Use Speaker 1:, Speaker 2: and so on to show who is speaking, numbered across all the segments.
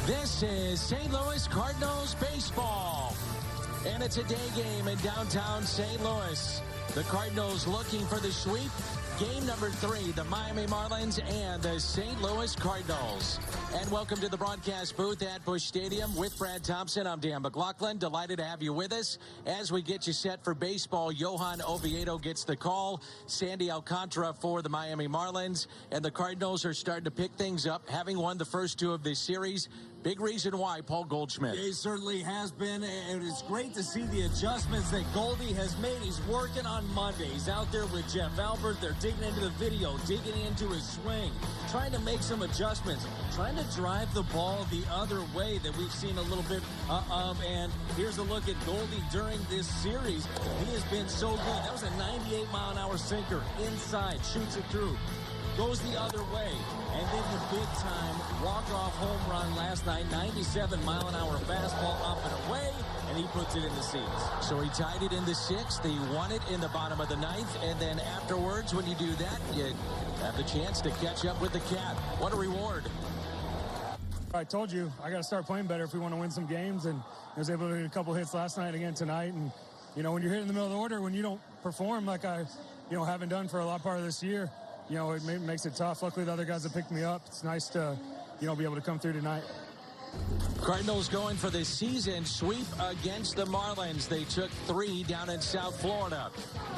Speaker 1: This is St. Louis Cardinals baseball. And it's a day game in downtown St. Louis. The Cardinals looking for the sweep. Game number 3, the Miami Marlins and the St. Louis Cardinals. And welcome to the broadcast booth at Busch Stadium with Brad Thompson. I'm Dan McLaughlin. Delighted to have you with us as we get you set for baseball. Johan Oviedo gets the call. Sandy Alcantara for the Miami Marlins. And the Cardinals are starting to pick things up, having won the first 2 of this series. Big reason why, Paul Goldschmidt.
Speaker 2: It certainly has been, and it's great to see the adjustments that Goldie has made. He's working on Monday. He's out there with Jeff Albert. They're digging into the video, digging into his swing, trying to make some adjustments, trying to drive the ball the other way that we've seen a little bit of. And here's a look at Goldie during this series. He has been so good. That was a 98-mile-an-hour sinker inside, shoots it through. Goes the other way, and then the big-time walk-off home run last night, 97-mile-an-hour fastball up and away, and he puts it in the seats.
Speaker 1: So he tied it in the 6th. He won it in the bottom of the 9th, and then afterwards, when you do that, you have the chance to catch up with the Cat. What a reward.
Speaker 3: I told you, I got to start playing better if we want to win some games, and I was able to get a couple hits last night, again tonight, and, you know, when you're hitting in the middle of the order, when you don't perform like I, haven't done for a lot part of this year, it makes it tough. Luckily, the other guys have picked me up. It's nice to, be able to come through tonight.
Speaker 1: Cardinals going for the season sweep against the Marlins. They took 3 down in South Florida.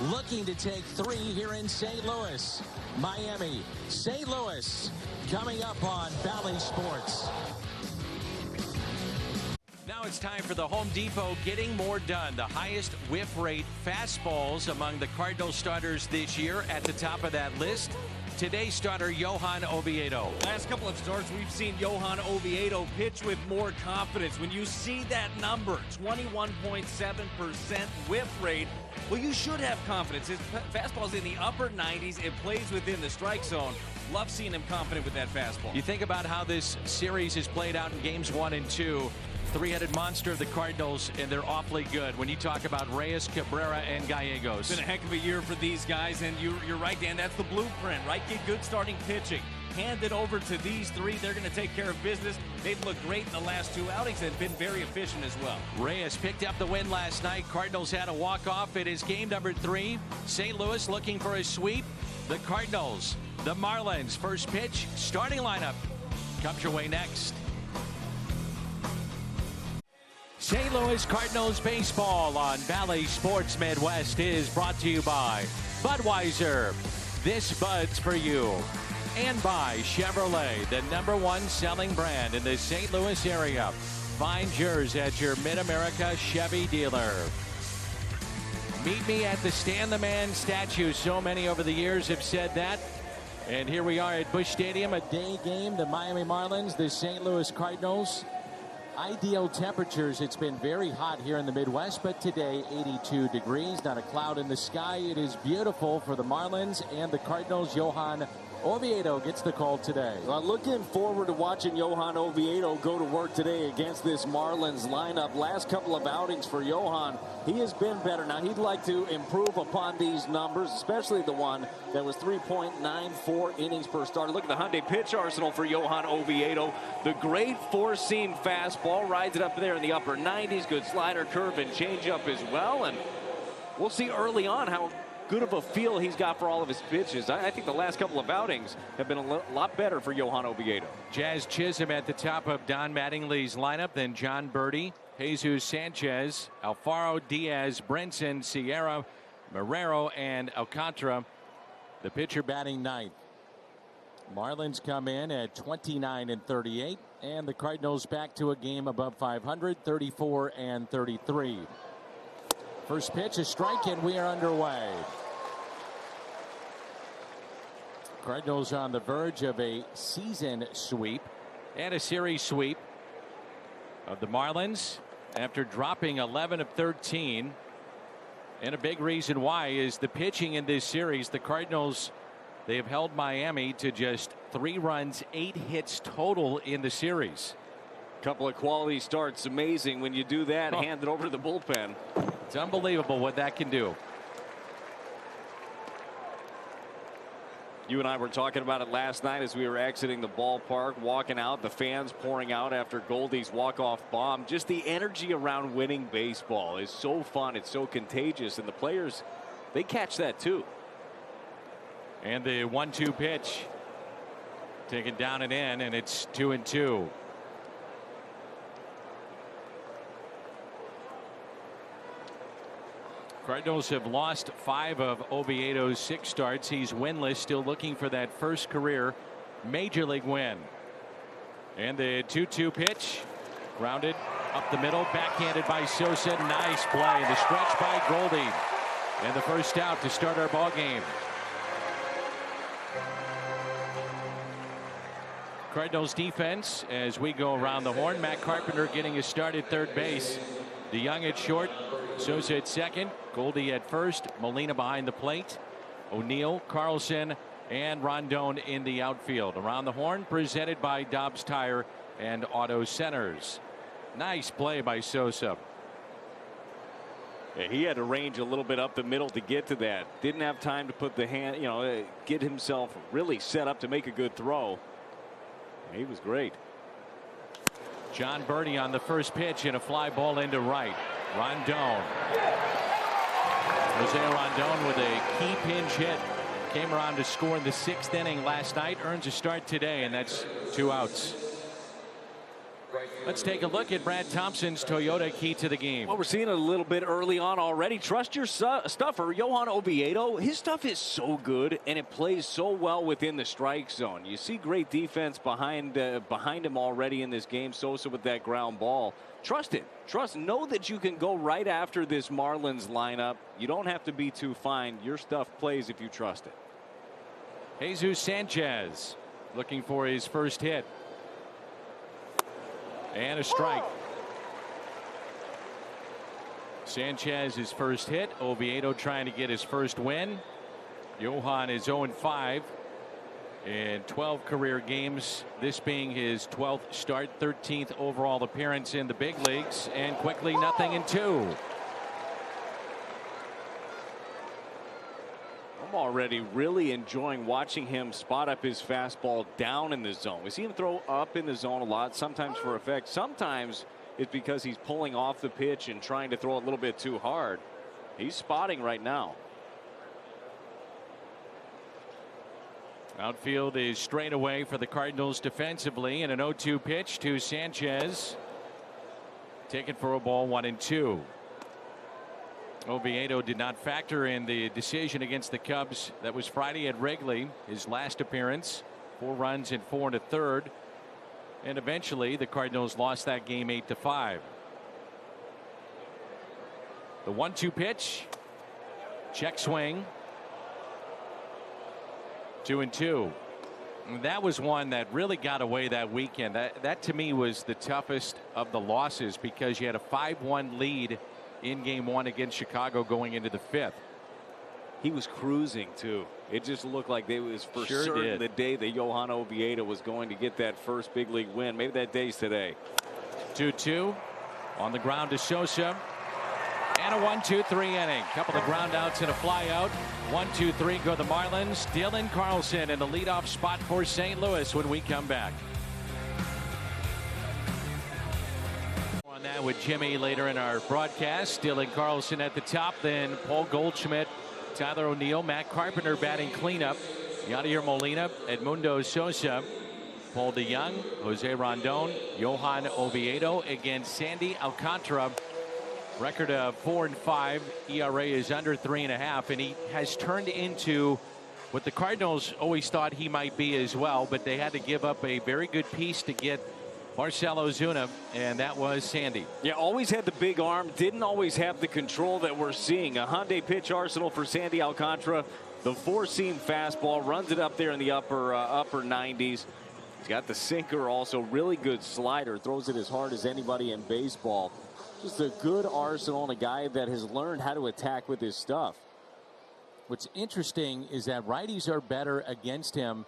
Speaker 1: Looking to take 3 here in St. Louis. Miami, St. Louis, coming up on Bally Sports.
Speaker 4: Now it's time for the Home Depot getting more done. The highest whiff rate fastballs among the Cardinals starters this year. At the top of that list, today's starter, Johan Oviedo.
Speaker 2: Last couple of starts, we've seen Johan Oviedo pitch with more confidence. When you see that number, 21.7% whiff rate, well, you should have confidence. His fastball's in the upper 90s. It plays within the strike zone. Love seeing him confident with that fastball.
Speaker 4: You think about how this series has played out in games 1 and 2. Three-headed monster of the Cardinals, and they're awfully good. When you talk about Reyes, Cabrera, and Gallegos.
Speaker 2: It's been a heck of a year for these guys, and you're right, Dan. That's the blueprint, right? Get good starting pitching. Hand it over to these 3. They're going to take care of business. They've looked great in the last 2 outings and been very efficient as well.
Speaker 4: Reyes picked up the win last night. Cardinals had a walk-off. It is game number 3. St. Louis looking for a sweep. The Cardinals, the Marlins. First pitch, starting lineup comes your way next. St. Louis Cardinals baseball on Bally Sports Midwest is brought to you by Budweiser. This Bud's for you. And by Chevrolet, the #1 selling brand in the St. Louis area. Find yours at your Mid-America Chevy dealer. Meet me at the Stan the Man statue. So many over the years have said that. And here we are at Busch Stadium, a day game. The Miami Marlins, the St. Louis Cardinals. Ideal temperatures. It's been very hot here in the Midwest, but today 82 degrees, not a cloud in the sky. It is beautiful for the Marlins and the Cardinals. Johan Oviedo gets the call today.
Speaker 5: Well, looking forward to watching Johan Oviedo go to work today against this Marlins lineup. Last couple of outings for Johan, he has been better. Now, he'd like to improve upon these numbers, especially the one that was 3.94 innings per start. Look at the Hyundai pitch arsenal for Johan Oviedo. The great four-seam fastball, rides it up there in the upper 90s. Good slider, curve, and changeup as well. And we'll see early on how good of a feel he's got for all of his pitches. I think the last couple of outings have been a lot better for Johan Oviedo.
Speaker 4: Jazz Chisholm at the top of Don Mattingly's lineup, then John Birdie, Jesus Sanchez, Alfaro Diaz, Brinson, Sierra, Marrero, and Alcantara. The pitcher batting 9th. Marlins come in at 29-38, and the Cardinals back to a game above 500, 34-33. First pitch, a strike, and we are underway. Cardinals on the verge of a season sweep and a series sweep of the Marlins after dropping 11 of 13. And a big reason why is the pitching in this series. The Cardinals, they have held Miami to just 3 runs, 8 hits total in the series.
Speaker 5: Couple of quality starts. Amazing when you do that. Hand it over to the bullpen.
Speaker 4: It's unbelievable what that can do.
Speaker 5: You and I were talking about it last night as we were exiting the ballpark, walking out, the fans pouring out after Goldie's walk-off bomb. Just the energy around winning baseball is so fun. It's so contagious, and the players, they catch that too.
Speaker 4: And the 1-2 pitch taken down and in, and it's 2-2. Cardinals have lost 5 of Oviedo's 6 starts. He's winless, still looking for that first career major league win. And the 2-2 pitch, grounded up the middle, backhanded by Sosa. Nice play. The stretch by Goldie, and the first out to start our ball game. Cardinals defense as we go around the horn. Matt Carpenter getting his start at third base. DeYoung at short, Sosa at second, Goldie at first, Molina behind the plate, O'Neill, Carlson, and Rondon in the outfield. Around the horn presented by Dobbs Tire and Auto Centers. Nice play by Sosa.
Speaker 5: Yeah, he had to range a little bit up the middle to get to that. Didn't have time to put the hand, get himself really set up to make a good throw. He was great.
Speaker 4: John Birdie on the first pitch and a fly ball into right. Rondon. Jose Rondon with a key pinch hit. Came around to score in the 6th inning last night. Earns a start today, and that's 2 outs. Let's take a look at Brad Thompson's Toyota key to the game.
Speaker 5: Well, we're seeing it a little bit early on already. Trust your stuffer, Johan Oviedo. His stuff is so good, and it plays so well within the strike zone. You see great defense behind him already in this game. Sosa with that ground ball. Trust it. Know that you can go right after this Marlins lineup. You don't have to be too fine. Your stuff plays if you trust it.
Speaker 4: Jesus Sanchez looking for his first hit. And a strike. Sanchez his first hit. Oviedo trying to get his first win. Johan is 0-5 in 12 career games, this being his 12th start, 13th overall appearance in the big leagues, and quickly 0-2.
Speaker 5: I'm already really enjoying watching him spot up his fastball down in the zone. We see him throw up in the zone a lot, sometimes for effect, sometimes it's because he's pulling off the pitch and trying to throw a little bit too hard. He's spotting right now.
Speaker 4: Outfield is straight away for the Cardinals defensively, and an 0-2 pitch to Sanchez. Taken for a ball, 1-2. Oviedo did not factor in the decision against the Cubs. That was Friday at Wrigley, his last appearance. 4 runs in 4 1/3. And eventually the Cardinals lost that game 8-5. The 1-2 pitch. Check swing. 2-2. That was one that really got away that weekend. That to me was the toughest of the losses, because you had a 5-1 lead in game 1 against Chicago going into the 5th.
Speaker 5: He was cruising too. It just looked like it was for certain the day that Johan Oviedo was going to get that first big league win. Maybe that day's today.
Speaker 4: 2-2 on the ground to Sosa. And a 1-2-3 inning. Couple of ground outs and a fly out. 1-2-3 go the Marlins. Dylan Carlson in the leadoff spot for St. Louis when we come back. On that with Jimmy later in our broadcast. Dylan Carlson at the top, then Paul Goldschmidt, Tyler O'Neill, Matt Carpenter batting cleanup. Yadier Molina, Edmundo Sosa, Paul DeYoung, Jose Rondon, Johan Oviedo against Sandy Alcantara. Record of 4-5. ERA is under 3.5, and he has turned into what the Cardinals always thought he might be as well, but they had to give up a very good piece to get Marcell Ozuna, and that was Sandy.
Speaker 5: Yeah, always had the big arm, didn't always have the control that we're seeing. A Hyundai pitch arsenal for Sandy Alcantara. The 4-seam fastball, runs it up there in the upper 90s. He's got the sinker also, really good slider, throws it as hard as anybody in baseball. Just a good arsenal and a guy that has learned how to attack with his stuff.
Speaker 1: What's interesting is that righties are better against him.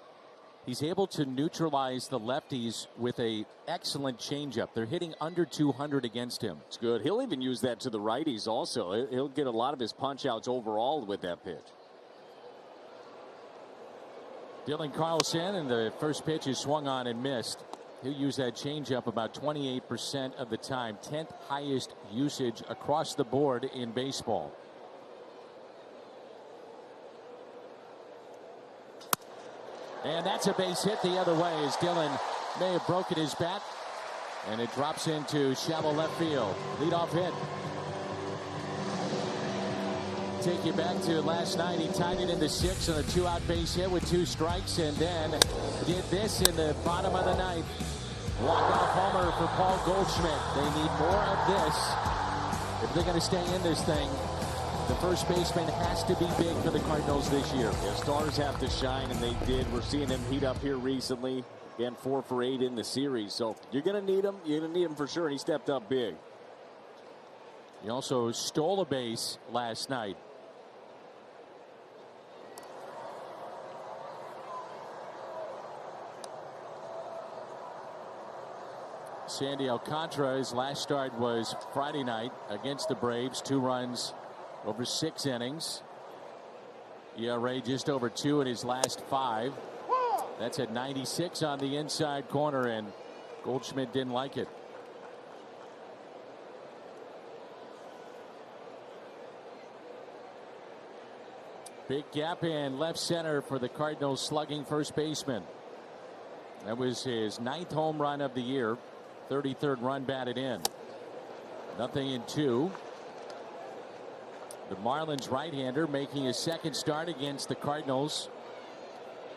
Speaker 1: He's able to neutralize the lefties with a excellent changeup. They're hitting under 200 against him.
Speaker 5: It's good. He'll even use that to the righties also. He'll get a lot of his punch outs overall with that pitch.
Speaker 4: Dylan Carlson, and the first pitch is swung on and missed. He'll use that changeup about 28% of the time. 10th highest usage across the board in baseball. And that's a base hit the other way as Dylan may have broken his bat. And it drops into shallow left field. Leadoff hit. Take you back to last night. He tied it into 6 on a 2-out base hit with 2 strikes, and then did this in the bottom of the 9th. Walk-off homer for Paul Goldschmidt. They need more of this if they're going to stay in this thing. The first baseman has to be big for the Cardinals this year.
Speaker 5: Yeah, stars have to shine, and they did. We're seeing him heat up here recently. Again, 4 for 8 in the series. So you're going to need him. You're going to need him for sure, and he stepped up big.
Speaker 4: He also stole a base last night. Sandy Alcantara, his last start was Friday night against the Braves. 2 runs over 6 innings. ERA just over 2 in his last 5. That's at 96 on the inside corner, and Goldschmidt didn't like it. Big gap in left center for the Cardinals slugging first baseman. That was his 9th home run of the year. 33rd run batted in. 0-2. The Marlins right-hander making his 2nd start against the Cardinals.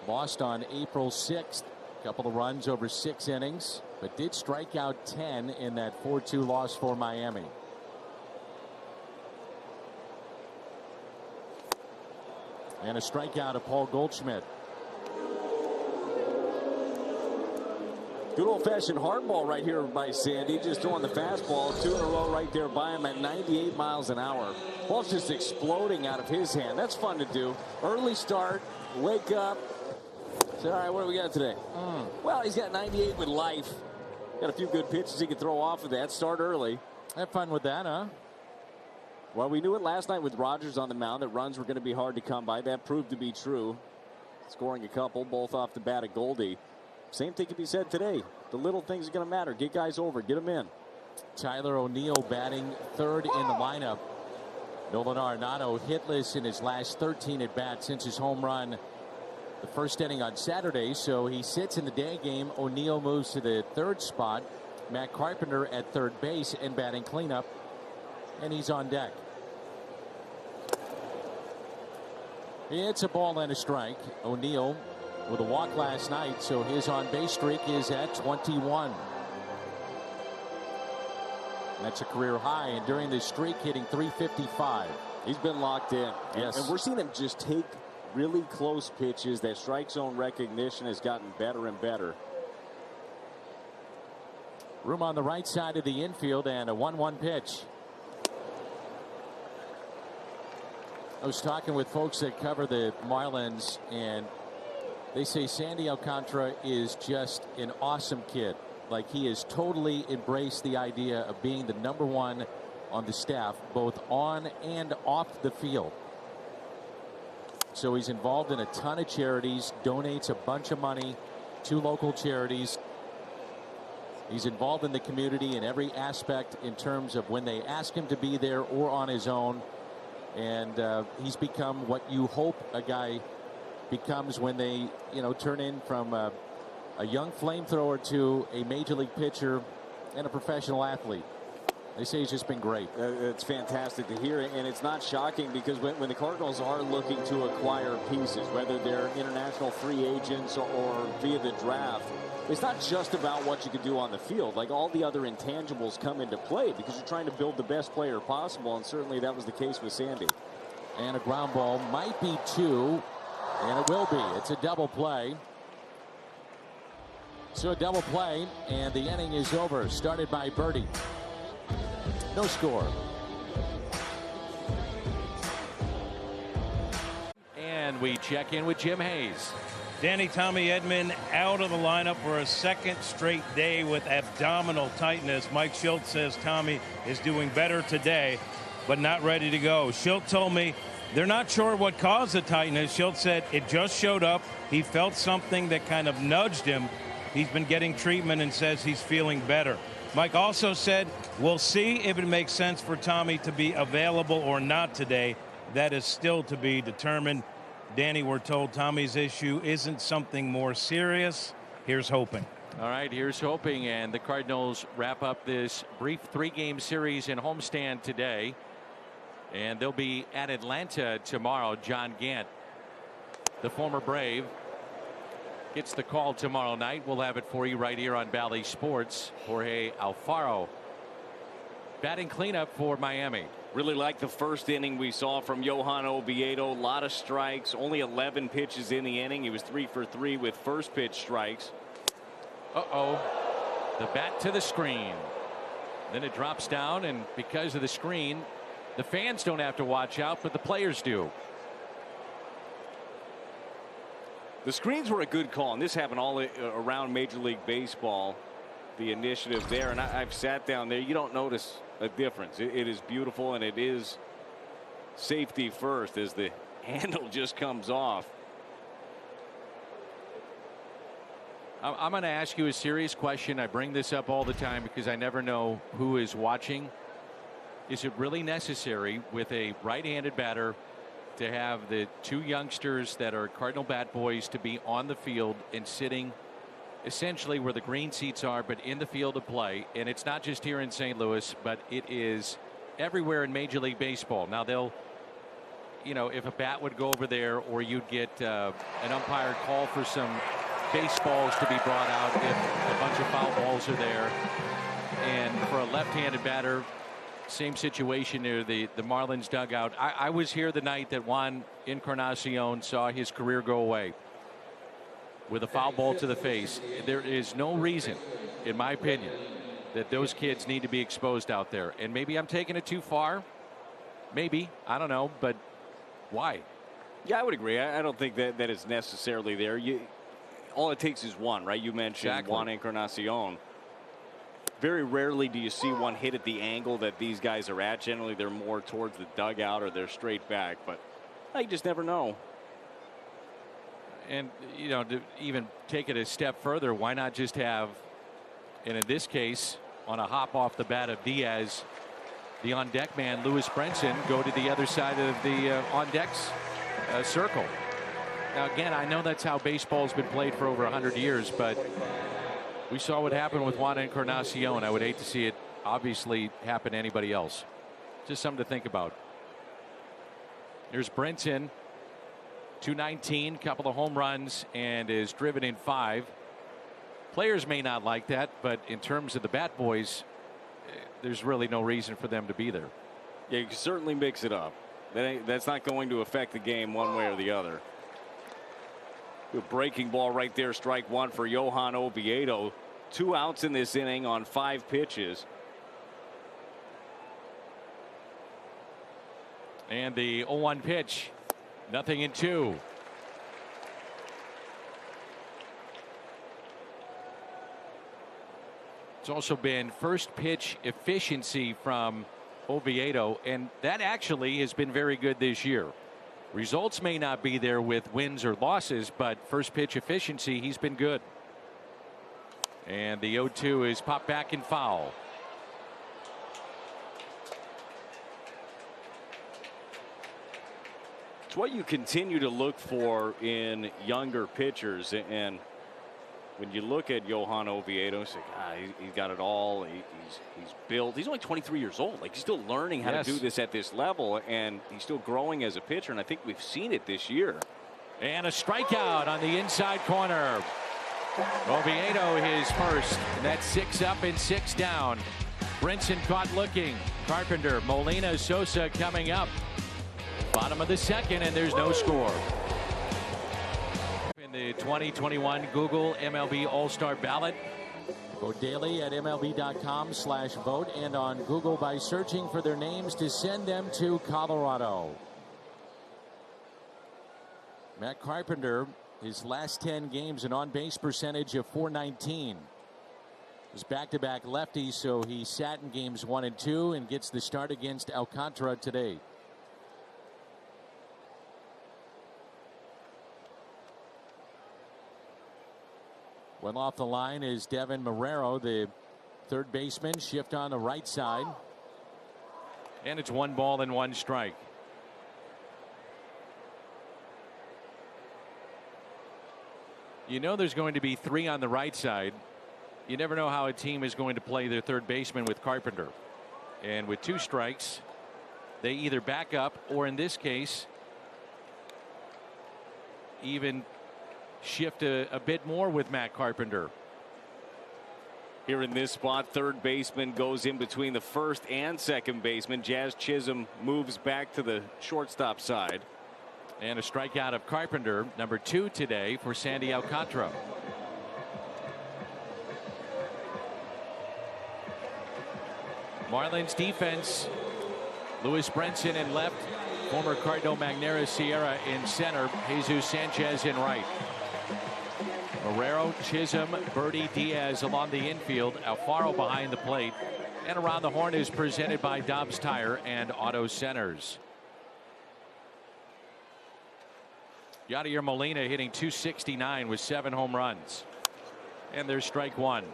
Speaker 4: Lost on April 6th. Couple of runs over 6 innings, but did strike out 10 in that 4-2 loss for Miami. And a strikeout of Paul Goldschmidt.
Speaker 5: Good old-fashioned hardball right here by Sandy. Just throwing the fastball 2 in a row right there by him at 98 miles an hour. Ball's just exploding out of his hand. That's fun to do. Early start, wake up. Say, all right, what do we got today? Well, he's got 98 with life. Got a few good pitches he can throw off of that. Start early.
Speaker 4: Have fun with that, huh?
Speaker 5: Well, we knew it last night with Rogers on the mound that runs were going to be hard to come by. That proved to be true. Scoring a couple, both off the bat of Goldie. Same thing can be said today. The little things are going to matter. Get guys over. Get them in.
Speaker 4: Tyler O'Neill batting 3rd in the lineup. Nolan Arenado hitless in his last 13 at bats since his home run the first inning on Saturday. So he sits in the day game. O'Neill moves to the 3rd spot. Matt Carpenter at 3rd base and batting cleanup. And he's on deck. It's a ball and a strike. O'Neill with a walk last night, so his on-base streak is at 21. That's a career high, and during this streak hitting .355.
Speaker 5: He's been locked in.
Speaker 4: Yes.
Speaker 5: And we're seeing him just take really close pitches. That strike zone recognition has gotten better and better.
Speaker 4: Room on the right side of the infield, and a 1-1 pitch. I was talking with folks that cover the Marlins, and they say Sandy Alcantara is just an awesome kid. Like, he has totally embraced the idea of being the #1 on the staff, both on and off the field. So he's involved in a ton of charities, donates a bunch of money to local charities. He's involved in the community in every aspect in terms of when they ask him to be there or on his own. And he's become what you hope a guy becomes when they, turn in from a young flamethrower to a major league pitcher and a professional athlete. They say he's just been great.
Speaker 5: It's fantastic to hear, and it's not shocking because when the Cardinals are looking to acquire pieces, whether they're international free agents or via the draft, it's not just about what you can do on the field. Like, all the other intangibles come into play because you're trying to build the best player possible, and certainly that was the case with Sandy.
Speaker 4: And a ground ball might be 2, and it will be. It's a double play. So a double play, and the inning is over. Started by Birdie. No score. And we check in with Jim Hayes.
Speaker 6: Danny Tommy Edman out of the lineup for a 2nd straight day with abdominal tightness. Mike Schilt says Tommy is doing better today, but not ready to go. Schilt told me They're not sure what caused the tightness. Schultz said it just showed up. He felt something that kind of nudged him. He's been getting treatment and says he's feeling better. Mike also said, we'll see if it makes sense for Tommy to be available or not today. That is still to be determined. Danny, we're told Tommy's issue isn't something more serious. Here's hoping.
Speaker 4: All right, here's hoping. And the Cardinals wrap up this brief 3-game series in homestand today. And they'll be at Atlanta tomorrow. John Gant, the former Brave, gets the call tomorrow night. We'll have it for you right here on Bally Sports. Jorge Alfaro batting cleanup for Miami.
Speaker 5: Really like the first inning we saw from Johan Oviedo. A lot of strikes, only 11 pitches in the inning. He was 3 for 3 with first pitch strikes.
Speaker 4: The bat to the screen. Then it drops down, and because of the screen, the fans don't have to watch out, but the players do.
Speaker 5: The screens were a good call, and this happened all around Major League Baseball. The initiative there, and I've sat down there. You don't notice a difference. It is beautiful, and it is safety first as the handle just comes off.
Speaker 4: I'm going to ask you a serious question. I bring this up all the time because I never know who is watching. Is it really necessary with a right-handed batter to have the 2 youngsters that are Cardinal bat boys to be on the field and sitting essentially where the green seats are, but in the field of play? And it's not just here in St. Louis, but it is everywhere in Major League Baseball. Now they'll, if a bat would go over there, or you'd get an umpire call for some baseballs to be brought out if a bunch of foul balls are there. And for a left-handed batter, same situation near the Marlins dugout. I was here the night that Juan Encarnacion saw his career go away with a foul ball to the face. There is no reason, in my opinion, that those kids need to be exposed out there. And maybe I'm taking it too far. Maybe. I don't know. But why?
Speaker 5: Yeah, I would agree. I don't think that is necessarily there. All it takes is one, right? You mentioned Juan Encarnacion. Very rarely do you see one hit at the angle that these guys are at. Generally, they're more towards the dugout or they're straight back. But I just never know.
Speaker 4: And, to even take it a step further, why not just have, and in this case, on a hop off the bat of Diaz, the on-deck man, Lewis Brinson, go to the other side of the on-decks circle. Now, again, I know that's how baseball's been played for over 100 years, but we saw what happened with Juan Encarnacion. I would hate to see it obviously happen to anybody else. Just something to think about. Here's Brinson, 219, couple of home runs, and is driven in 5. Players may not like that, but in terms of the bat boys, there's really no reason for them to be there.
Speaker 5: Yeah, you can certainly mix it up. That's not going to affect the game one way or the other. Good breaking ball right there, strike 1 for Johan Oviedo. 2 outs in this inning on 5 pitches.
Speaker 4: And the 0-1 pitch, nothing in 2. It's also been first pitch efficiency from Oviedo, and that actually has been very good this year. Results may not be there with wins or losses, but first pitch efficiency, he's been good. And the 0-2 is popped back and foul.
Speaker 5: It's what you continue to look for in younger pitchers, and when you look at Johan Oviedo, it's like, he's got it all. He's built. He's only 23 years old. Like, he's still learning how to do this at this level, and he's still growing as a pitcher. And I think we've seen it this year.
Speaker 4: And a strikeout on the inside corner. Oviedo his first. And that's 6 up and 6 down. Brinson caught looking. Carpenter, Molina, Sosa coming up. Bottom of the 2nd, and there's no score. In the 2021 Google MLB All-Star Ballot. Vote daily at MLB.com/vote and on Google by searching for their names to send them to Colorado. Matt Carpenter, his last 10 games, an on-base percentage of .419. His back-to-back lefty, so he sat in games 1 and 2 and gets the start against Alcantara today. Well, off the line is Devin Marrero, the third baseman. Shift on the right side. And it's 1 ball and 1 strike. You know there's going to be 3 on the right side. You never know how a team is going to play their third baseman with Carpenter. And with 2 strikes, they either back up or, in this case, even shift a bit more with Matt Carpenter.
Speaker 7: Here in this spot, third baseman goes in between the first and second baseman. Jazz Chisholm moves back to the shortstop side.
Speaker 4: And a strikeout of Carpenter, number 2 today for Sandy Alcantara. Marlins defense, Lewis Brenson in left, former Cardinal Magnera Sierra in center, Jesus Sanchez in right. Marrero, Chisholm, Birdie, Diaz along the infield, Alfaro behind the plate, and around the horn is presented by Dobbs Tire and Auto Centers. Yadier Molina hitting .269 with 7 home runs. And there's strike 1.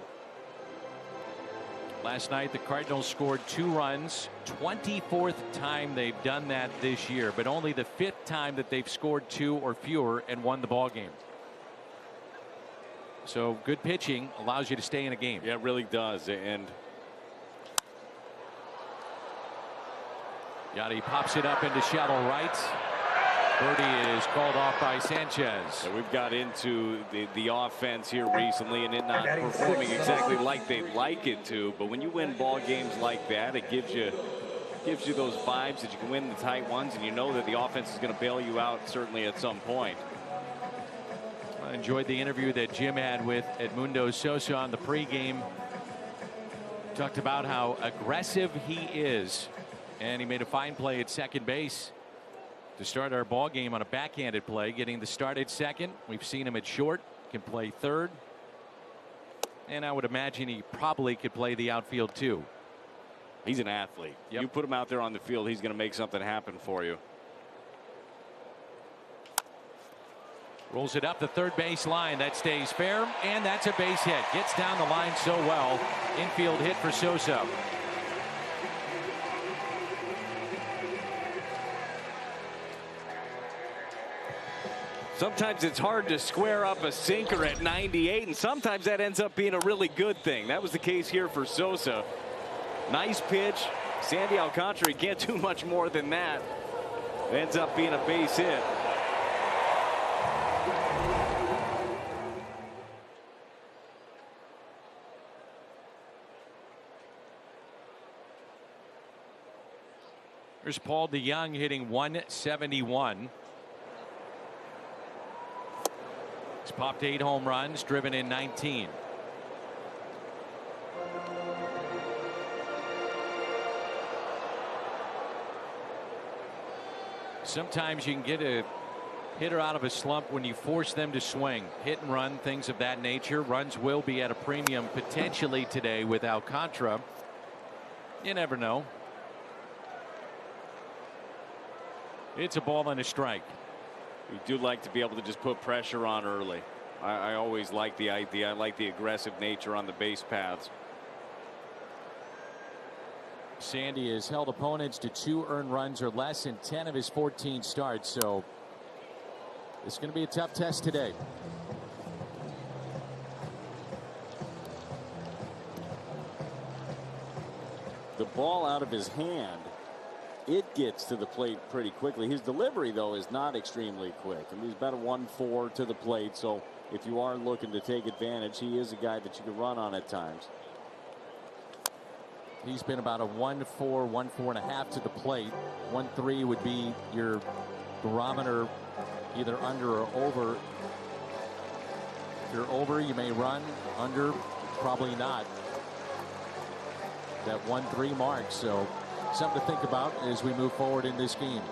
Speaker 4: Last night the Cardinals scored 2 runs, 24th time they've done that this year, but only the 5th time that they've scored 2 or fewer and won the ball game. So good pitching allows you to stay in a game.
Speaker 7: Yeah, it really does. And
Speaker 4: Yadi pops it up into shallow right. Birdie is called off by Sanchez.
Speaker 7: So we've got into the offense here recently, and it not performing exactly like they'd like it to. But when you win ball games like that, it gives you those vibes that you can win the tight ones, and you know that the offense is going to bail you out certainly at some point.
Speaker 4: I enjoyed the interview that Jim had with Edmundo Sosa on the pregame. Talked about how aggressive he is, and he made a fine play at second base to start our ball game on a backhanded play, getting the start at second. We've seen him at short, can play third, and I would imagine he probably could play the outfield too.
Speaker 7: He's an athlete.
Speaker 4: Yep.
Speaker 7: You put him out there on the field, he's going to make something happen for you.
Speaker 4: Rolls it up the third base line. That stays fair, and that's a base hit. Gets down the line so well. Infield hit for Sosa.
Speaker 7: Sometimes it's hard to square up a sinker at 98, and sometimes that ends up being a really good thing. That was the case here for Sosa. Nice pitch. Sandy Alcantara can't do much more than that. It ends up being a base hit.
Speaker 4: Here's Paul DeYoung hitting .171. He's popped 8 home runs, driven in 19. Sometimes you can get a hitter out of a slump when you force them to swing, hit and run, things of that nature. Runs will be at a premium potentially today with Alcantara. You never know. It's a ball and a strike.
Speaker 7: We do like to be able to just put pressure on early. I always like the idea. I like the aggressive nature on the base paths.
Speaker 4: Sandy has held opponents to 2 earned runs or less in 10 of his 14 starts, so it's going to be a tough test today.
Speaker 5: The ball out of his hand, it gets to the plate pretty quickly. His delivery, though, is not extremely quick. I mean, he's about a 1-4 to the plate, so if you are looking to take advantage, he is a guy that you can run on at times.
Speaker 4: He's been about a 1-4, 1-4.5 to the plate. 1-3 would be your barometer, either under or over. If you're over, you may run. Under, probably not. That 1-3 mark, so something to think about as we move forward in this game.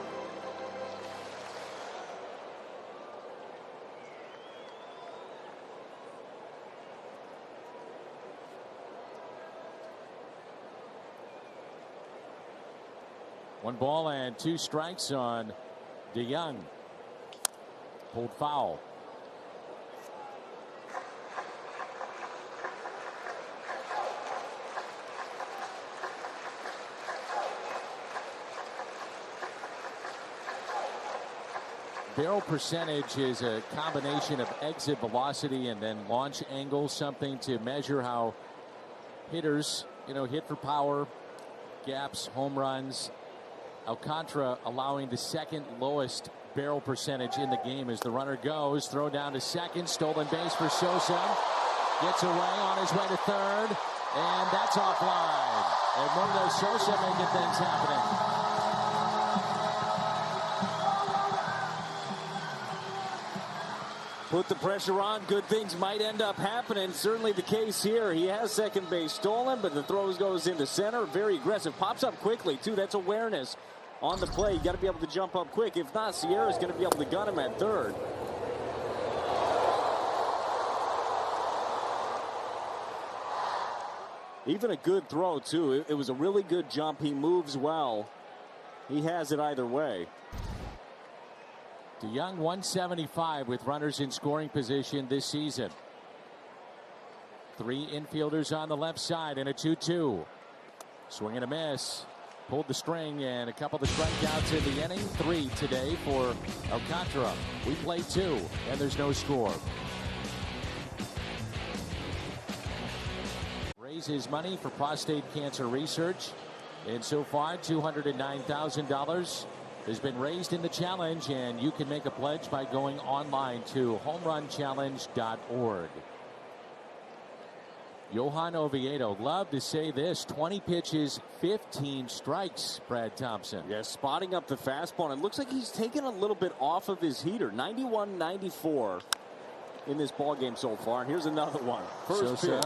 Speaker 4: One ball and 2 strikes on DeYoung. Pulled foul.
Speaker 1: barrel percentage is a combination of exit velocity and then launch angle, something to measure how hitters, hit for power, gaps, home runs. Alcantara allowing the second lowest barrel percentage in the game as the runner goes. Throw down to second. Stolen base for Sosa. Gets away on his way to third. And that's offline. Edmundo Sosa making things happening.
Speaker 5: Put the pressure on. Good things might end up happening. Certainly the case here. He has second base stolen, but the throw goes into center. Very aggressive. Pops up quickly, too. That's awareness on the play. You got to be able to jump up quick. If not, Sierra's going to be able to gun him at third. Even a good throw, too. It was a really good jump. He moves well. He has it either way.
Speaker 1: DeYoung 175 with runners in scoring position this season. 3 infielders on the left side and a 2-2. Swing and a miss. Pulled the string and a couple of strikeouts in the inning. 3 today for Alcantara. We play 2 and there's no score. Raise his money for prostate cancer research. And so far $209,000 has been raised in the challenge, and you can make a pledge by going online to homerunchallenge.org. Johan Oviedo, love to say this, 20 pitches, 15 strikes, Brad Thompson.
Speaker 5: Yeah, spotting up the fastball. And it looks like he's taken a little bit off of his heater. 91-94 in this ball game so far. And here's another one. First pitch.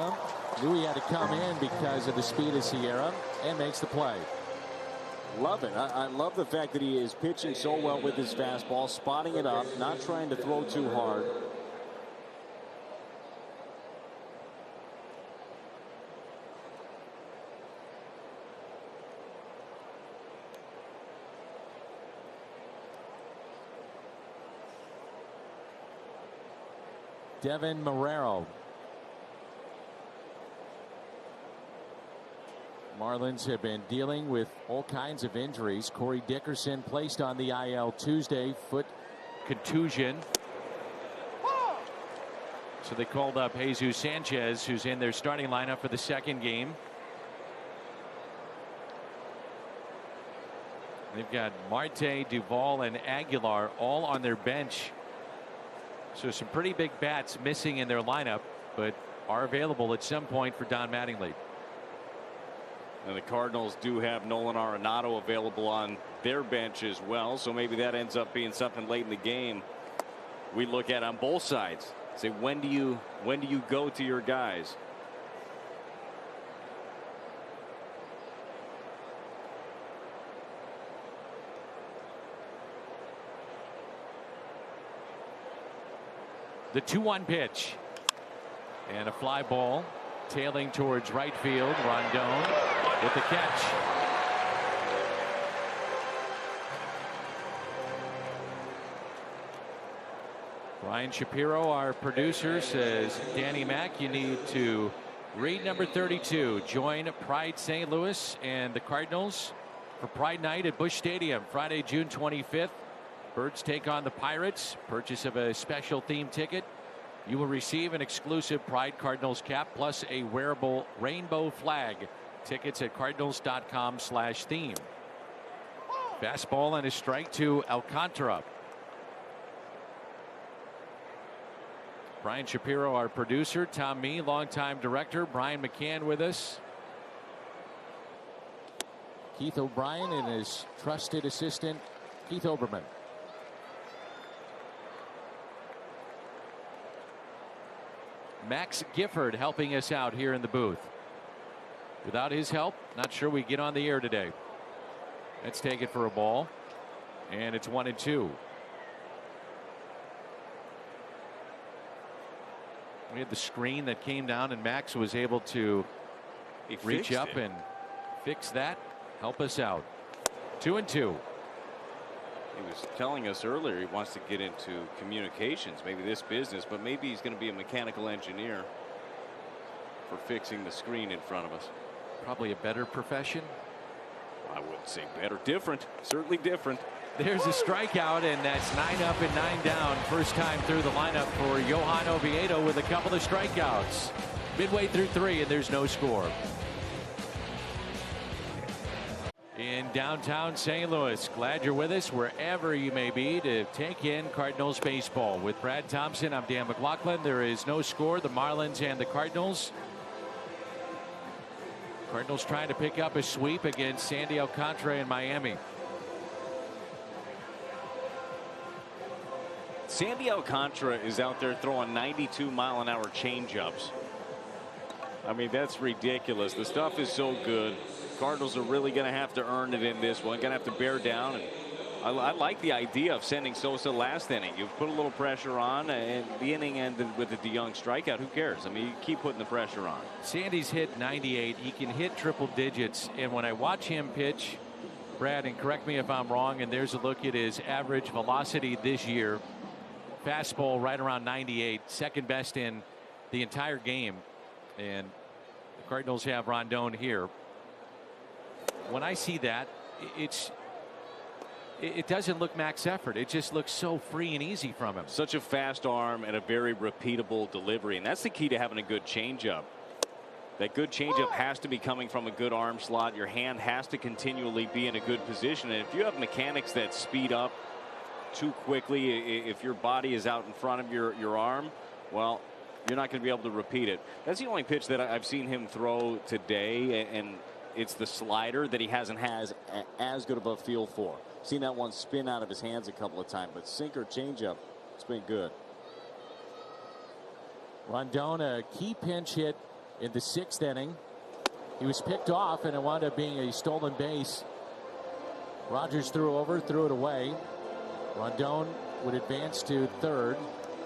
Speaker 1: Knew he had to come in because of the speed of Sierra and makes the play.
Speaker 5: Love it. I love the fact that he is pitching so well with his fastball, spotting it up, not trying to throw too hard.
Speaker 1: Devin Marrero. Marlins have been dealing with all kinds of injuries. Corey Dickerson placed on the IL Tuesday, foot
Speaker 4: contusion. So they called up Jesus Sanchez, who's in their starting lineup for the second game. They've got Marte, Duvall, and Aguilar all on their bench. So some pretty big bats missing in their lineup, but are available at some point for Don Mattingly.
Speaker 7: And the Cardinals do have Nolan Arenado available on their bench as well. So maybe that ends up being something late in the game we look at on both sides. Say, when do you go to your guys?
Speaker 4: The 2-1 pitch. And a fly ball tailing towards right field. Rondon with the catch. Ryan Shapiro, our producer, says, Danny Mack, you need to read number 32. Join Pride St. Louis and the Cardinals for Pride Night at Busch Stadium, Friday, June 25th. Birds take on the Pirates. Purchase of a special theme ticket. You will receive an exclusive Pride Cardinals cap plus a wearable rainbow flag. Tickets at cardinals.com/theme. Fastball and a strike to Alcantara. Brian Shapiro, our producer. Tom Mee, longtime director. Brian McCann with us.
Speaker 1: Keith O'Brien and his trusted assistant, Keith Oberman.
Speaker 4: Max Gifford helping us out here in the booth. Without his help, not sure we get on the air today. Let's take it for a ball. And it's 1-2. We had the screen that came down, and Max was able to reach up and fix that. Help us out. 2-2.
Speaker 7: He was telling us earlier he wants to get into communications, maybe this business, but maybe he's going to be a mechanical engineer for fixing the screen in front of us.
Speaker 4: Probably a better profession.
Speaker 7: I wouldn't say better. Different. Certainly different.
Speaker 4: There's a strikeout, and that's 9 up and 9 down. First time through the lineup for Johan Oviedo with a couple of strikeouts. Midway through 3, and there's no score. In downtown St. Louis, glad you're with us wherever you may be to take in Cardinals baseball. With Brad Thompson, I'm Dan McLaughlin. There is no score. The Marlins and the Cardinals. Cardinals trying to pick up a sweep against Sandy Alcantara in Miami.
Speaker 7: Sandy Alcantara is out there throwing 92-mile-an-hour changeups. I mean, that's ridiculous. The stuff is so good. Cardinals are really going to have to earn it in this one. Going to have to bear down. And I like the idea of sending Sosa last inning. You've put a little pressure on, and the inning ended with a DeYoung strikeout. Who cares? I mean, you keep putting the pressure on.
Speaker 4: Sandy's hit 98. He can hit triple digits. And when I watch him pitch, Brad, and correct me if I'm wrong, and there's a look at his average velocity this year. Fastball right around 98, second best in the entire game. And the Cardinals have Rondon here. When I see that, it doesn't look max effort. It just looks so free and easy from him.
Speaker 7: Such a fast arm and a very repeatable delivery. And that's the key to having a good changeup. That good changeup has to be coming from a good arm slot. Your hand has to continually be in a good position. And if you have mechanics that speed up too quickly, if your body is out in front of your arm, well, you're not going to be able to repeat it. That's the only pitch that I've seen him throw today, and it's the slider that he hasn't has as good of a feel for. Seen that one spin out of his hands a couple of times, but sinker changeup, it's been good.
Speaker 4: Rondon, a key pinch hit in the 6th inning. He was picked off, and it wound up being a stolen base. Rogers threw it away. Rondon would advance to 3rd.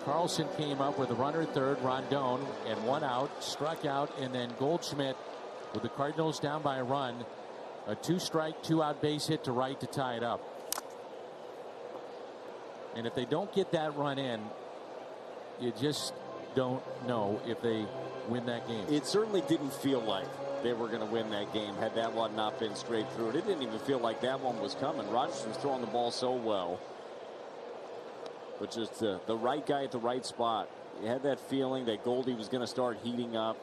Speaker 4: Carlson came up with a runner at 3rd. Rondon and 1 out, struck out, and then Goldschmidt, with the Cardinals down by a run, a 2-strike, 2-out base hit to right to tie it up. And if they don't get that run in, you just don't know if they win that game.
Speaker 7: It certainly didn't feel like they were going to win that game had that one not been straight through. It didn't even feel like that one was coming. Rogers was throwing the ball so well. But just the right guy at the right spot. You had that feeling that Goldie was going to start heating up.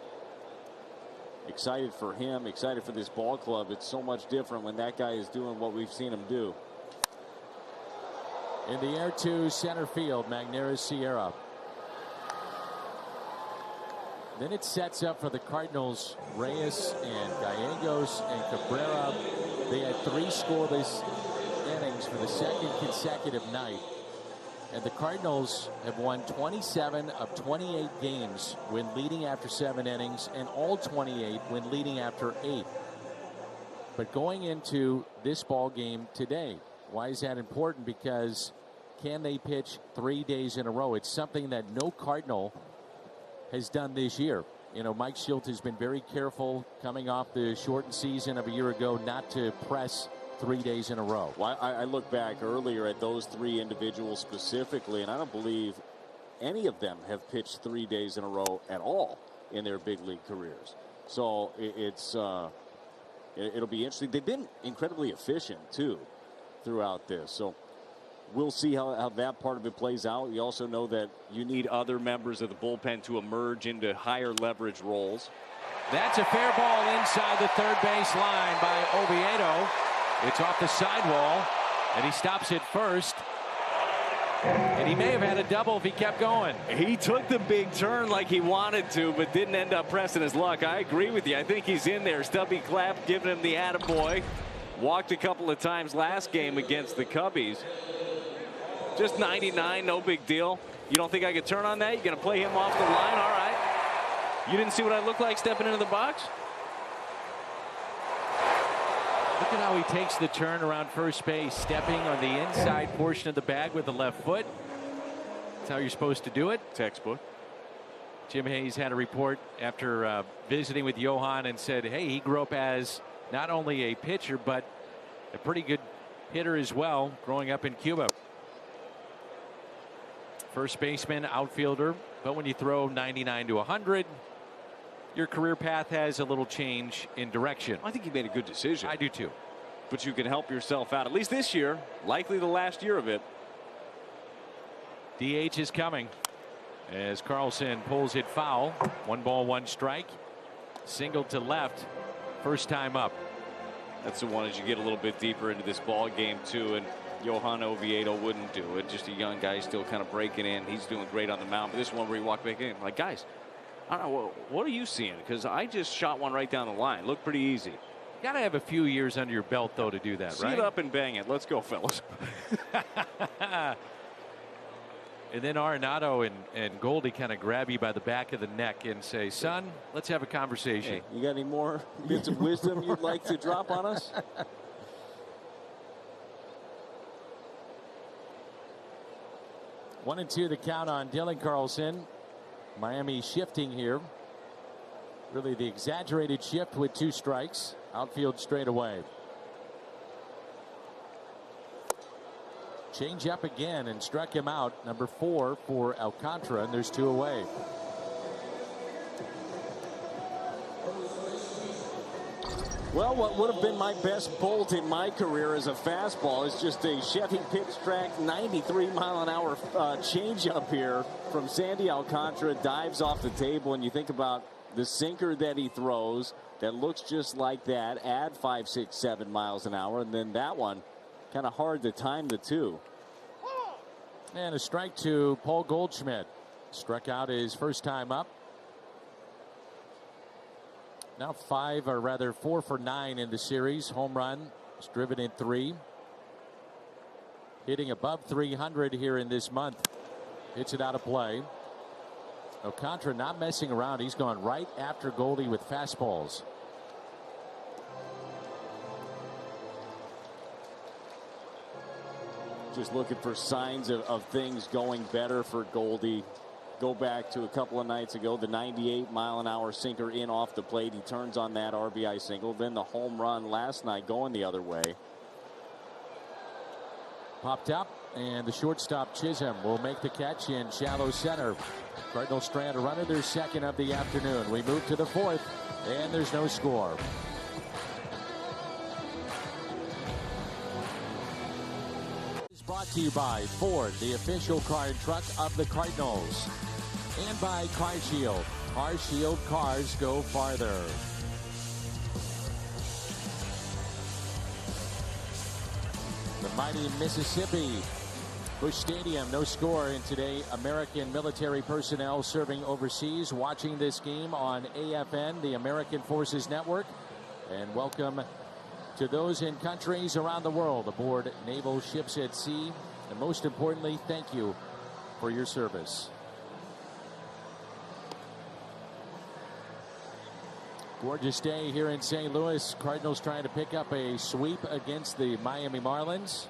Speaker 7: Excited for him, excited for this ball club. It's so much different when that guy is doing what we've seen him do.
Speaker 4: In the air to center field, Magneuris Sierra. Then it sets up for the Cardinals, Reyes and Gallegos and Cabrera. They had 3 scoreless innings for the 2nd consecutive night. And the Cardinals have won 27 of 28 games when leading after 7 innings, and all 28 when leading after 8. But going into this ball game today, why is that important? Because can they pitch 3 days in a row? It's something that no Cardinal has done this year. You know, Mike Shildt has been very careful coming off the shortened season of a year ago not to press 3 days in a row.
Speaker 7: Well, I look back earlier at those 3 individuals specifically, and I don't believe any of them have pitched 3 days in a row at all in their big league careers. So it'll be interesting. They've been incredibly efficient too throughout this. So we'll see how that part of it plays out. We also know that you need other members of the bullpen to emerge into higher leverage roles.
Speaker 4: That's a fair ball inside the 3rd base line by Oviedo. It's off the sidewall, and he stops at first. And he may have had a double if he kept going.
Speaker 7: He took the big turn like he wanted to, but didn't end up pressing his luck. I agree with you. I think he's in there. Stubby Clapp giving him the attaboy. Walked a couple of times last game against the Cubbies. Just 99, no big deal. You don't think I could turn on that? You're going to play him off the line? All right. You didn't see what I looked like stepping into the box?
Speaker 4: Look at how he takes the turn around first base, stepping on the inside portion of the bag with the left foot. That's how you're supposed to do it.
Speaker 7: Textbook.
Speaker 4: Jim Hayes had a report after visiting with Johan and said, hey, he grew up as not only a pitcher, but a pretty good hitter as well, growing up in Cuba. First baseman, outfielder, but when you throw 99 to 100, your career path has a little change in direction.
Speaker 7: I think he made a good decision.
Speaker 4: I do too.
Speaker 7: but you can help yourself out. At least this year, likely the last year of it.
Speaker 4: DH is coming as Carlson pulls it foul. 1 ball, 1 strike. Single to left. First time up.
Speaker 7: That's the one as you get a little bit deeper into this ball game too, and Johan Oviedo wouldn't do it. Just a young guy still kind of breaking in. He's doing great on the mound. But this one where he walked back in, like, guys, I don't know, what are you seeing? Because I just shot one right down the line. Looked pretty easy.
Speaker 4: Got to have a few years under your belt though to do that,
Speaker 7: See
Speaker 4: right?
Speaker 7: it up and bang it. Let's go, fellas.
Speaker 4: And then Arenado and Goldie kind of grab you by the back of the neck and say, son, let's have a conversation.
Speaker 5: Hey, you got any more bits of wisdom you'd like to drop on us?
Speaker 4: 1-2 the count on Dylan Carlson. Miami shifting here. Really the exaggerated shift with 2 strikes. Outfield straight away. Change up again and struck him out. Number 4 for Alcantara, and there's 2 away.
Speaker 5: Well, what would have been my best bolt in my career as a fastball is just a Chevy pitch track 93-mile-an-hour changeup here from Sandy Alcantara. Dives off the table, and you think about the sinker that he throws that looks just like that. Add 5, 6, 7 miles an hour, and then that one kind of hard to time the 2.
Speaker 4: And a strike to Paul Goldschmidt. Struck out his first time up. Now 4 for 9 in the series. Home run. He's driven in 3. Hitting above 300 here in this month. Hits it out of play. Alcantara not messing around. He's gone right after Goldie with fastballs.
Speaker 5: Just looking for signs of things going better for Goldie. Go back to a couple of nights ago, the 98-mile-an-hour sinker in off the plate. He turns on that RBI single. Then the home run last night going the other way.
Speaker 4: Popped up, and the shortstop Chisholm will make the catch in shallow center. Cardinals strand a runner, their second of the afternoon. We move to the 4th, and there's no score. Brought to you by Ford, the official car and truck of the Cardinals. And by Car Shield. Car Shield cars go farther. The mighty Mississippi. Busch Stadium, no score. And today, American military personnel serving overseas watching this game on AFN, the American Forces Network. And welcome to those in countries around the world aboard naval ships at sea. And most importantly, thank you for your service. Gorgeous day here in St. Louis. Cardinals trying to pick up a sweep against the Miami Marlins.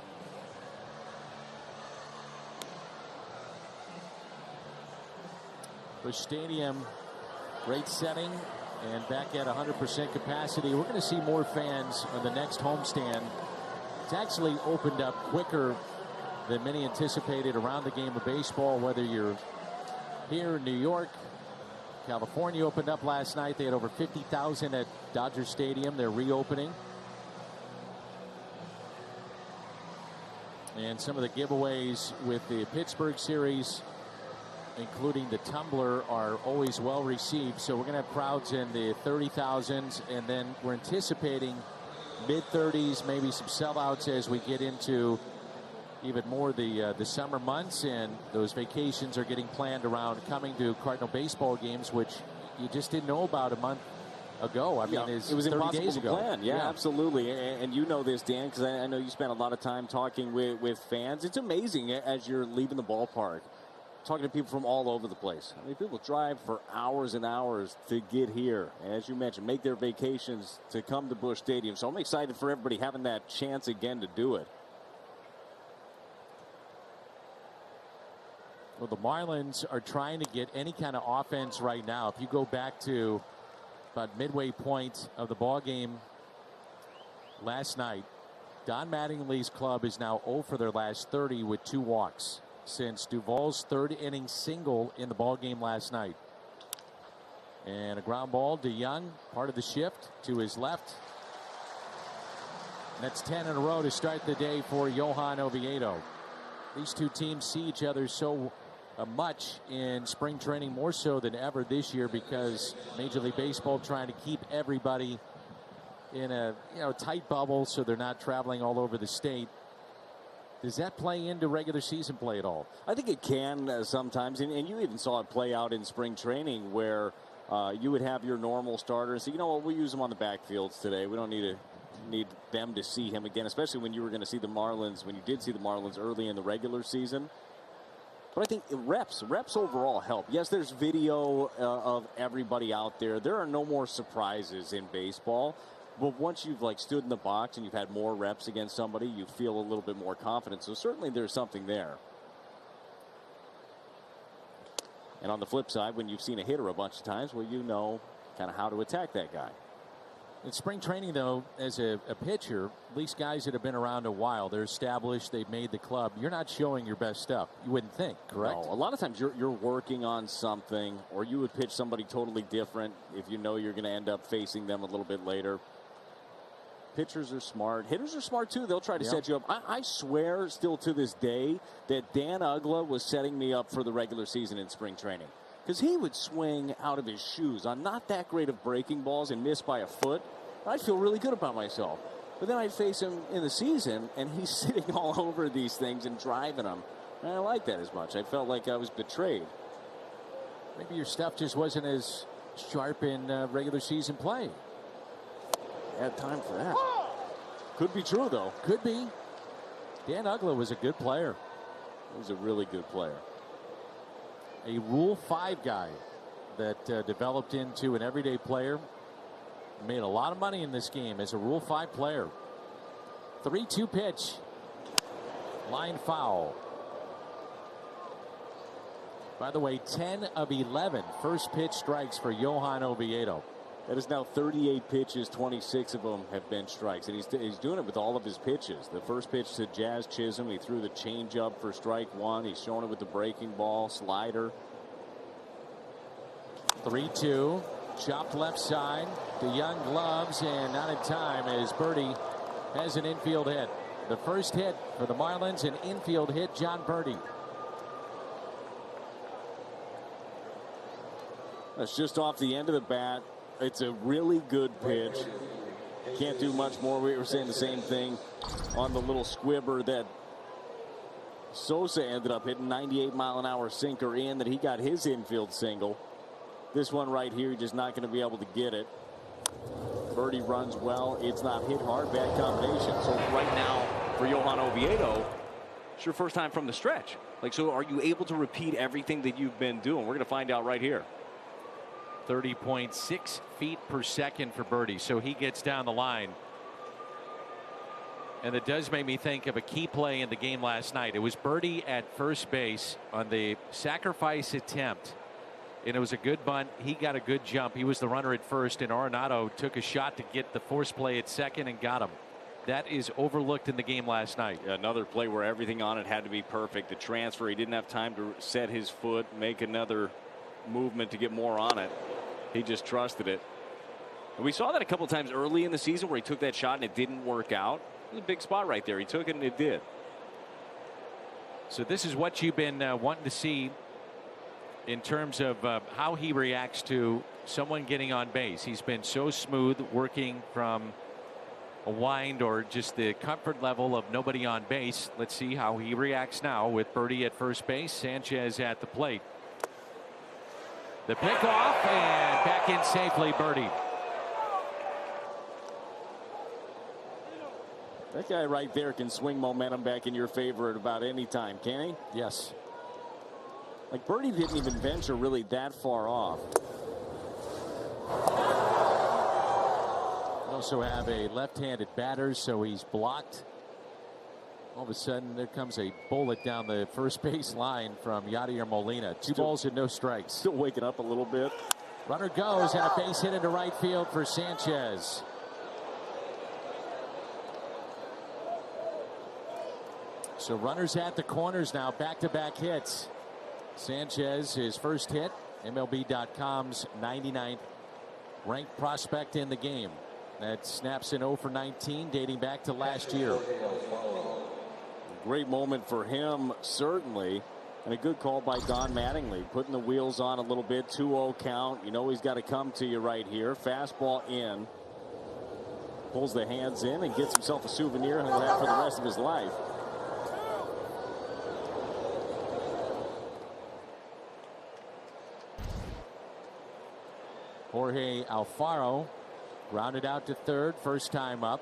Speaker 4: Busch Stadium, great setting. And back at 100% capacity. We're going to see more fans on the next homestand. It's actually opened up quicker than many anticipated around the game of baseball, whether you're here in New York. California opened up last night. They had over 50,000 at Dodger Stadium. They're reopening. And some of the giveaways with the Pittsburgh series, including the tumbler, are always well received. So we're going to have crowds in the 30,000s, and then we're anticipating mid-30s, maybe some sellouts as we get into even more the summer months, and those vacations are getting planned around coming to Cardinal baseball games, which you just didn't know about a month ago. I mean,
Speaker 5: it was impossible to plan. Yeah, absolutely. And you know this, Dan, because I know you spent a lot of time talking with fans. It's amazing as you're leaving the ballpark, talking to people from all over the place. I mean, people drive for hours and hours to get here. As you mentioned, make their vacations to come to Busch Stadium. So I'm excited for everybody having that chance again to do it.
Speaker 4: Well, the Marlins are trying to get any kind of offense right now. If you go back to about midway point of the ball game last night, Don Mattingly's club is now 0 for their last 30 with 2 walks since Duvall's 3rd inning single in the ball game last night. And a ground ball to Young, part of the shift to his left. That's 10 in a row to start the day for Johan Oviedo. These two teams see each other so much in spring training, more so than ever this year, because Major League Baseball trying to keep everybody in a tight bubble so they're not traveling all over the state. Does that play into regular season play at all?
Speaker 5: I think it can sometimes, and you even saw it play out in spring training where you would have your normal starters. So, you know what, we'll use them on the backfields today. We don't need them to see him again, especially when you were going to see the Marlins, when you did see the Marlins early in the regular season. But I think reps overall help. Yes, there's video of everybody out there. There are no more surprises in baseball. But once you've stood in the box and you've had more reps against somebody, you feel a little bit more confident. So certainly there's something there. And on the flip side, when you've seen a hitter a bunch of times, well, you know kind of how to attack that guy.
Speaker 4: In spring training, though, as a pitcher, at least guys that have been around a while, they're established, they've made the club. You're not showing your best stuff. You wouldn't think, correct?
Speaker 5: No, a lot of times you're working on something, or you would pitch somebody totally different if you know you're going to end up facing them a little bit later. Pitchers are smart. Hitters are smart, too. They'll try to set you up. I swear still to this day that Dan Uggla was setting me up for the regular season in spring training, because he would swing out of his shoes on not that great of breaking balls and miss by a foot. I'd feel really good about myself. But then I'd face him in the season, and he's sitting all over these things and driving them. And I like that as much. I felt like I was betrayed.
Speaker 4: Maybe your stuff just wasn't as sharp in regular season play.
Speaker 5: Had time for that. Could be true, though.
Speaker 4: Could be. Dan Uggla was a good player.
Speaker 5: He was a really good player.
Speaker 4: A Rule 5 guy that developed into an everyday player. Made a lot of money in this game as a Rule 5 player. 3-2 pitch. Line foul. By the way, 10 of 11 first pitch strikes for Johan Oviedo.
Speaker 5: That is now 38 pitches, 26 of them have been strikes. And he's doing it with all of his pitches. The first pitch to Jazz Chisholm, he threw the changeup for strike one. He's showing it with the breaking ball, slider.
Speaker 4: 3-2. Chopped left side. The Young gloves, and not in time as Birdie has an infield hit. The first hit for the Marlins, an infield hit, John Birdie.
Speaker 5: That's just off the end of the bat. It's a really good pitch. Can't do much more. We were saying the same thing on the little squibber that Sosa ended up hitting. 98-mile-an-hour sinker in that he got his infield single. This one right here, you're just not going to be able to get it. Birdie runs well. It's not hit hard. Bad combination.
Speaker 7: So right now for Johan Oviedo, it's your first time from the stretch. So are you able to repeat everything that you've been doing? We're going to find out right here.
Speaker 4: 30.6 feet per second for Birdie. So he gets down the line. And it does make me think of a key play in the game last night. It was Birdie at first base on the sacrifice attempt. And it was a good bunt. He got a good jump. He was the runner at first, and Arenado took a shot to get the force play at second and got him. That is overlooked in the game last night.
Speaker 5: Yeah, another play where everything on it had to be perfect. The transfer, he didn't have time to set his foot, make another movement to get more on it. He just trusted it. And we saw that a couple times early in the season where he took that shot and it didn't work out. It was a big spot right there. He took it and it did.
Speaker 4: So this is what you've been wanting to see in terms of how he reacts to someone getting on base. He's been so smooth working from a wind or just the comfort level of nobody on base. Let's see how he reacts now with Birdie at first base, Sanchez at the plate. The pickoff and back in safely, Birdie.
Speaker 5: That guy right there can swing momentum back in your favor at about any time, can he?
Speaker 4: Yes.
Speaker 5: Birdie didn't even venture really that far off.
Speaker 4: We also have a left-handed batter, so he's blocked. All of a sudden, there comes a bullet down the first base line from Yadier Molina. Two balls and no strikes.
Speaker 5: Still waking up a little bit.
Speaker 4: Runner goes, and a base hit into right field for Sanchez. So runners at the corners now, back-to-back hits. Sanchez, his first hit, MLB.com's 99th ranked prospect in the game. That snaps in 0 for 19 dating back to last year.
Speaker 5: Great moment for him, certainly. And a good call by Don Mattingly, putting the wheels on a little bit. 2-0 count. You know he's got to come to you right here. Fastball in. Pulls the hands in and gets himself a souvenir he'll have for the rest of his life.
Speaker 4: Jorge Alfaro grounded out to third, first time up.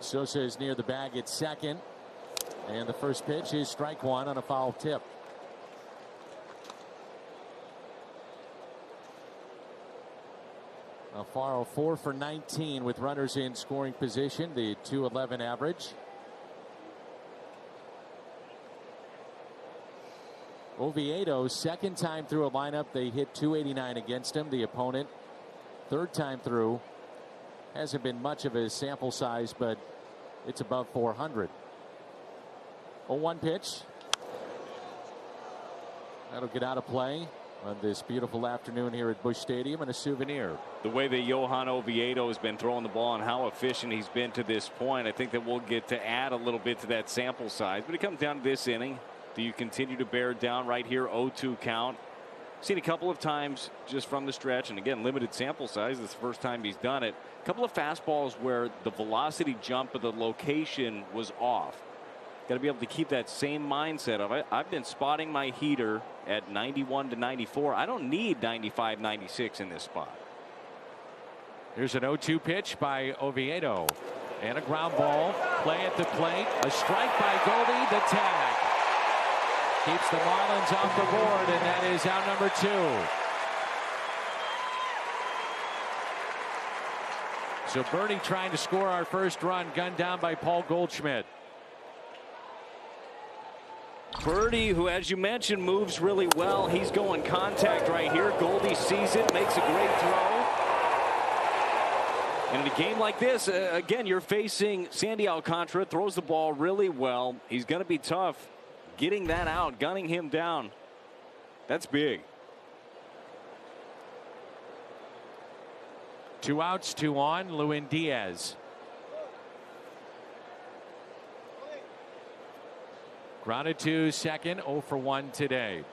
Speaker 4: Sosa is near the bag at second. And the first pitch is strike one on a foul tip. Alfaro 4 for 19 with runners in scoring position, the .211 average. Oviedo, second time through a lineup, they hit .289 against him. The opponent, third time through, hasn't been much of a sample size, but it's above 400. 0-1 pitch. That'll get out of play on this beautiful afternoon here at Busch Stadium, and a souvenir.
Speaker 7: The way that Johan Oviedo has been throwing the ball and how efficient he's been to this point, I think that we'll get to add a little bit to that sample size. But it comes down to this inning. Do you continue to bear down right here? 0-2 count. Seen a couple of times just from the stretch, and again, limited sample size. This is the first time he's done it. A couple of fastballs where the velocity jump of the location was off. Got to be able to keep that same mindset of it. I've been spotting my heater at 91 to 94. I don't need 95, 96 in this spot.
Speaker 4: Here's an 0-2 pitch by Oviedo. And a ground ball. Play at the plate. A strike by Goldie. The tag. Keeps the Marlins off the board, and that is out number 2. So Bernie trying to score our first run, gunned down by Paul Goldschmidt.
Speaker 7: Birdie, who, as you mentioned, moves really well. He's going contact right here. Goldie sees it, makes a great throw. And in a game like this, again, you're facing Sandy Alcantara, throws the ball really well. He's going to be tough getting that out, gunning him down. That's big.
Speaker 4: 2 outs, 2 on. Lewin Diaz. Grounded to second, 0 for 1 today.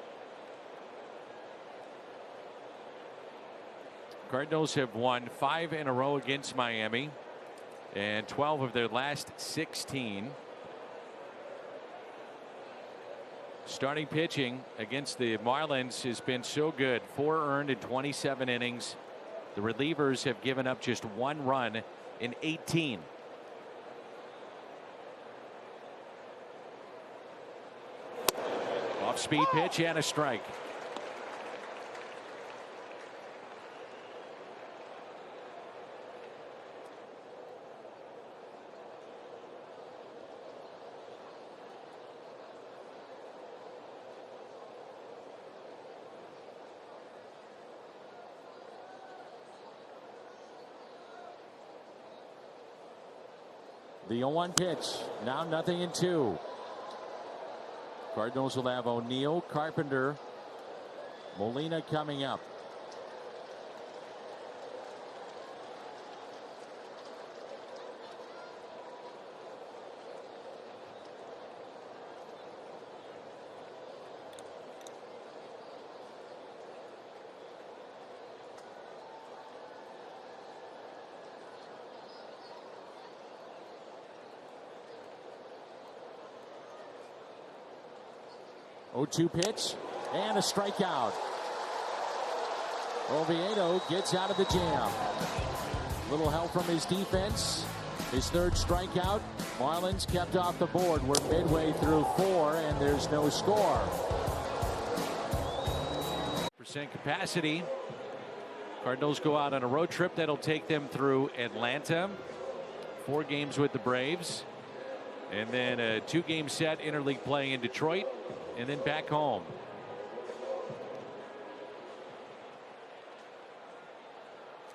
Speaker 4: Cardinals have won 5 in a row against Miami and 12 of their last 16. Starting pitching against the Marlins has been so good. 4 earned in 27 innings. The relievers have given up just 1 run in 18. Off-speed pitch and a strike. The 0-1 pitch. Now 0-2. Cardinals will have O'Neill, Carpenter, Molina coming up. Oh, 0-2 pitch and a strikeout. Oviedo gets out of the jam. Little help from his defense. His third strikeout. Marlins kept off the board. We're midway through 4 and there's no score. Percent capacity. Cardinals go out on a road trip that'll take them through Atlanta. 4 games with the Braves. And then a 2-game set interleague play in Detroit. And then back home.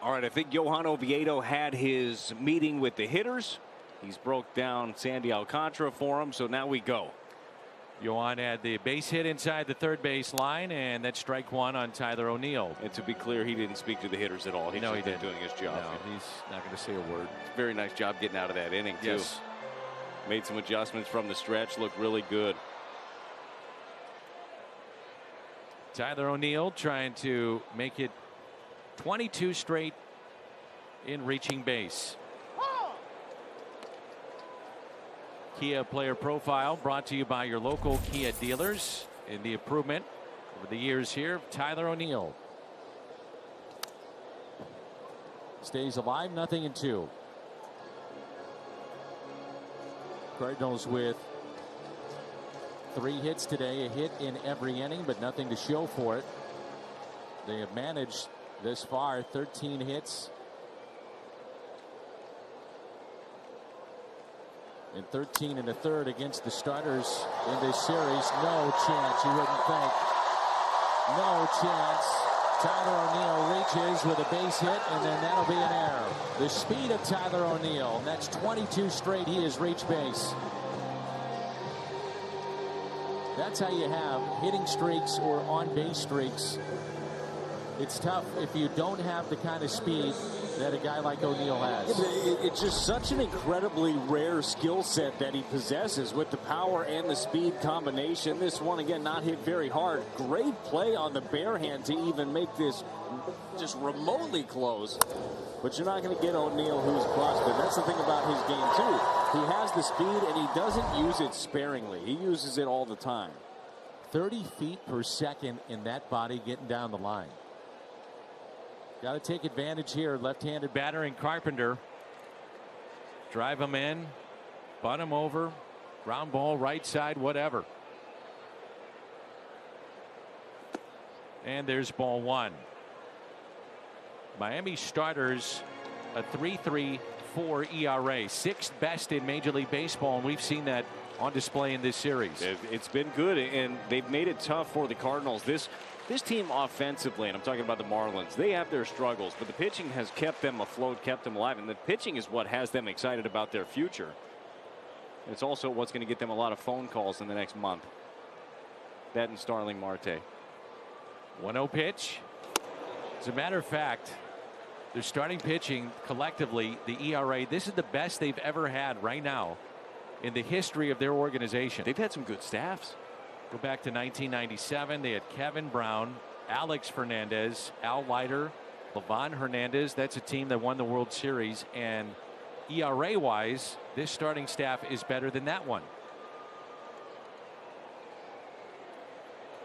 Speaker 7: All right, I think Johan Oviedo had his meeting with the hitters. He's broke down Sandy Alcantara for him, so now we go.
Speaker 4: Yohan had the base hit inside the third base line, and that's strike one on Tyler O'Neill.
Speaker 7: And to be clear, he didn't speak to the hitters at all. He's
Speaker 4: no, he didn't.
Speaker 7: doing his job.
Speaker 4: No, he's not going to say a word.
Speaker 7: Very nice job getting out of that inning, too.
Speaker 4: Yes.
Speaker 7: Made some adjustments from the stretch. Looked really good.
Speaker 4: Tyler O'Neill trying to make it 22 straight in reaching base. Kia player profile brought to you by your local Kia dealers. In the improvement over the years here, Tyler O'Neill stays alive, 0-2. Cardinals with 3 hits today, a hit in every inning, but nothing to show for it. They have managed this far 13 hits and 13 1/3 against the starters in this series. No chance, you wouldn't think. No chance. Tyler O'Neill reaches with a base hit, and then that'll be an error. The speed of Tyler O'Neill, and that's 22 straight he has reached base. That's how you have hitting streaks or on base streaks. It's tough if you don't have the kind of speed that a guy like O'Neill has.
Speaker 5: It's just such an incredibly rare skill set that he possesses with the power and the speed combination. This one, again, not hit very hard. Great play on the bare hand to even make this just remotely close. But you're not going to get O'Neill, who's busted. That's the thing about his game, too. He has the speed, and he doesn't use it sparingly. He uses it all the time.
Speaker 4: 30 feet per second in that body getting down the line. Got to take advantage here. Left-handed batter in Carpenter. Drive him in, bunt him over, ground ball right side, whatever. And there's ball one. Miami starters a 3.34 ERA, 6th best in Major League Baseball, and we've seen that on display in this series.
Speaker 7: It's been good, and they've made it tough for the Cardinals. This team offensively, and I'm talking about the Marlins, they have their struggles, but the pitching has kept them afloat, kept them alive, and the pitching is what has them excited about their future. It's also what's going to get them a lot of phone calls in the next month. That and Starling Marte.
Speaker 4: 1-0 pitch. As a matter of fact, their starting pitching collectively, the ERA, this is the best they've ever had right now in the history of their organization.
Speaker 7: They've had some good staffs.
Speaker 4: Go back to 1997. They had Kevin Brown, Alex Fernandez, Al Leiter, Livan Hernandez. That's a team that won the World Series. And ERA wise, this starting staff is better than that one.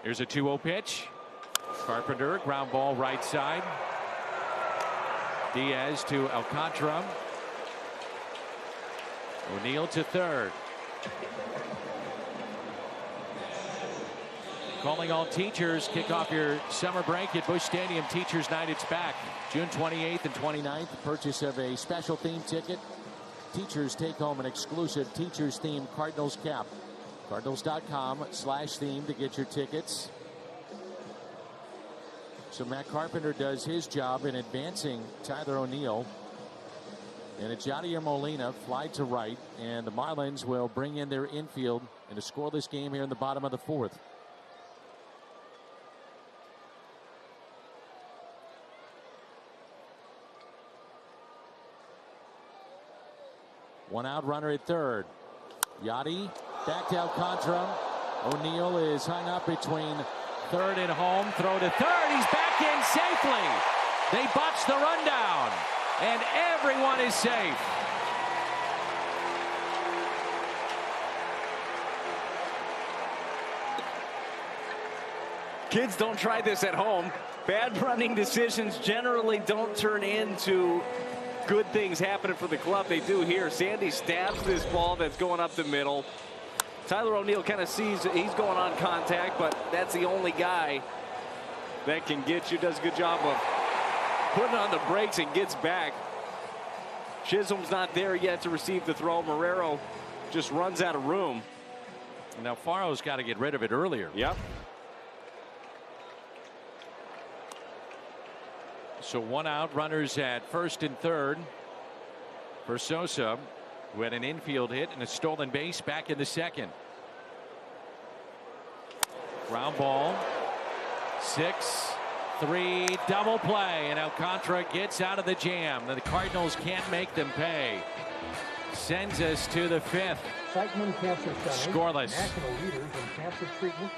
Speaker 4: Here's a 2-0 pitch. Carpenter, ground ball right side. Diaz to Alcantara. O'Neill to third. Calling all teachers, kick off your summer break at Busch Stadium. Teachers Night, it's back. June 28th and 29th. Purchase of a special theme ticket. Teachers take home an exclusive teachers themed Cardinals cap. Cardinals.com/theme to get your tickets. So Matt Carpenter does his job in advancing Tyler O'Neill. And it's Yadier Molina fly to right. And the Marlins will bring in their infield in a scoreless game here in the bottom of the fourth. One out, runner at third. Yadi back to Alcantara. O'Neill is hung up between third and home. Throw to third. He's back in safely. They botch the rundown, and everyone is safe.
Speaker 7: Kids, don't try this at home. Bad running decisions generally don't turn into good things happening for the club. They do here. Sandy stabs this ball that's going up the middle. Tyler O'Neill kind of sees he's going on contact, but that's the only guy that can get you. Does a good job of putting on the brakes and gets back. Chisholm's not there yet to receive the throw. Marrero just runs out of room.
Speaker 4: Now Faro's got to get rid of it earlier.
Speaker 7: Yep.
Speaker 4: So one out, runners at first and third for Sosa, who had an infield hit and a stolen base back in the second. Ground ball. 6-3 double play, and Alcantara gets out of the jam. The Cardinals can't make them pay. Sends us to the 5th. Scoreless.
Speaker 8: National leaders in cancer treatment.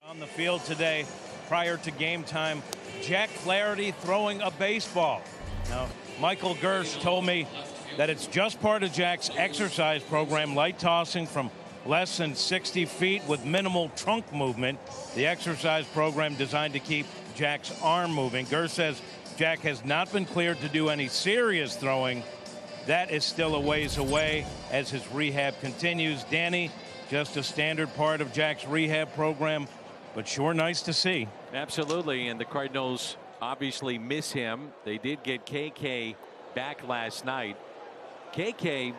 Speaker 6: On the field today, prior to game time, Jack Flaherty throwing a baseball. Now, Michael Gersh told me that it's just part of Jack's exercise program, light tossing from less than 60 feet with minimal trunk movement. The exercise program designed to keep Jack's arm moving. Gersh says Jack has not been cleared to do any serious throwing. That is still a ways away as his rehab continues. Danny, just a standard part of Jack's rehab program, but sure nice to see.
Speaker 4: Absolutely, and the Cardinals obviously miss him. They did get KK back last night. KK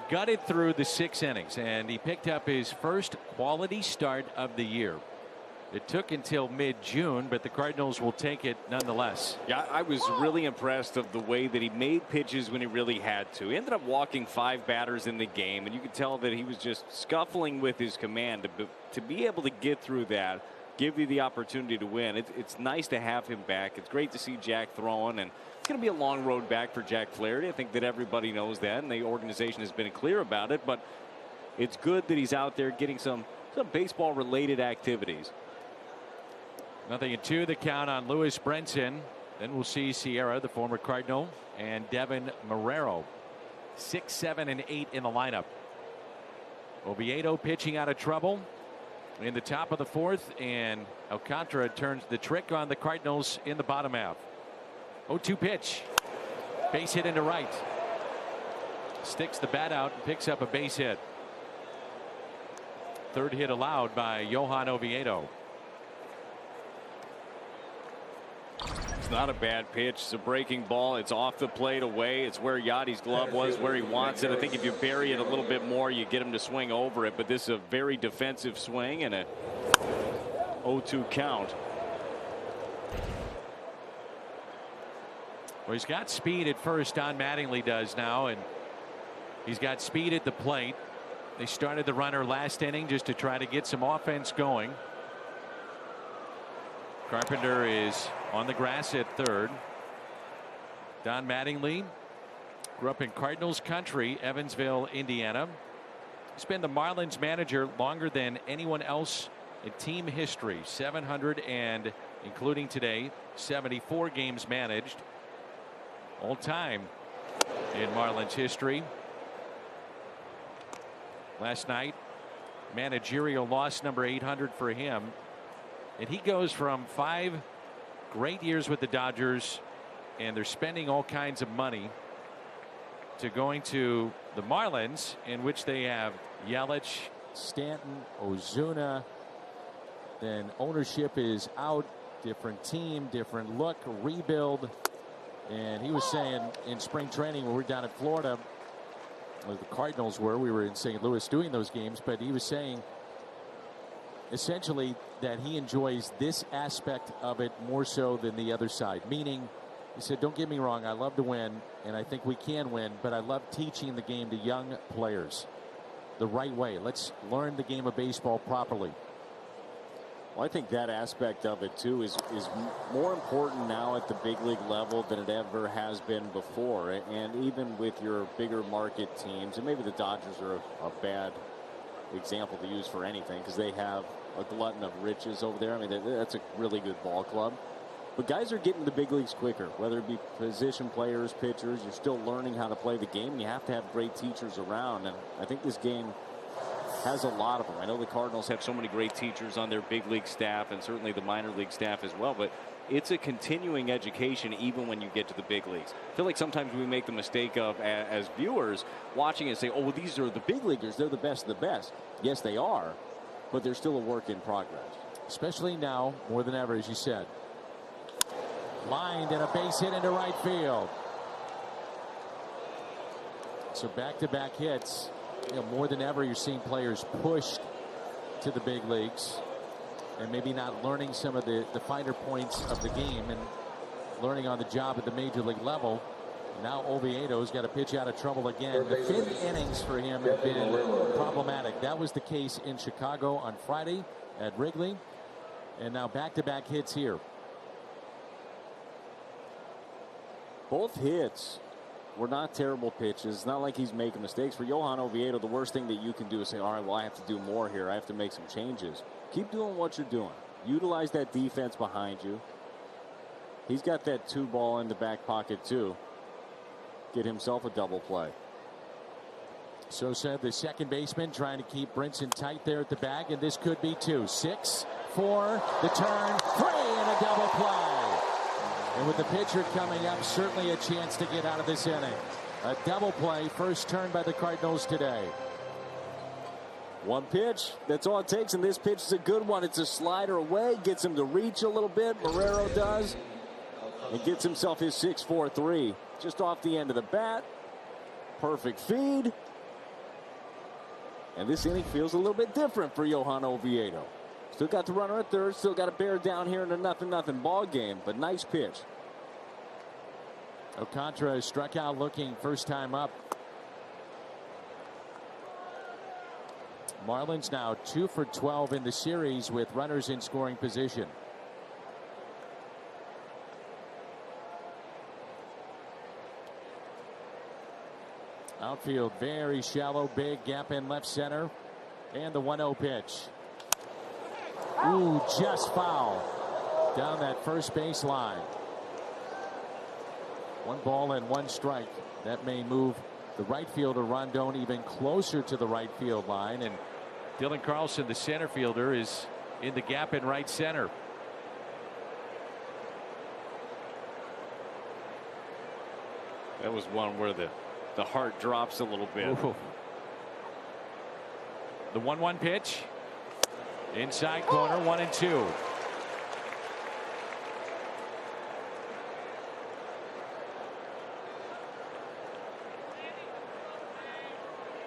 Speaker 4: gutted through the 6 innings, and he picked up his first quality start of the year. It took until mid-June, but the Cardinals will take it nonetheless.
Speaker 7: Yeah, I was really impressed of the way that he made pitches when he really had to. He ended up walking 5 batters in the game, and you could tell that he was just scuffling with his command. To be able to get through that, give you the opportunity to win. It's nice to have him back. It's great to see Jack throwing, and it's going to be a long road back for Jack Flaherty. I think that everybody knows that, and the organization has been clear about it, but it's good that he's out there getting some baseball-related activities.
Speaker 4: 0-2 the count on Lewis Brenson. Then we'll see Sierra, the former Cardinal, and Devin Marrero. 6, 7, and 8 in the lineup. Oviedo pitching out of trouble in the top of the 4th, and Alcantara turns the trick on the Cardinals in the bottom half. 0-2 pitch. Base hit into right. Sticks the bat out and picks up a base hit. 3rd hit allowed by Johan Oviedo.
Speaker 7: It's not a bad pitch. It's a breaking ball. It's off the plate away. It's where Yadi's glove was, where he wants it. I think if you bury it a little bit more, you get him to swing over it. But this is a very defensive swing and a 0-2 count.
Speaker 4: Well, he's got speed at first. Don Mattingly does now, and he's got speed at the plate. They started the runner last inning just to try to get some offense going. Carpenter is on the grass at 3rd. Don Mattingly grew up in Cardinals country, Evansville, Indiana. He's been the Marlins manager longer than anyone else in team history. 700 and, including today, 74 games managed. All time in Marlins history. Last night, managerial loss number 800 for him. And he goes from 5 great years with the Dodgers, and they're spending all kinds of money, to going to the Marlins, in which they have Yelich, Stanton, Ozuna. Then ownership is out, different team, different look, rebuild. And he was saying in spring training when we were down in Florida, where the Cardinals were, we were in St. Louis doing those games, but he was saying essentially that he enjoys this aspect of it more so than the other side. Meaning, he said, don't get me wrong, I love to win, and I think we can win, but I love teaching the game to young players the right way. Let's learn the game of baseball properly.
Speaker 7: Well, I think that aspect of it too is more important now at the big league level than it ever has been before. And even with your bigger market teams, and maybe the Dodgers are a bad example to use for anything because they have a glutton of riches over there. I mean, that's a really good ball club. But guys are getting to the big leagues quicker, whether it be position players, pitchers. You're still learning how to play the game. And you have to have great teachers around. And I think this game has a lot of them. I know the Cardinals have so many great teachers on their big league staff, and certainly the minor league staff as well. But it's a continuing education even when you get to the big leagues. I feel like sometimes we make the mistake of, as viewers, watching and say, oh, well, these are the big leaguers. They're the best of the best. Yes, they are, but they're still a work in progress.
Speaker 4: Especially now, more than ever, as you said. Lined and a base hit into right field. So back-to-back hits. You know, more than ever, you're seeing players pushed to the big leagues and maybe not learning some of the finer points of the game and learning on the job at the major league level.
Speaker 1: Now Oviedo's got to pitch out of trouble again. The 5th innings for him have been problematic. That was the case in Chicago on Friday at Wrigley. And now back-to-back hits here.
Speaker 5: Both hits were not terrible pitches. It's not like he's making mistakes. For Johan Oviedo, the worst thing that you can do is say, all right, well, I have to do more here. I have to make some changes. Keep doing what you're doing. Utilize that defense behind you. He's got that 2-ball in the back pocket, too. Get himself a double play.
Speaker 1: So said the second baseman, trying to keep Brinson tight there at the bag, and this could be 2. 6, 4, the turn, 3, and a double play. And with the pitcher coming up, certainly a chance to get out of this inning. A double play, first turn by the Cardinals today.
Speaker 5: One pitch, that's all it takes, and this pitch is a good one. It's a slider away, gets him to reach a little bit, Marrero does, and gets himself his 6-4-3. Just off the end of the bat. Perfect feed. And this inning feels a little bit different for Johan Oviedo. Still got the runner at third. Still got to bear down here in a 0-0 ball game. But nice pitch.
Speaker 1: Alcantara struck out looking first time up. Marlins now 2 for 12 in the series with runners in scoring position. Outfield very shallow, big gap in left center. And the 1-0 pitch. Ooh, just foul. Down that first base line. 1 ball and 1 strike. That may move the right fielder Rondon even closer to the right field line. And
Speaker 4: Dylan Carlson, the center fielder, is in the gap in right center.
Speaker 7: That was one where the heart drops a little bit.
Speaker 4: Ooh. The 1-1 pitch. Inside corner, 1-2.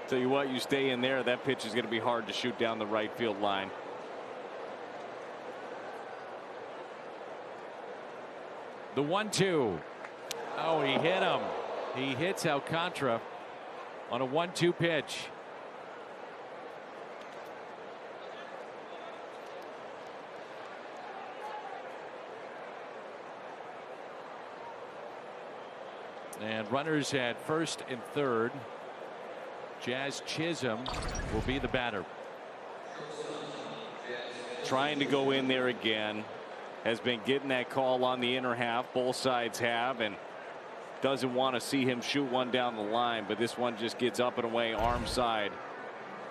Speaker 7: Tell you what, you stay in there, that pitch is going to be hard to shoot down the right field line.
Speaker 4: The 1-2. Oh, he hit him. He hits Alcantara on a 1-2 pitch. And runners at first and third. Jazz Chisholm will be the batter.
Speaker 7: Trying to go in there again. Has been getting that call on the inner half. Both sides have, and doesn't want to see him shoot one down the line, but this one just gets up and away, arm side.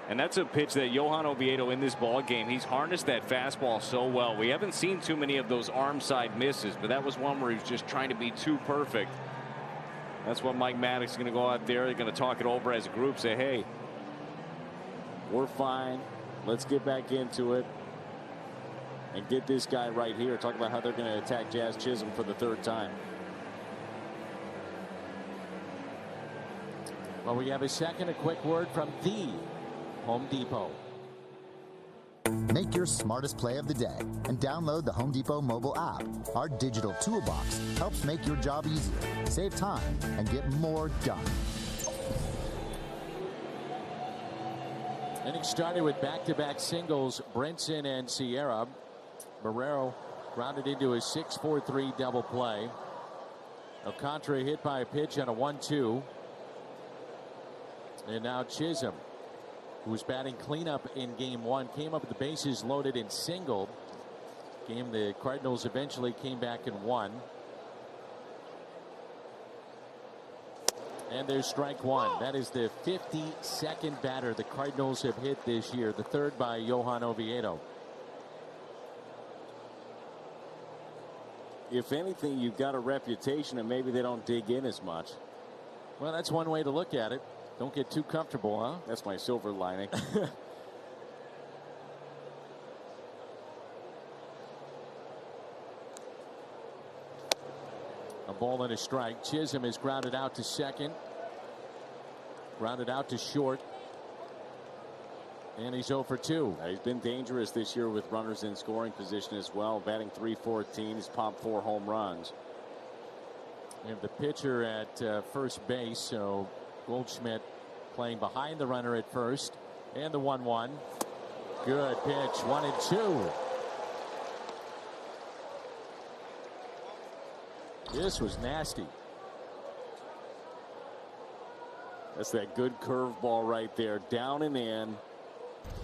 Speaker 7: And that's a pitch that Johan Oviedo in this ball game, he's harnessed that fastball so well. We haven't seen too many of those arm side misses, but that was one where he was just trying to be too perfect. That's what Mike Maddox is going to go out there. They're going to talk it over as a group, say, hey, we're fine. Let's get back into it and get this guy right here. Talk about how they're going to attack Jazz Chisholm for the 3rd time.
Speaker 1: Well, we have a second, a quick word from the Home Depot.
Speaker 9: Make your smartest play of the day and download the Home Depot mobile app. Our digital toolbox helps make your job easier, save time, and get more done.
Speaker 1: Inning started with back-to-back singles, Brinson and Sierra. Marrero grounded into a 6-4-3 double play. Alcantara hit by a pitch on a 1-2. And now Chisholm, who was batting cleanup in game 1, came up with the bases loaded and singled. Game the Cardinals eventually came back and won. And there's strike 1. That is the 52nd batter the Cardinals have hit this year, the 3rd by Johan Oviedo.
Speaker 5: If anything, you've got a reputation and maybe they don't dig in as much.
Speaker 1: Well, that's one way to look at it. Don't get too comfortable, huh?
Speaker 5: That's my silver lining.
Speaker 1: A ball and a strike. Chisholm is grounded out to second. Grounded out to short. And he's 0 for 2.
Speaker 5: He's been dangerous this year with runners in scoring position as well. Batting .314. He's popped 4 home runs.
Speaker 1: We have the pitcher at first base, so Goldschmidt playing behind the runner at first. And the 1-1. Good pitch, 1-2. This was nasty.
Speaker 5: That's that good curveball right there, down and in.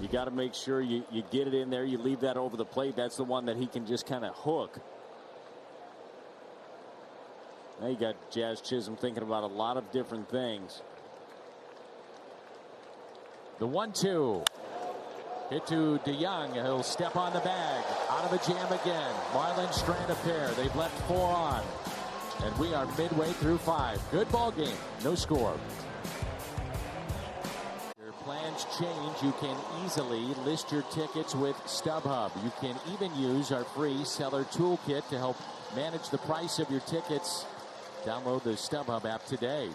Speaker 5: You got to make sure you get it in there. You leave that over the plate. That's the one that he can just kind of hook. Now you got Jazz Chisholm thinking about a lot of different things.
Speaker 1: The 1-2. Hit to DeYoung. He'll step on the bag. Out of the jam again. Marlins strand a pair. They've left 4 on. And we are midway through 5. Good ball game. No score. Your plans change. You can easily list your tickets with StubHub. You can even use our free seller toolkit to help manage the price of your tickets. Download the StubHub app today.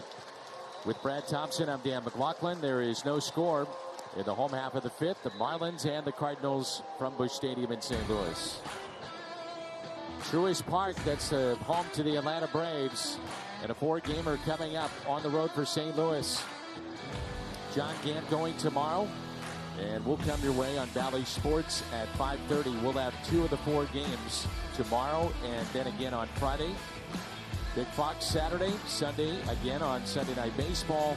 Speaker 1: With Brad Thompson, I'm Dan McLaughlin. There is no score in the home half of the 5th. The Marlins and the Cardinals from Busch Stadium in St. Louis. Truist Park, that's home to the Atlanta Braves. And a 4-gamer coming up on the road for St. Louis. John Gant going tomorrow. And we'll come your way on Valley Sports at 5:30. We'll have 2 of the 4 games tomorrow and then again on Friday. Big Fox Saturday, Sunday again on Sunday Night Baseball.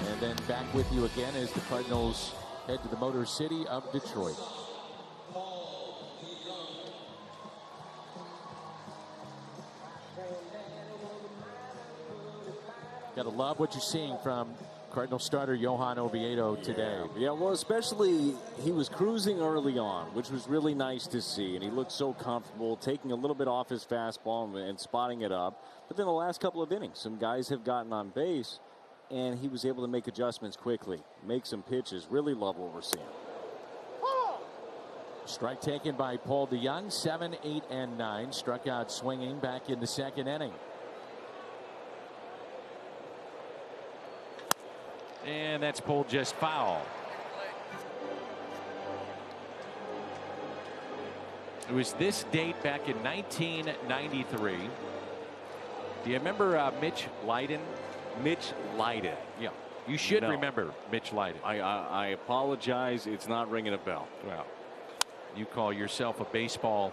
Speaker 1: And then back with you again as the Cardinals head to the Motor City of Detroit. Gotta love what you're seeing from Cardinal starter Johan Oviedo today.
Speaker 5: Yeah, well, especially he was cruising early on, which was really nice to see. And he looked so comfortable, taking a little bit off his fastball and spotting it up. But then the last couple of innings, some guys have gotten on base, and he was able to make adjustments quickly, make some pitches. Really love what we're seeing.
Speaker 1: Strike taken by Paul DeYoung, 7, 8, and 9. Struck out swinging back in the 2nd inning. And that's pulled just foul. It was this date back in 1993. Do you remember Mitch Leiden?
Speaker 5: Mitch Leiden.
Speaker 1: Yeah. You should remember Mitch Leiden.
Speaker 5: I apologize. It's not ringing a bell.
Speaker 1: Well, you call yourself a baseball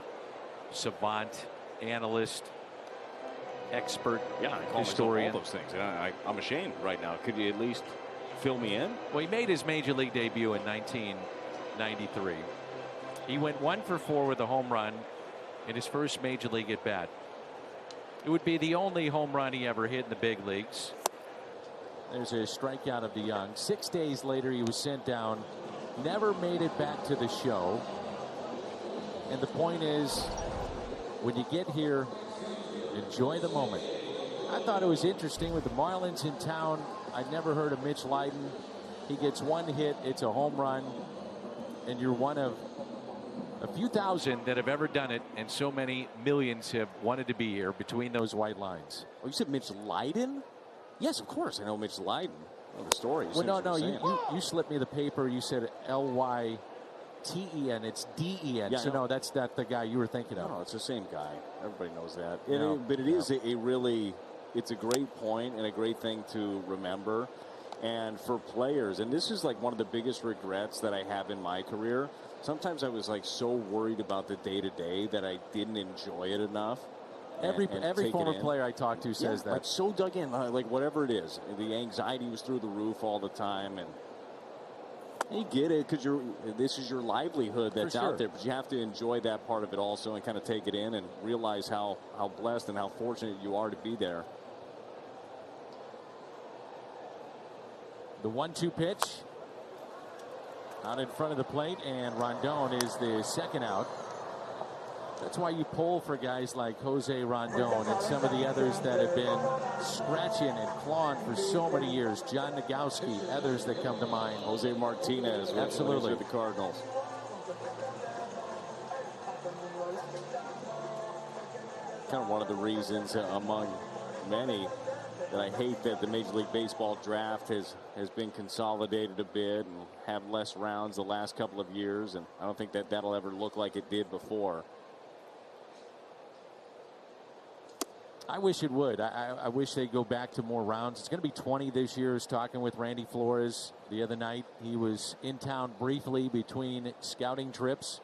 Speaker 1: savant, analyst, expert,
Speaker 5: yeah, I call
Speaker 1: historian.
Speaker 5: myself all those things. And I'm ashamed right now. Could you at least fill me in?
Speaker 1: Well, he made his major league debut in 1993. He went 1 for 4 with a home run in his first major league at bat. It would be the only home run he ever hit in the big leagues. There's a strikeout of DeYoung. 6 days later, he was sent down. Never made it back to the show. And the point is, when you get here, enjoy the moment. I thought it was interesting with the Marlins in town. I'd never heard of Mitch Leiden. He gets 1 hit. It's a home run. And you're one of a few thousand that have ever done it. And so many millions have wanted to be here between those white lines.
Speaker 5: Oh, you said Mitch Leiden? Yes, of course. I know Mitch Leiden. I know the story.
Speaker 1: Well, no. You slipped me the paper. You said Lyten. It's Den.
Speaker 5: Yeah,
Speaker 1: so no, that's not the guy you were thinking of.
Speaker 5: No, it's the same guy. Everybody knows that.
Speaker 1: No,
Speaker 5: but it is a really, it's a great point and a great thing to remember. And for players, and this is like one of the biggest regrets that I have in my career. Sometimes I was like so worried about the day-to-day that I didn't enjoy it enough.
Speaker 1: Every former player I talk to says that.
Speaker 5: Like so dug in, like whatever it is. The anxiety was through the roof all the time, and you get it because this is your livelihood that's out there. But you have to enjoy that part of it also and kind of take it in and realize how blessed and how fortunate you are to be there.
Speaker 1: The 1-2 pitch out in front of the plate, and Rondon is the second out. That's why you pull for guys like Jose Rondon and some of the others that have been scratching and clawing for so many years. John Nagowski, others that come to mind.
Speaker 5: Jose Martinez,
Speaker 1: absolutely,
Speaker 5: with the Cardinals. Kind of one of the reasons among many that I hate that the Major League Baseball draft has been consolidated a bit and have less rounds the last couple of years, and I don't think that that'll ever look like it did before.
Speaker 4: I wish it would. I wish they'd go back to more rounds. It's going to be 20 this year. I was talking with Randy Flores the other night. He was in town briefly between scouting trips.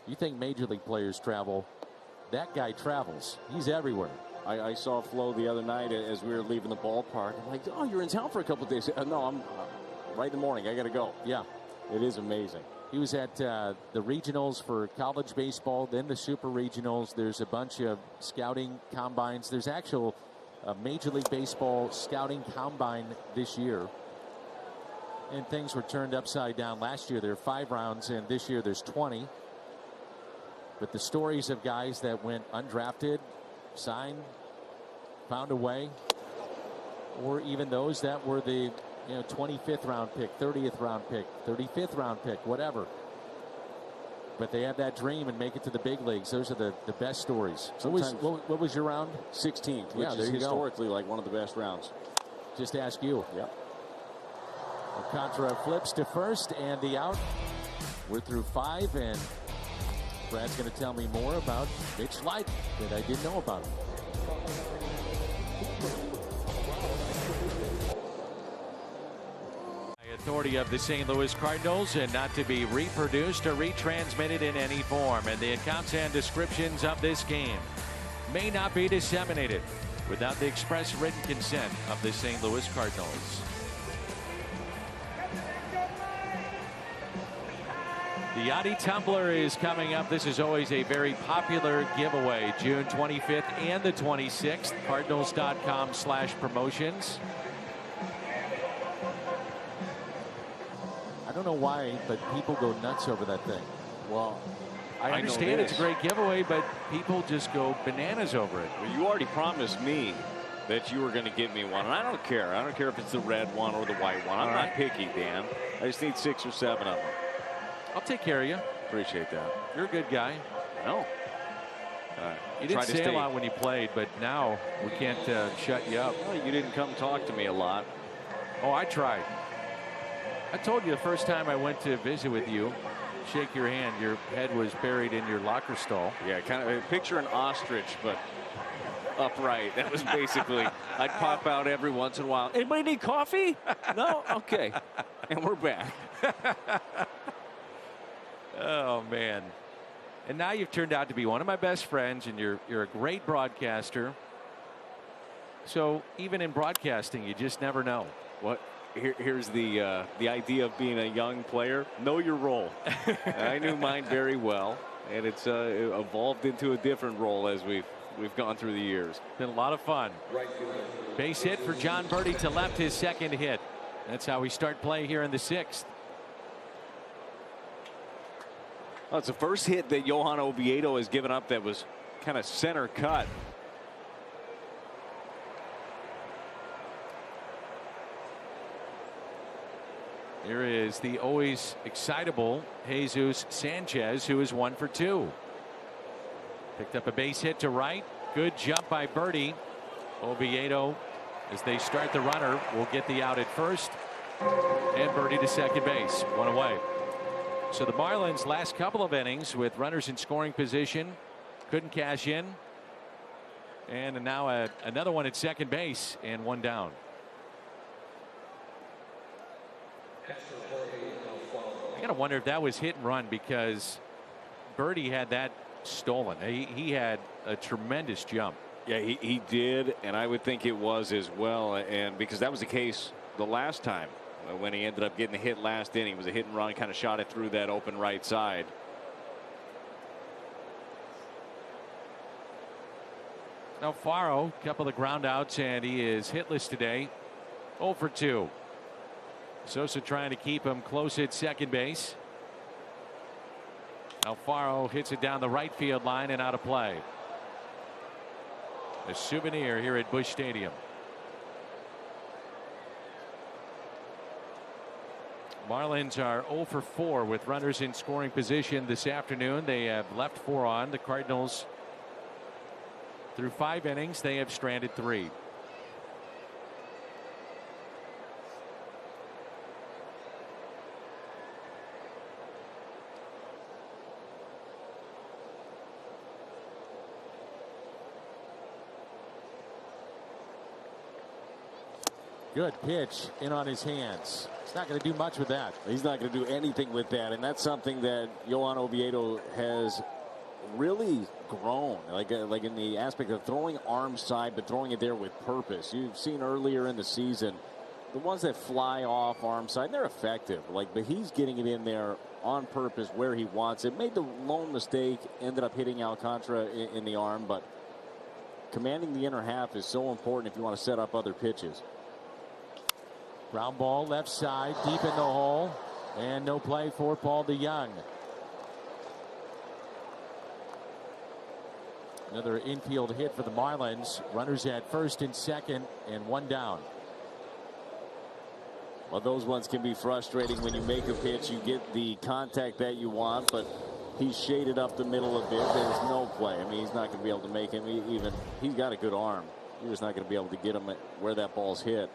Speaker 4: You think Major League players travel? That guy travels. He's everywhere.
Speaker 5: I saw Flo the other night as we were leaving the ballpark. I'm like, oh, you're in town for a couple of days. No, I'm right in the morning. I got to go.
Speaker 4: Yeah.
Speaker 5: It is amazing.
Speaker 4: He was at the regionals for college baseball, then the super regionals. There's a bunch of scouting combines. There's actual Major League Baseball scouting combine this year. And things were turned upside down. Last year there were 5 rounds, and this year there's 20. But the stories of guys that went undrafted, signed, found a way, or even those that were the 25th round pick, 30th round pick, 35th round pick, whatever. But they have that dream and make it to the big leagues. Those are the best stories. What was your round?
Speaker 5: 16th, which is historically like one of the best rounds.
Speaker 4: Just ask you.
Speaker 5: Yep.
Speaker 4: Alcantara flips to first and the out. We're through 5, and Brad's going to tell me more about Mitch Light that I didn't know about him. Authority of the St. Louis Cardinals and not to be reproduced or retransmitted in any form. And the accounts and descriptions of this game may not be disseminated without the express written consent of the St. Louis Cardinals. The Yachty Tumbler is coming up. This is always a very popular giveaway. June 25th and the 26th. Cardinals.com/promotions. I don't know why, but people go nuts over that thing.
Speaker 5: Well,
Speaker 4: I understand it's a great giveaway, but people just go bananas over it.
Speaker 5: Well, you already promised me that you were going to give me one, and I don't care. I don't care if it's the red one or the white one. I'm not picky, Dan. I just need 6 or 7 of them.
Speaker 4: I'll take care of you.
Speaker 5: Appreciate that.
Speaker 4: You're a good guy.
Speaker 5: No.
Speaker 4: You didn't say a lot when you played, but now we can't shut you up.
Speaker 5: Well, you didn't come talk to me a lot.
Speaker 4: Oh, I tried. I told you the first time I went to visit with you, shake your hand, your head was buried in your locker stall.
Speaker 5: Yeah, kind of picture an ostrich, but upright. That was basically, I'd pop out every once in a while. Anybody need coffee? No? Okay. And we're back.
Speaker 4: Oh, man. And now you've turned out to be one of my best friends, and you're a great broadcaster. So even in broadcasting, you just never know.
Speaker 5: What? Here's the idea of being a young player. Know your role. I knew mine very well, and it's evolved into a different role as we've gone through the years.
Speaker 4: Been a lot of fun. Base hit for John Birdie to left, his second hit. That's how we start play here in the 6th.
Speaker 5: Well, it's the first hit that Johan Oviedo has given up that was kind of center cut.
Speaker 4: Here is the always excitable Jesus Sanchez, who is 1 for 2. Picked up a base hit to right. Good jump by Birdie. Oviedo, as they start the runner, will get the out at first. And Birdie to second base. 1 away. So the Marlins last couple of innings with runners in scoring position couldn't cash in. And now another one at second base and 1 down. I gotta wonder if that was hit and run, because Birdie had that stolen. He had a tremendous jump.
Speaker 5: Yeah, he did, and I would think it was as well, and because that was the case the last time when he ended up getting the hit last inning. It was a hit and run, kind of shot it through that open right side.
Speaker 4: Alfaro, a couple of ground outs, and he is hitless today. 0 for 2. Sosa trying to keep him close at second base. Alfaro hits it down the right field line and out of play. A souvenir here at Busch Stadium. Marlins are 0 for 4 with runners in scoring position this afternoon. They have left 4 on. The Cardinals, through 5 innings, they have stranded 3. Good pitch in on his hands. He's not going to do much with that.
Speaker 5: He's not going to do anything with that, and that's something that Johan Oviedo has really grown, like in the aspect of throwing arm side, but throwing it there with purpose. You've seen earlier in the season, the ones that fly off arm side, they're effective. But he's getting it in there on purpose where he wants it. Made the lone mistake, ended up hitting Alcantara in the arm, but commanding the inner half is so important if you want to set up other pitches.
Speaker 4: Ground ball left side, deep in the hole, and no play for Paul DeJong. Another infield hit for the Marlins. Runners at first and second, and one down.
Speaker 5: Well, those ones can be frustrating when you make a pitch. You get the contact that you want, but he's shaded up the middle a bit. There's no play. I mean, he's not going to be able to make him even. He's got a good arm. You're just not going to be able to get him at where that ball's hit.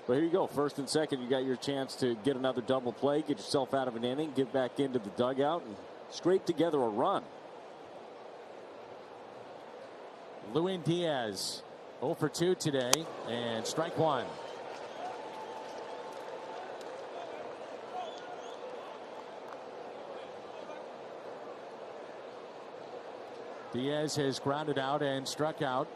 Speaker 5: But here you go. First and second, you got your chance to get another double play, get yourself out of an inning, get back into the dugout, and scrape together a run.
Speaker 4: Lewin Diaz 0 for 2 today, and strike one. Diaz has grounded out and struck out.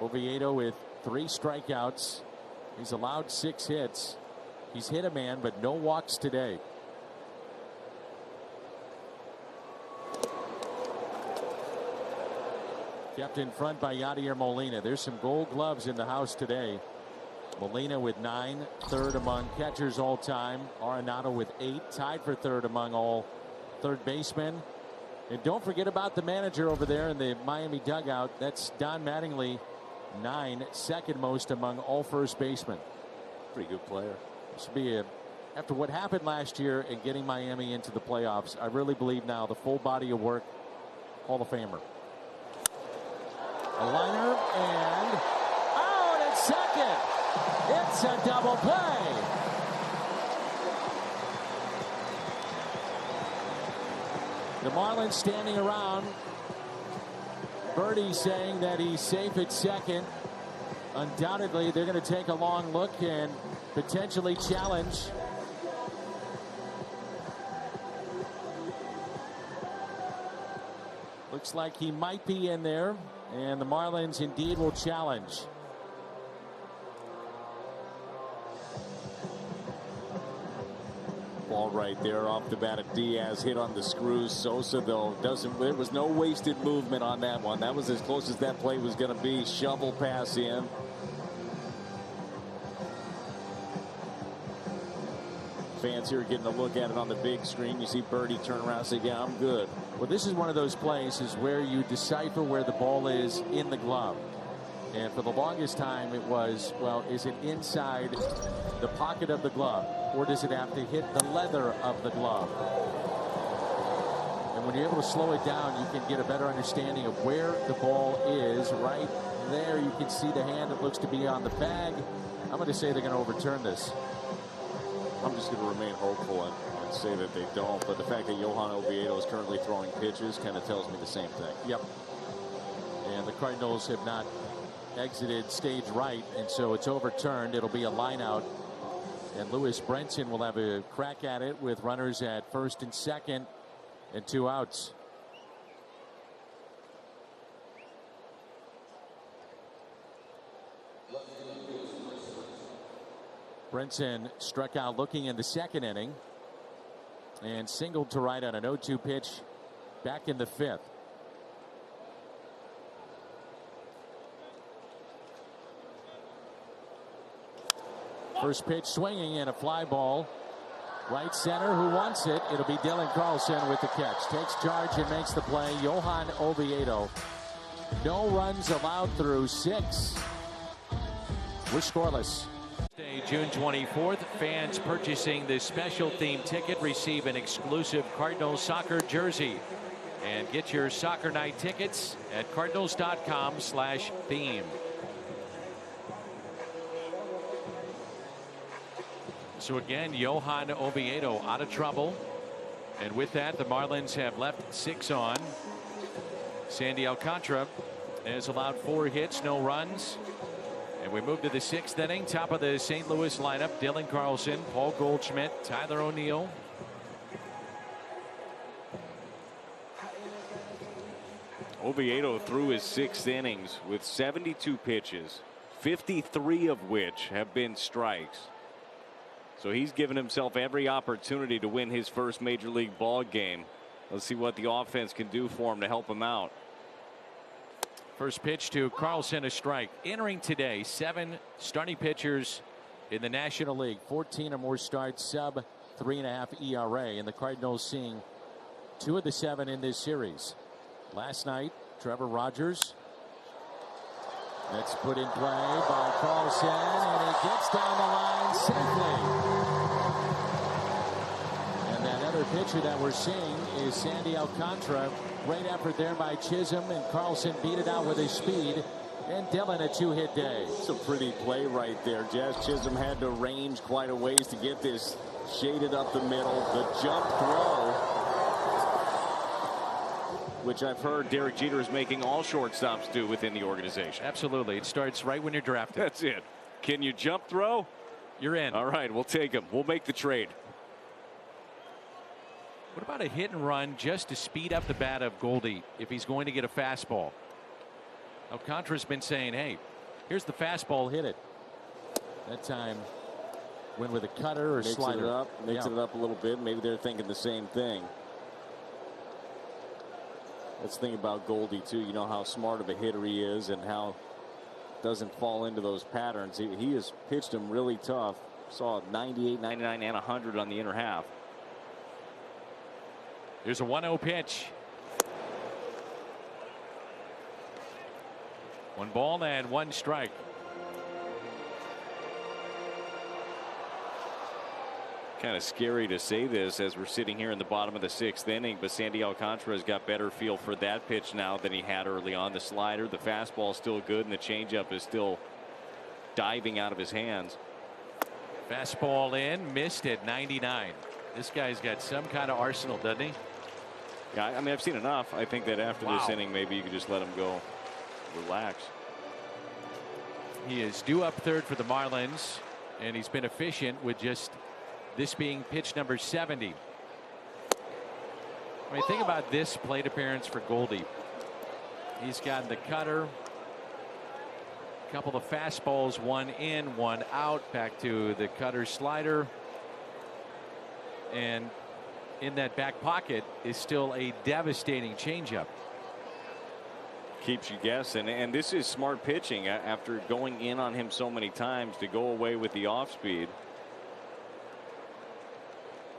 Speaker 4: Oviedo with 3 strikeouts. He's allowed 6 hits. He's hit a man, but no walks today. Kept in front by Yadier Molina. There's some gold gloves in the house today. Molina with 9, third among catchers all time. Arenado with 8, tied for third among all third basemen. And don't forget about the manager over there in the Miami dugout. That's Don Mattingly, 9, second most among all first basemen.
Speaker 5: Pretty good player.
Speaker 4: This will be after what happened last year and getting Miami into the playoffs. I really believe now the full body of work, Hall of Famer. A liner and out at second. It's a double play. The Marlins standing around. Birdie saying that he's safe at second. Undoubtedly, they're going to take a long look and potentially challenge. Looks like he might be in there, and the Marlins indeed will challenge.
Speaker 5: Ball right there off the bat of Diaz, hit on the screws. Sosa, though, there was no wasted movement on that one. That was as close as that play was going to be. Shovel pass in. Fans here getting a look at it on the big screen. You see Birdie turn around and say, yeah, I'm good.
Speaker 4: Well, this is one of those plays is where you decipher where the ball is in the glove. And for the longest time it was, well, is it inside the pocket of the glove, or does it have to hit the leather of the glove? And when you're able to slow it down, you can get a better understanding of where the ball is. Right there, you can see the hand that looks to be on the bag. I'm going to say they're going to overturn this.
Speaker 5: I'm just going to remain hopeful and say that they don't. But the fact that Johan Oviedo is currently throwing pitches kind of tells me the same thing.
Speaker 4: Yep. And the Cardinals have not exited stage right, and so it's overturned. It'll be a line out, and Lewis Brenton will have a crack at it with runners at first and second and 2 outs. Brenton struck out looking in the second inning and singled to right on an 0-2 pitch back in the 5th. First pitch swinging and a fly ball. Right center, who wants it? It'll be Dylan Carlson with the catch. Takes charge and makes the play. Johan Oviedo. No runs allowed through 6. We're scoreless. June 24th, fans purchasing this special theme ticket receive an exclusive Cardinals soccer jersey. And get your soccer night tickets at cardinals.com/theme. So again, Johan Oviedo out of trouble. And with that, the Marlins have left 6 on. Sandy Alcantara has allowed 4 hits, no runs. And we move to the 6th inning. Top of the St. Louis lineup. Dylan Carlson, Paul Goldschmidt, Tyler O'Neill.
Speaker 7: Oviedo threw his 6 innings with 72 pitches, 53 of which have been strikes. So he's given himself every opportunity to win his first major league ball game. Let's see what the offense can do for him to help him out.
Speaker 4: First pitch to Carlson, a strike. Entering today, 7 starting pitchers in the National League, 14 or more starts, sub 3.5 ERA, and the Cardinals seeing 2 of the 7 in this series. Last night, Trevor Rogers. That's put in play by Carlson, and he gets down the line safely. And that other pitcher that we're seeing is Sandy Alcantara. Great effort there by Chisholm, and Carlson beat it out with his speed. And Dylan a 2-hit day.
Speaker 5: It's a pretty play right there. Jazz Chisholm had to range quite a ways to get this shaded up the middle. The jump throw, which I've heard Derek Jeter is making all shortstops do within the organization.
Speaker 4: Absolutely. It starts right when you're drafted.
Speaker 7: That's it. Can you jump throw?
Speaker 4: You're in.
Speaker 7: All right, we'll take him. We'll make the trade.
Speaker 4: What about a hit and run just to speed up the bat of Goldie if he's going to get a fastball? Alcantara's been saying, hey, here's the fastball, hit it. That time went with a cutter or slider.
Speaker 5: Mix it up a little bit. Maybe they're thinking the same thing. Let's think about Goldie too. You know how smart of a hitter he is and how doesn't fall into those patterns. He has pitched him really tough. Saw 98, 99, and 100 on the inner half.
Speaker 4: Here's a 1-0 pitch. 1 ball and 1 strike.
Speaker 7: Kind of scary to say this as we're sitting here in the bottom of the 6th inning, but Sandy Alcantara has got better feel for that pitch now than he had early on. The slider, the fastball is still good, and the changeup is still diving out of his hands.
Speaker 4: Fastball in, missed at 99. This guy's got some kind of arsenal, doesn't he?
Speaker 7: Yeah, I mean, I've seen enough. I think that after this inning, maybe you could just let him go. Relax.
Speaker 4: He is due up third for the Marlins, and he's been efficient with just this being pitch number 70. I mean, think about this plate appearance for Goldie. He's got the cutter, a couple of fastballs, 1 in, 1 out, back to the cutter slider. And in that back pocket is still a devastating changeup.
Speaker 7: Keeps you guessing, and this is smart pitching after going in on him so many times to go away with the off speed.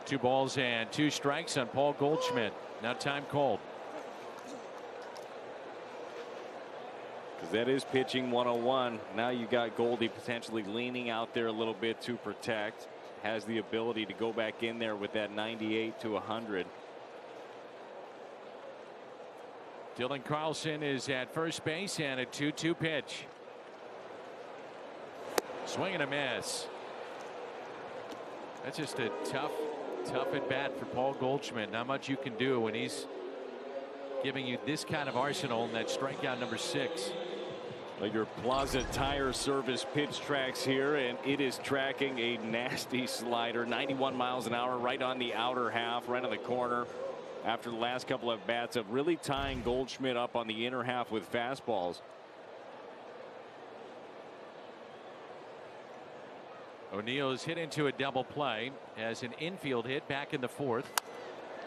Speaker 4: 2 balls and 2 strikes on Paul Goldschmidt. Now time called.
Speaker 7: Because that is pitching 101. Now you got Goldie potentially leaning out there a little bit to protect. Has the ability to go back in there with that 98 to 100.
Speaker 4: Dylan Carlson is at first base, and a 2-2 pitch. Swing and a miss. That's just a tough at bat for Paul Goldschmidt. Not much you can do when he's giving you this kind of arsenal in that strikeout number 6.
Speaker 7: Well, your Plaza Tire Service pitch tracks here, and it is tracking a nasty slider, 91 miles an hour, right on the outer half, right on the corner. After the last couple of bats of really tying Goldschmidt up on the inner half with fastballs.
Speaker 4: O'Neill is hit into a double play, has an infield hit back in the 4th,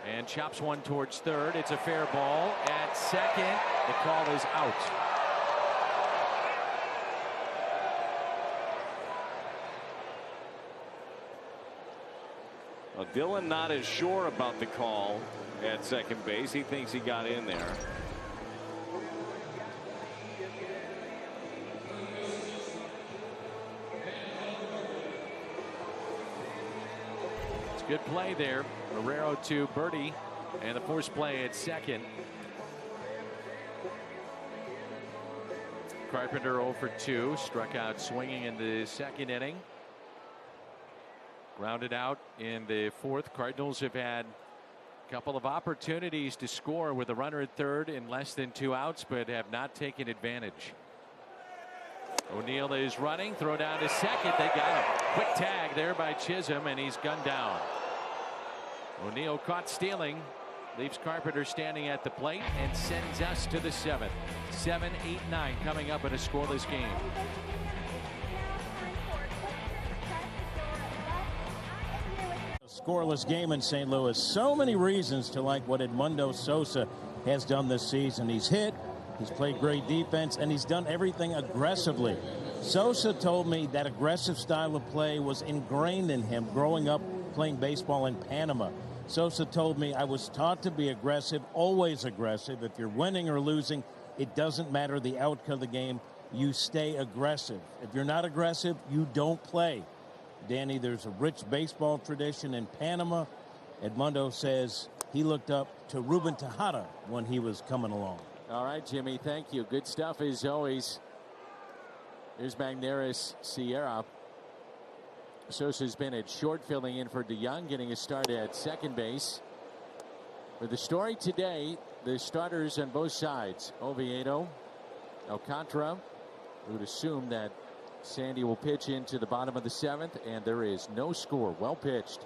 Speaker 4: and chops one towards third. It's a fair ball at second. The call is out.
Speaker 7: Well, Dylan not as sure about the call at second base. He thinks he got in there.
Speaker 4: It's a good play there. Marrero to Birdie, and the force play at second. Carpenter 0 for 2, struck out swinging in the 2nd inning. Grounded out in the 4th. Cardinals have had a couple of opportunities to score with a runner at third in less than 2 outs, but have not taken advantage. O'Neill is running, throw down to second. They got him. Quick tag there by Chisholm, and he's gunned down. O'Neill caught stealing, leaves Carpenter standing at the plate, and sends us to the 7th. 7, 8, 9 coming up in a scoreless game.
Speaker 10: Scoreless game in St. Louis. So many reasons to like what Edmundo Sosa has done this season. He's hit, he's played great defense, and he's done everything aggressively. Sosa told me that aggressive style of play was ingrained in him growing up playing baseball in Panama. Sosa told me, I was taught to be aggressive, always aggressive. If you're winning or losing, it doesn't matter the outcome of the game. You stay aggressive. If you're not aggressive, you don't play. Danny, there's a rich baseball tradition in Panama. Edmundo says he looked up to Ruben Tejada when he was coming along.
Speaker 1: All right, Jimmy, thank you. Good stuff as always. Here's Magneuris Sierra. Sosa's been at short, filling in for DeYoung, getting a start at second base. For the story today, the starters on both sides, Oviedo, Alcantara. We would assume that Sandy will pitch into the bottom of the 7th, and there is no score. Well pitched.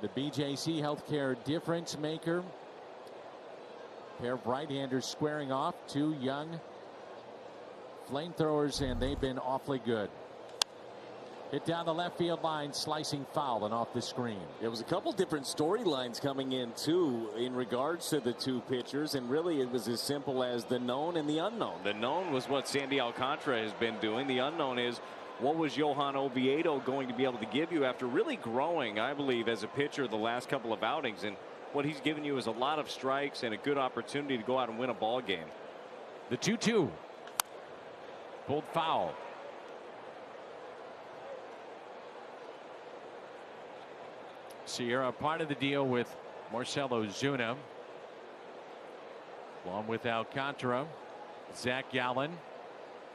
Speaker 1: The BJC Healthcare difference maker. Pair of right-handers squaring off. Two young flamethrowers, and they've been awfully good. Hit down the left field line, slicing foul and off the screen.
Speaker 5: There was a couple different storylines coming in, too, in regards to the two pitchers, and really it was as simple as the known and the unknown.
Speaker 7: The known was what Sandy Alcantara has been doing. The unknown is what was Johan Oviedo going to be able to give you after really growing, I believe, as a pitcher the last couple of outings. And what he's given you is a lot of strikes and a good opportunity to go out and win a ball game.
Speaker 4: The 2-2. Pulled foul. Sierra part of the deal with Marcelo Zuna. Along with Alcantara. Zach Gallen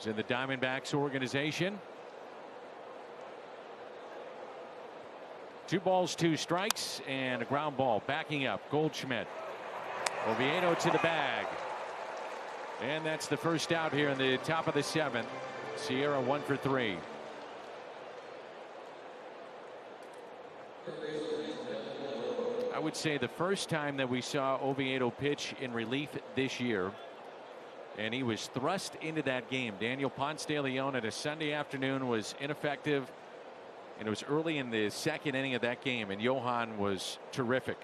Speaker 4: is in the Diamondbacks organization. 2 balls, 2 strikes, and a ground ball. Backing up, Goldschmidt. Oviedo to the bag. And that's the first out here in the top of the 7th. Sierra 1 for 3. I would say the first time that we saw Oviedo pitch in relief this year, and he was thrust into that game. Daniel Ponce de Leon at a Sunday afternoon was ineffective, and it was early in the 2nd inning of that game, and Johan was terrific.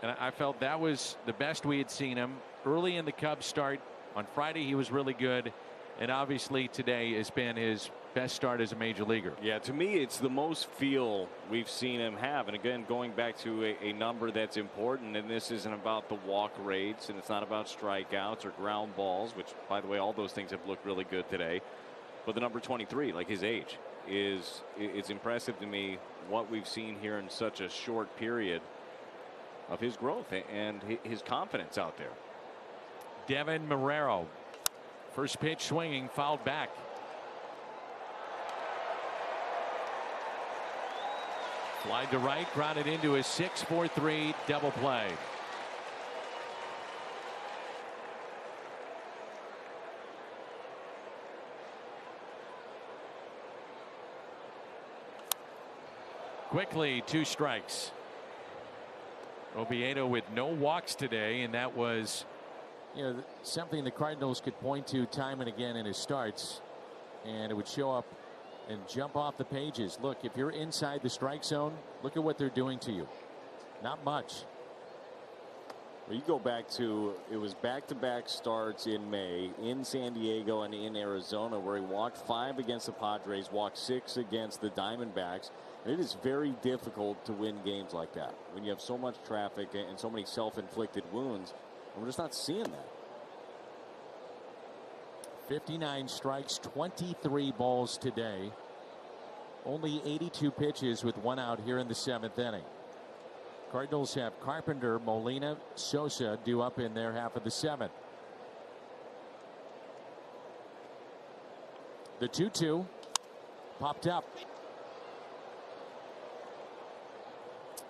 Speaker 4: And I felt that was the best we had seen him early in the Cubs start. On Friday he was really good, and obviously today has been his best start as a major leaguer.
Speaker 7: Yeah, to me it's the most feel we've seen him have, and again going back to a number that's important, and this isn't about the walk rates, and it's not about strikeouts or ground balls, which by the way all those things have looked really good today, but the number 23, like his age, it's impressive to me what we've seen here in such a short period of his growth and his confidence out there.
Speaker 4: Devin Marrero, first pitch swinging, fouled back. Fly to right, grounded into a 6-4-3 double play. Quickly, 2 strikes. Oviedo with no walks today, and that was,
Speaker 1: something the Cardinals could point to time and again in his starts, and it would show up and jump off the pages. Look, if you're inside the strike zone, look at what they're doing to you. Not much.
Speaker 5: Well, you go back to, it was back-to-back starts in May in San Diego and in Arizona, where he walked 5 against the Padres, walked 6 against the Diamondbacks. And it is very difficult to win games like that when you have so much traffic and so many self-inflicted wounds, and we're just not seeing that.
Speaker 1: 59 strikes, 23 balls today. Only 82 pitches with 1 out here in the 7th inning. Cardinals have Carpenter, Molina, Sosa due up in their half of the 7th. The 2-2 popped up.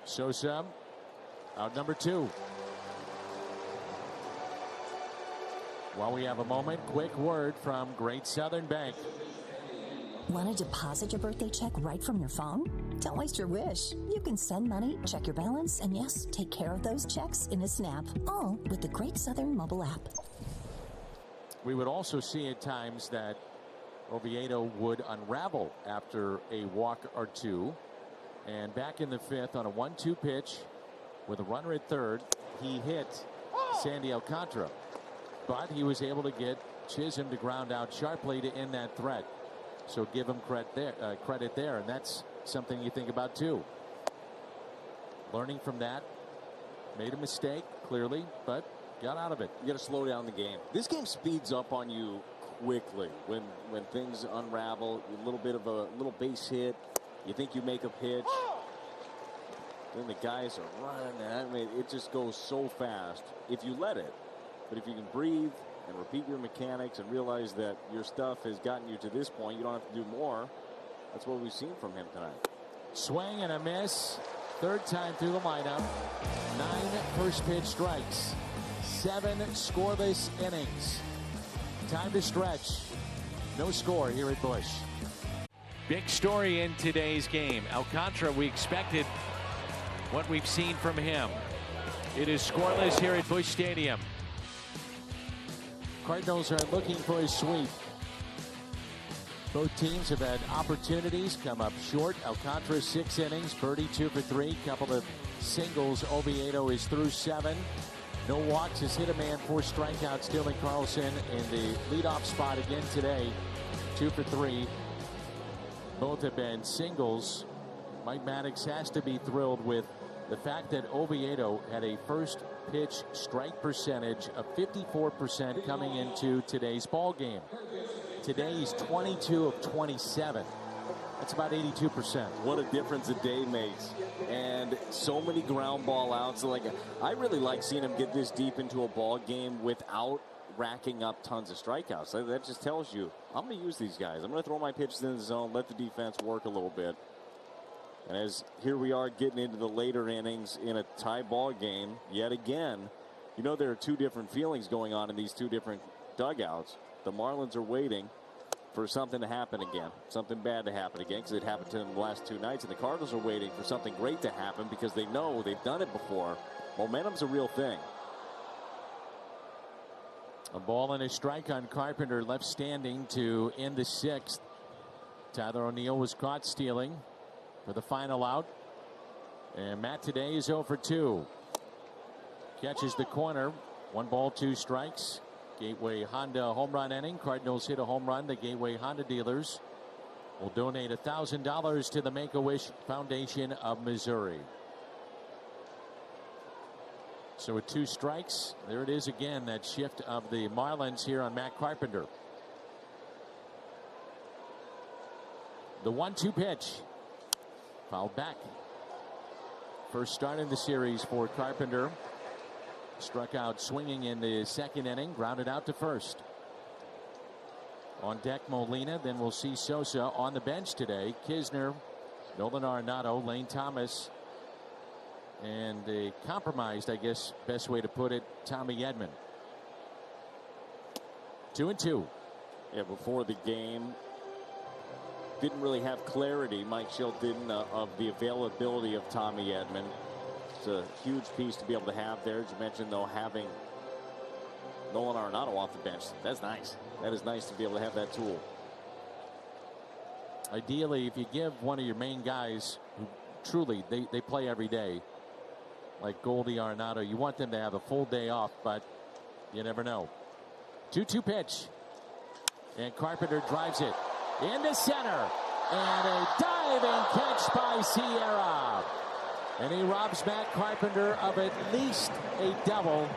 Speaker 1: Sosa
Speaker 4: Out number 2. While we have a moment, quick word from Great Southern Bank.
Speaker 11: Want to deposit your birthday check right from your phone? Don't waste your wish. You can send money, check your balance, and yes, take care of those checks in a snap. All with the Great Southern mobile app.
Speaker 4: We would also see at times that Oviedo would unravel after a walk or two. And back in the 5th on a 1-2 pitch with a runner at third, he hit Sandy Alcantara. But he was able to get Chisholm to ground out sharply to end that threat. So give him credit there. And that's something you think about too. Learning from that. Made a mistake, clearly, but got out of it.
Speaker 5: You got to slow down the game. This game speeds up on you quickly when things unravel. A little bit of a little base hit. You think you make a pitch. Then the guys are running. I mean, it just goes so fast if you let it. But if you can breathe and repeat your mechanics and realize that your stuff has gotten you to this point, you don't have to do more. That's what we've seen from him tonight.
Speaker 4: Swing and a miss. 3rd time through the lineup. 9 first pitch strikes. 7 scoreless innings. Time to stretch. No score here at Busch. Big story in today's game. Alcantara, we expected what we've seen from him. It is scoreless here at Busch Stadium. Cardinals are looking for a sweep. Both teams have had opportunities, come up short. Alcantara 6 innings, birdie 2 for 3, couple of singles. Oviedo is through 7. No walks, has hit a man, 4 strikeouts. Dylan Carlson in the leadoff spot again today, 2 for 3. Both have been singles. Mike Maddox has to be thrilled with the fact that Oviedo had a first pitch strike percentage of 54% coming into today's ball game. Today he's 22 of 27. That's about 82%.
Speaker 5: What a difference a day makes. And so many ground ball outs. Like, I really like seeing him get this deep into a ball game without racking up tons of strikeouts. That just tells you, I'm going to use these guys. I'm going to throw my pitches in the zone, let the defense work a little bit. And as here we are getting into the later innings in a tie ball game yet again, you know there are 2 different feelings going on in these 2 different dugouts. The Marlins are waiting for something to happen again, something bad to happen again, because it happened to them the last 2 nights. And the Cardinals are waiting for something great to happen because they know they've done it before. Momentum's a real thing.
Speaker 4: A ball and a strike on Carpenter, left standing to end the 6th. Tyler O'Neill was caught stealing for the final out. And Matt today is 0 for 2. Catches the corner. 1 ball, 2 strikes. Gateway Honda home run inning. Cardinals hit a home run. The Gateway Honda dealers will donate $1,000 to the Make-A-Wish Foundation of Missouri. So with 2 strikes, there it is again, that shift of the Marlins here on Matt Carpenter. The 1-2 pitch. Fouled back. First start in the series for Carpenter. Struck out swinging in the 2nd inning, grounded out to first. On deck Molina, then we'll see Sosa on the bench today. Kisner, Nolan Arenado, Lane Thomas, and a compromised, I guess, best way to put it, Tommy Edman. 2-2.
Speaker 5: Yeah, before the game, didn't really have clarity, Mike Schilt didn't, of the availability of Tommy Edman. It's a huge piece to be able to have there. As you mentioned, though, having Nolan Arenado off the bench, that's nice. That is nice to be able to have that tool.
Speaker 4: Ideally, if you give one of your main guys who truly they play every day, like Goldie Arenado, you want them to have a full day off, but you never know. 2-2 pitch. And Carpenter drives it into center. And a diving catch by Sierra. And he robs Matt Carpenter of at least a double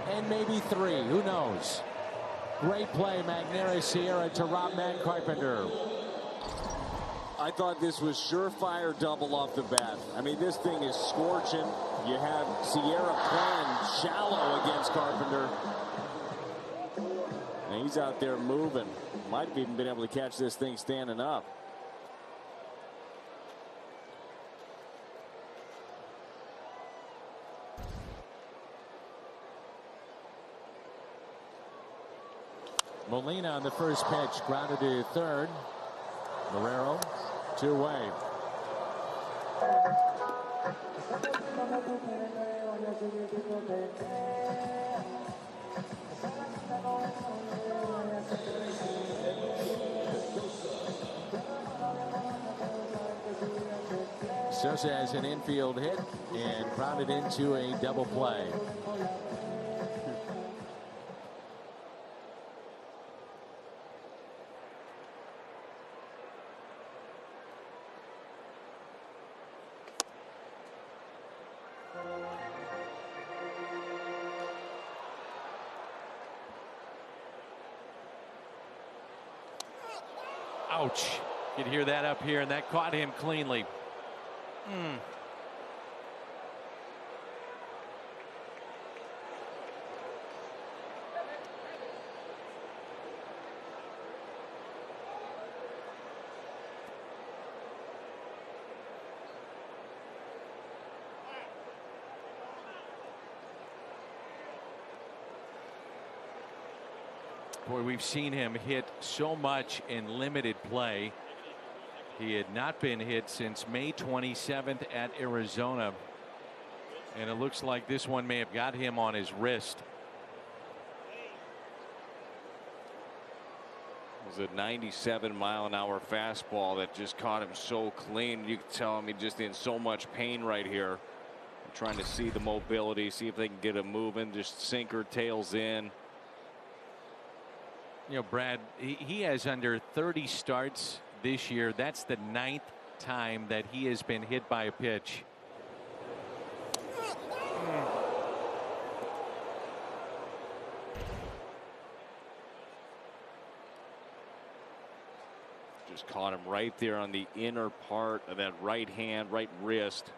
Speaker 4: and maybe 3. Who knows? Great play, Magneuris Sierra, to rob Matt Carpenter.
Speaker 5: I thought this was surefire double off the bat. I mean, this thing is scorching. You have Sierra playing shallow against Carpenter. And he's out there moving. Might have even been able to catch this thing standing up.
Speaker 4: Molina on the first pitch, grounded to third. Guerrero, 2 away. Sosa has an infield hit and grounded into a double play. Ouch. You can hear that up here, and that caught him cleanly. Boy, we've seen him hit so much in limited play. He had not been hit since May 27th at Arizona. And it looks like this one may have got him on his wrist.
Speaker 7: It was a 97-mile-an-hour fastball that just caught him so clean. You can tell him he's just in so much pain right here. Trying to see the mobility, see if they can get him moving. Just sinker, tails in.
Speaker 4: You know, Brad, he has under 30 starts this year. That's the 9th time that he has been hit by a pitch.
Speaker 7: Just caught him right there on the inner part of that right hand, right wrist.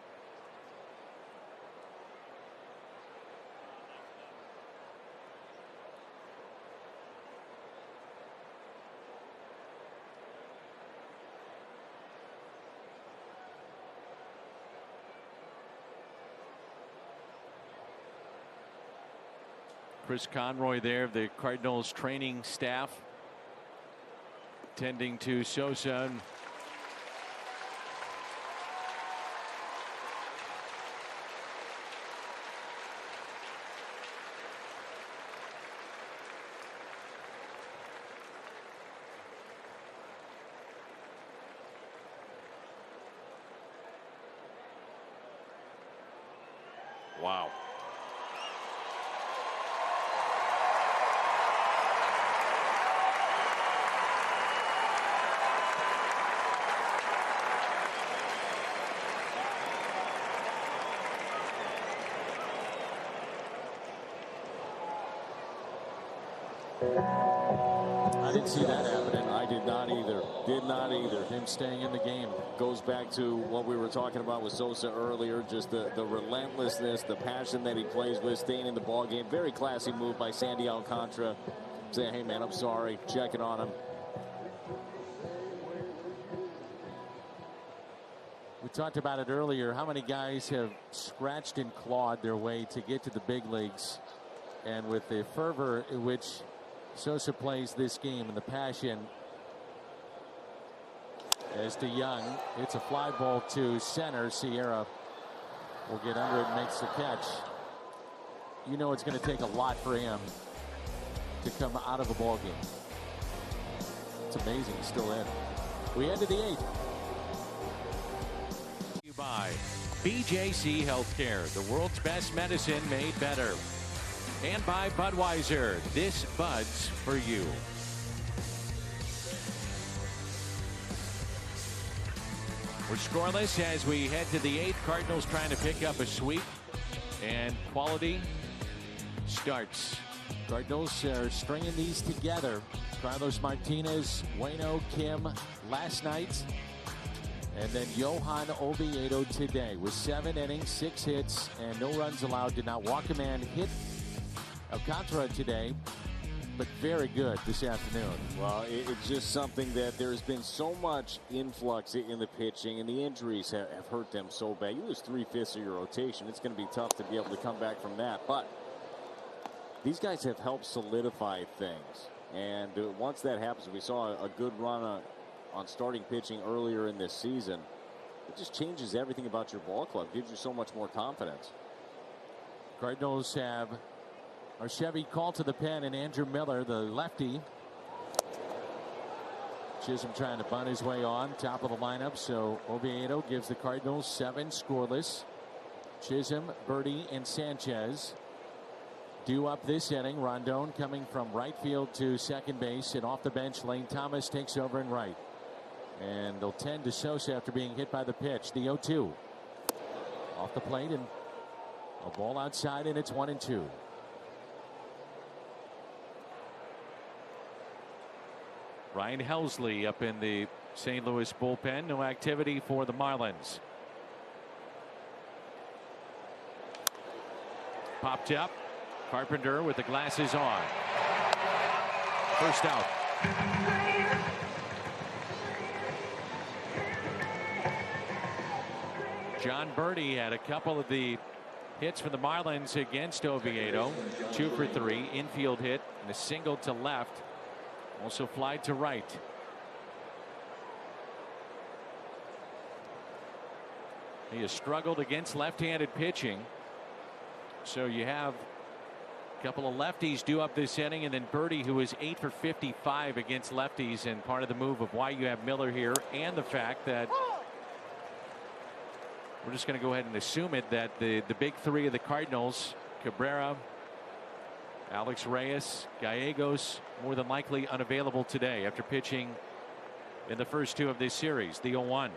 Speaker 4: Chris Conroy there of the Cardinals training staff, tending to Sosa.
Speaker 7: Wow.
Speaker 4: I didn't see that happening.
Speaker 7: I did not either. Did not either.
Speaker 4: Him staying in the game.
Speaker 7: Goes back to what we were talking about with Sosa earlier. Just the relentlessness, the passion that he plays with, staying in the ball game. Very classy move by Sandy Alcantara. Saying, hey, man, I'm sorry. Checking on him.
Speaker 4: We talked about it earlier. How many guys have scratched and clawed their way to get to the big leagues? And with the fervor in which Sosa plays this game and the passion, as to Young, it's a fly ball to center. Sierra will get under it and makes the catch. You know it's going to take a lot for him to come out of a ball game. It's amazing he's still in. We head to the 8th. By BJC Healthcare, the world's best medicine made better. And by Budweiser, this Bud's for you. We're scoreless as we head to the 8th. Cardinals trying to pick up a sweep, and quality starts. Cardinals are stringing these together. Carlos Martinez, Waino, Kim last night, and then Johan Oviedo today with 7 innings, 6 hits, and no runs allowed. Did not walk a man, hit Alcantara today, but very good this afternoon.
Speaker 7: Well, it's just something that there's been so much influx in the pitching, and the injuries have hurt them so bad. You lose 3/5 of your rotation. It's going to be tough to be able to come back from that. But these guys have helped solidify things.
Speaker 5: And once that happens, we saw a good run on starting pitching earlier in this season. It just changes everything about your ball club, gives you so much more confidence.
Speaker 4: Cardinals have Chevy called to the pen, and Andrew Miller, the lefty. Chisholm trying to bunt his way on top of the lineup, so Oviedo gives the Cardinals 7 scoreless. Chisholm, Birdie, and Sanchez due up this inning. Rondon coming from right field to second base, and off the bench Lane Thomas takes over in right. And they'll tend to Sosa after being hit by the pitch. The 0-2 off the plate, and a ball outside, and it's 1-2. Ryan Helsley up in the St. Louis bullpen. No activity for the Marlins. Popped up. Carpenter with the glasses on. First out. John Birdie had a couple of the hits for the Marlins against Oviedo. 2 for 3. Infield hit and a single to left. Also flied to right. He has struggled against left-handed pitching. So you have a couple of lefties due up this inning, and then Birdie, who is 8 for 55 against lefties, and part of the move of why you have Miller here, and the fact that we're just going to go ahead and assume it, that the big three of the Cardinals, Cabrera, Alex Reyes, Gallegos, more than likely unavailable today after pitching in the first 2 of this series. The 0-1.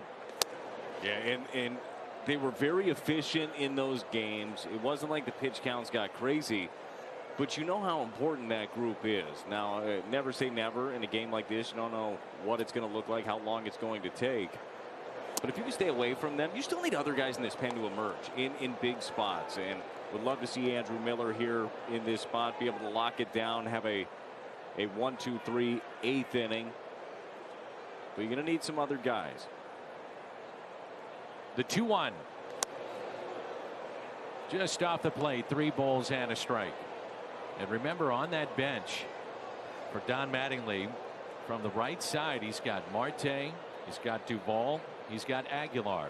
Speaker 7: Yeah, and they were very efficient in those games. It wasn't like the pitch counts got crazy, but you know how important that group is. Now, never say never in a game like this. You don't know what it's going to look like, how long it's going to take. But if you can stay away from them, you still need other guys in this pen to emerge in big spots. And would love to see Andrew Miller here in this spot, be able to lock it down, have a 1-2-3 8th inning. But you're going to need some other guys.
Speaker 4: The 2-1. Just off the plate, 3 balls and a strike. And remember, on that bench for Don Mattingly, from the right side, he's got Marte, he's got Duvall, he's got Aguilar.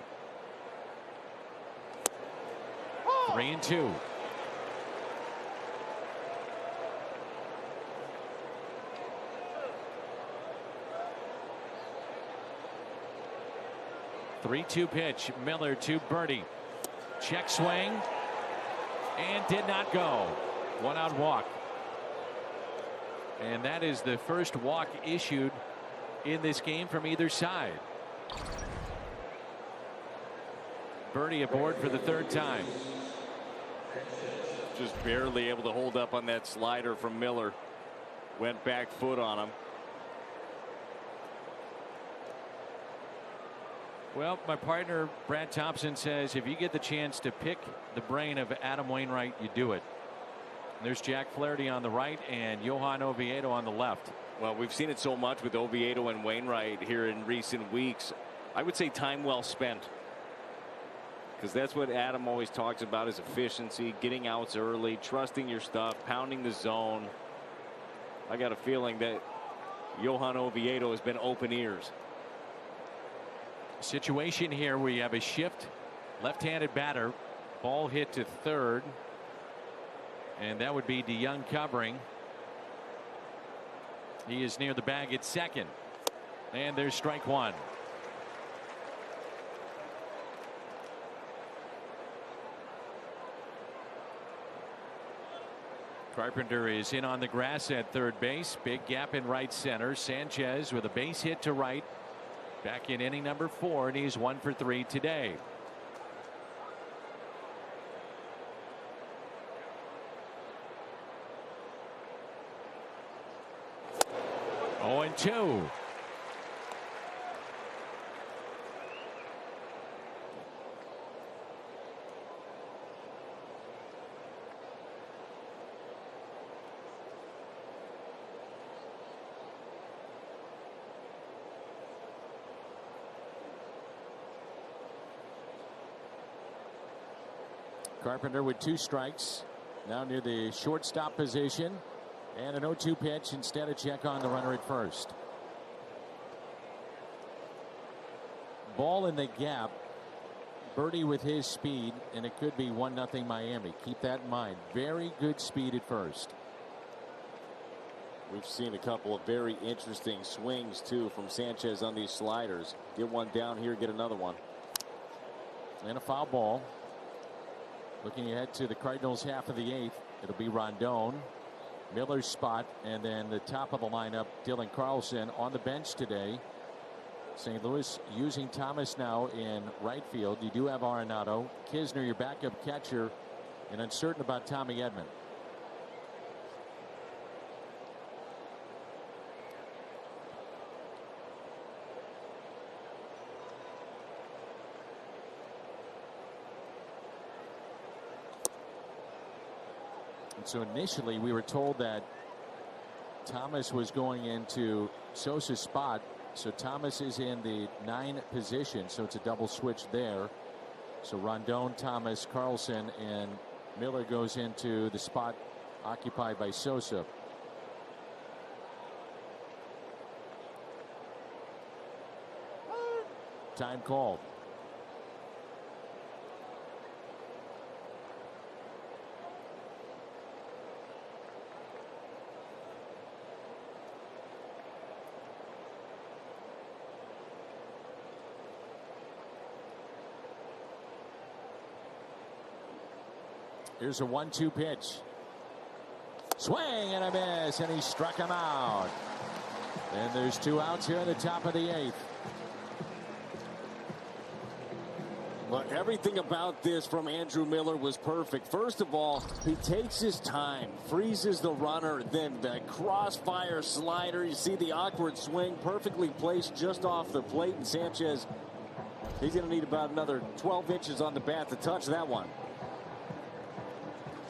Speaker 4: 3-2. Three-two pitch. Miller to Birdie. Check swing and did not go. 1-out walk. And that is the first walk issued in this game from either side. Birdie aboard for the 3rd time.
Speaker 7: Just barely able to hold up on that slider from Miller. Went back foot on him.
Speaker 4: Well, my partner Brad Thompson says if you get the chance to pick the brain of Adam Wainwright, you do it. And there's Jack Flaherty on the right and Johan Oviedo on the left.
Speaker 7: Well, we've seen it so much with Oviedo and Wainwright here in recent weeks. I would say time well spent, because that's what Adam always talks about, is efficiency, getting outs early, trusting your stuff, pounding the zone. I got a feeling that Johan Oviedo has been open ears.
Speaker 4: Situation here where you have a shift left-handed batter, ball hit to third, and that would be DeYoung covering. He is near the bag at second, and there's strike one. Carpenter is in on the grass at third base. Big gap in right center. Sanchez with a base hit to right. Back in inning number 4, and he's 1 for 3 today. Oh, and 2. Carpenter with 2 strikes, now near the shortstop position. And an 0-2 pitch instead of check on the runner at first. Ball in the gap. Birdie with his speed, and it could be 1-0 Miami. Keep that in mind. Very good speed at first.
Speaker 5: We've seen a couple of very interesting swings, too, from Sanchez on these sliders. Get one down here, get another one.
Speaker 4: And a foul ball. Looking ahead to the Cardinals half of the eighth. It'll be Rondon, Miller's spot, and then the top of the lineup, Dylan Carlson on the bench today. St. Louis using Thomas now in right field. You do have Arenado. Kisner, your backup catcher, and uncertain about Tommy Edman. And so initially we were told that Thomas was going into Sosa's spot. So Thomas is in the 9 position, so it's a double switch there. So Rondon, Thomas, Carlson, and Miller goes into the spot occupied by Sosa. Time called. Here's a 1-2 pitch. Swing and a miss, and he struck him out. And there's 2 outs here in the top of the 8th.
Speaker 5: Well, everything about this from Andrew Miller was perfect. First of all, he takes his time, freezes the runner, then the crossfire slider. You see the awkward swing, perfectly placed just off the plate. And Sanchez, he's going to need about another 12 inches on the bat to touch that one.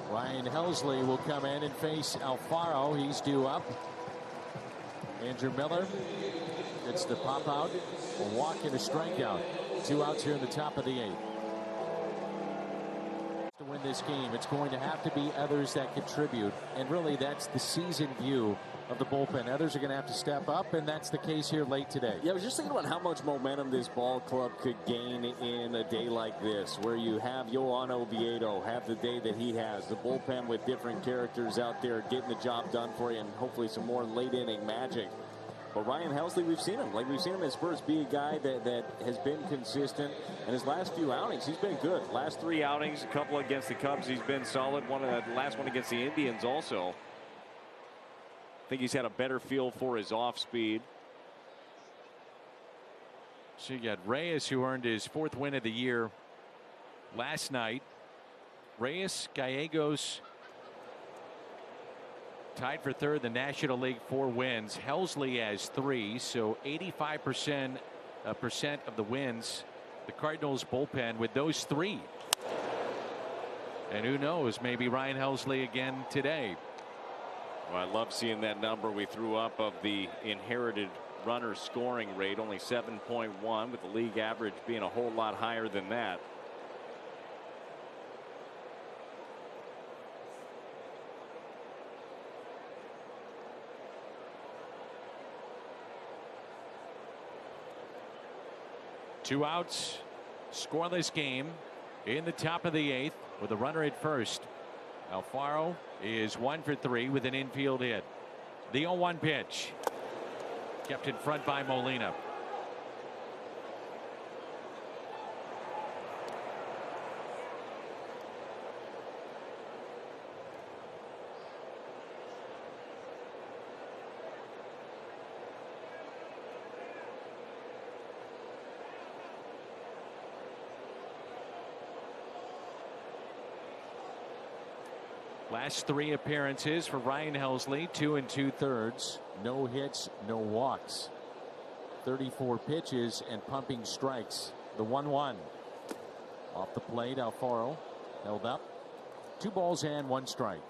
Speaker 4: Ryan Helsley will come in and face Alfaro. He's due up. Andrew Miller gets the pop out, a walk and a strikeout. 2 outs here in the top of the 8th. To win this game, it's going to have to be others that contribute, and really that's the season view of the bullpen. Others are going to have to step up, and that's the case here late today.
Speaker 5: Yeah, I was just thinking about how much momentum this ball club could gain in a day like this, where you have Johan Oviedo have the day that he has, the bullpen with different characters out there getting the job done for you, and hopefully some more late inning magic. But Ryan Helsley, we've seen him. Like we've seen him at Spurs be a guy that has been consistent. And his last few outings, he's been good.
Speaker 7: Last 3 outings, a couple against the Cubs, he's been solid. The last one against the Indians also. I think he's had a better feel for his off speed.
Speaker 4: So you got Reyes, who earned his 4th win of the year last night. Reyes, Gallegos tied for 3rd in the National League, 4 wins. Helsley has 3, so 85% of the wins. The Cardinals bullpen with those 3. And who knows, maybe Ryan Helsley again today.
Speaker 7: Well, I love seeing that number we threw up of the inherited runner scoring rate, only 7.1, with the league average being a whole lot higher than that.
Speaker 4: Two outs, scoreless game in the top of the 8th with a runner at first. Alfaro is 1 for 3 with an infield hit. The 0-1 pitch kept in front by Molina. Last 3 appearances for Ryan Helsley, 2 2/3. No hits, no walks. 34 pitches and pumping strikes. The 1-1. Off the plate, Alfaro held up. 2 balls and 1 strike.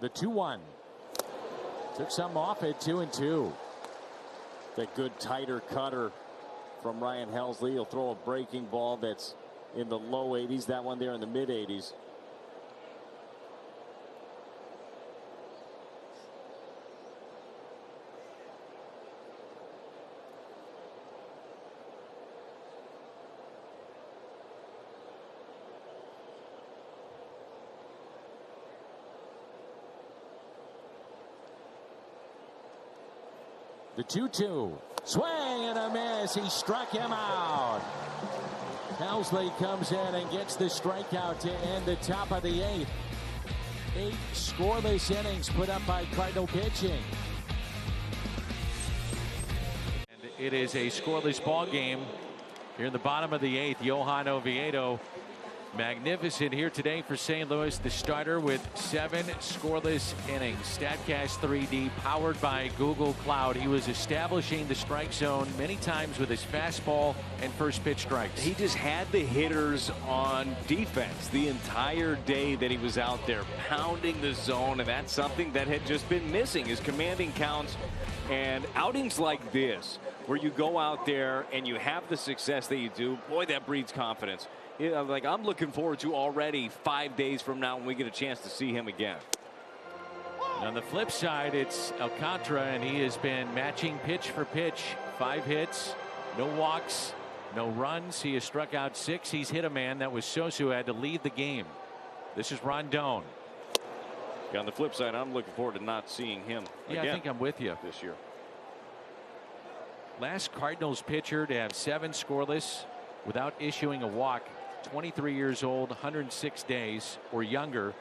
Speaker 4: The 2-1. Took some off it, 2-2.
Speaker 5: That good tighter cutter from Ryan Helsley. He'll throw a breaking ball that's in the low 80s. That one there in the mid 80s.
Speaker 4: The 2-2. Swing and a miss. He struck him out. Helsley comes in and gets the strikeout to end the top of the 8th. 8 scoreless innings put up by Cardinal pitching. And it is a scoreless ball game here in the bottom of the 8th. Johan Oviedo, magnificent here today for St. Louis. The starter with 7 scoreless innings. StatCast 3D powered by Google Cloud. He was establishing the strike zone many times with his fastball and first pitch strikes.
Speaker 7: He just had the hitters on defense the entire day that he was out there pounding the zone, and that's something that had just been missing, his commanding counts. And outings like this, where you go out there and you have the success that you do, boy, that breeds confidence. Like, I'm looking forward to already 5 days from now when we get a chance to see him again.
Speaker 4: And on the flip side, it's Alcantara, and he has been matching pitch for pitch. 5 hits, no walks, no runs. He has struck out 6. He's hit a man. That was Sosa, who had to leave the game. This is Rondon.
Speaker 7: Yeah, on the flip side, I'm looking forward to not seeing him again.
Speaker 4: I think I'm with you
Speaker 7: this year.
Speaker 4: Last Cardinals pitcher to have 7 scoreless without issuing a walk. 23 years old, 106 days or younger.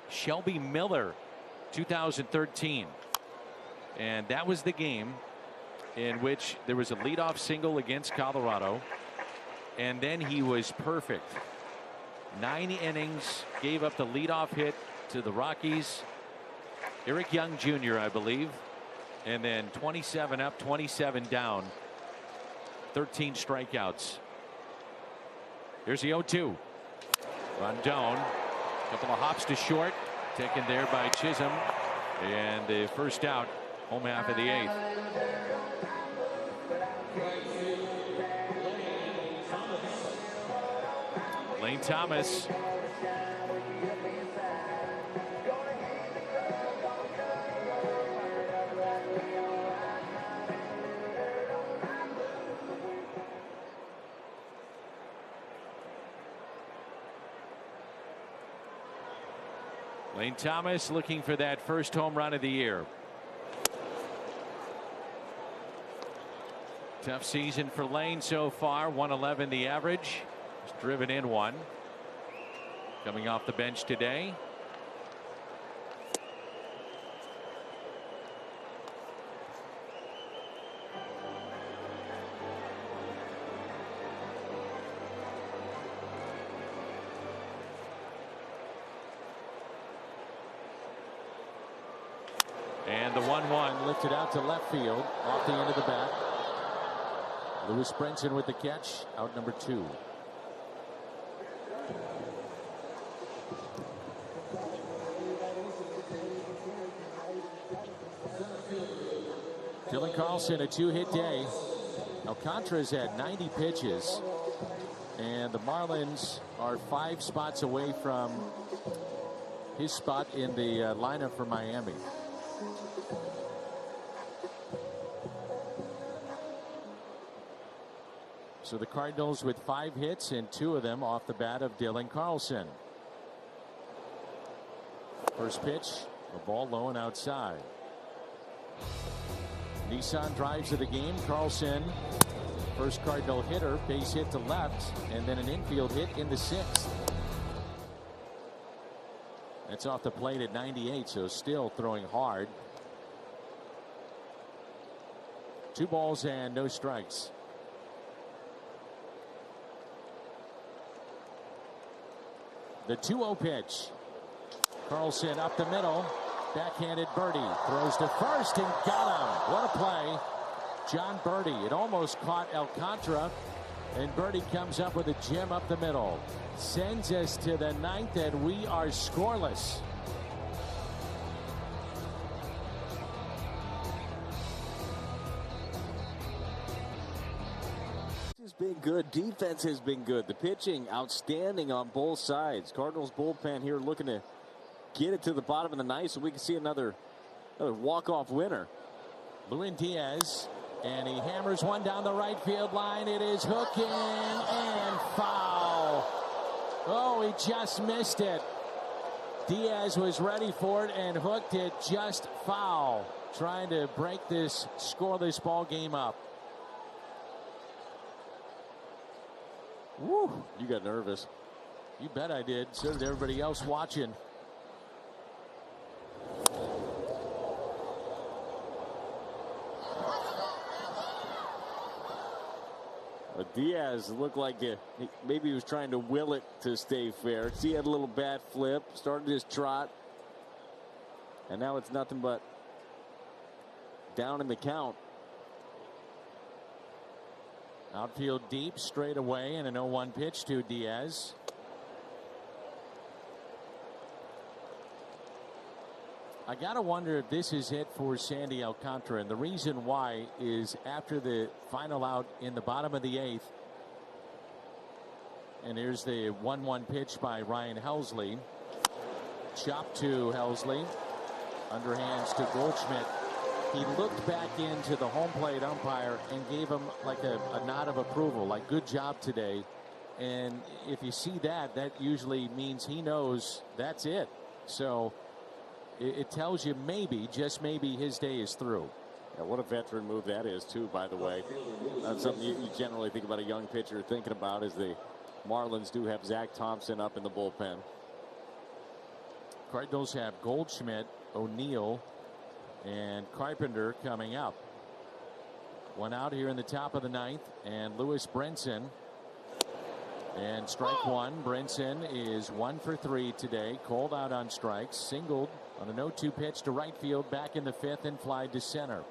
Speaker 4: Shelby Miller, 2013. And that was the game in which there was a leadoff single against Colorado. And then he was perfect. 9 innings, gave up the leadoff hit to the Rockies. Eric Young Jr., I believe. And then 27 up, 27 down. 13 strikeouts. Here's the 0-2. Rondon, couple of hops to short, taken there by Chisholm, and the first out, home half of the 8th. Lane Thomas. Lane Thomas looking for that first home run of the year. Tough season for Lane so far. 111 the average. He's driven in 1. Coming off the bench today. And the 1-1 lifted out to left field off the end of the bat. Lewis Brinson with the catch, out number 2. Dylan Carlson, a 2-hit day. Alcantara's had 90 pitches, and the Marlins are 5 spots away from his spot in the lineup for Miami. So the Cardinals with 5 hits, and 2 of them off the bat of Dylan Carlson. First pitch, a ball low and outside. Nissan drives to the game. Carlson, first Cardinal hitter, base hit to left, and then an infield hit in the 6th. That's off the plate at 98, so still throwing hard. 2 balls and no strikes. The 2-0 pitch. Carlson up the middle. Backhanded birdie. Throws to first and got him. What a play. John Birdie. It almost caught Alcantara. And Birdie comes up with a gem up the middle. Sends us to the 9th, and we are scoreless.
Speaker 5: been good. Defense has been good. The pitching, outstanding on both sides. Cardinals bullpen here looking to get it to the bottom of the ninth so we can see another walk-off winner.
Speaker 4: Lewin Diaz, and he hammers one down the right field line. It is hooking and foul. Oh, he just missed it. Diaz was ready for it and hooked it just foul, trying to break this scoreless ball game up.
Speaker 5: Woo, you got nervous.
Speaker 4: You bet I did. So did everybody else watching.
Speaker 5: Diaz looked like maybe he was trying to will it to stay fair. See, he had a little bat flip, started his trot, and now it's nothing but down in the count.
Speaker 4: Outfield deep, straight away, and an 0-1 pitch to Diaz. I gotta wonder if this is it for Sandy Alcantara, and the reason why is after the final out in the bottom of the 8th, and here's the 1-1 pitch by Ryan Helsley. Chop to Helsley, underhands to Goldschmidt. He looked back into the home plate umpire and gave him like a nod of approval, like good job today. And if you see that, that usually means he knows that's it. So it tells you maybe, just maybe, his day is through.
Speaker 5: Yeah, what a veteran move that is, too, by the way. That's something you generally think about a young pitcher thinking about, as the Marlins do have Zach Thompson up in the bullpen.
Speaker 4: Cardinals have Goldschmidt, O'Neill, and Carpenter coming up. One out here in the top of the 9th, and Lewis Brinson. And strike one. Brinson is 1 for 3 today. Called out on strikes. Singled on an 0-2 pitch to right field, back in the 5th, and fly to center.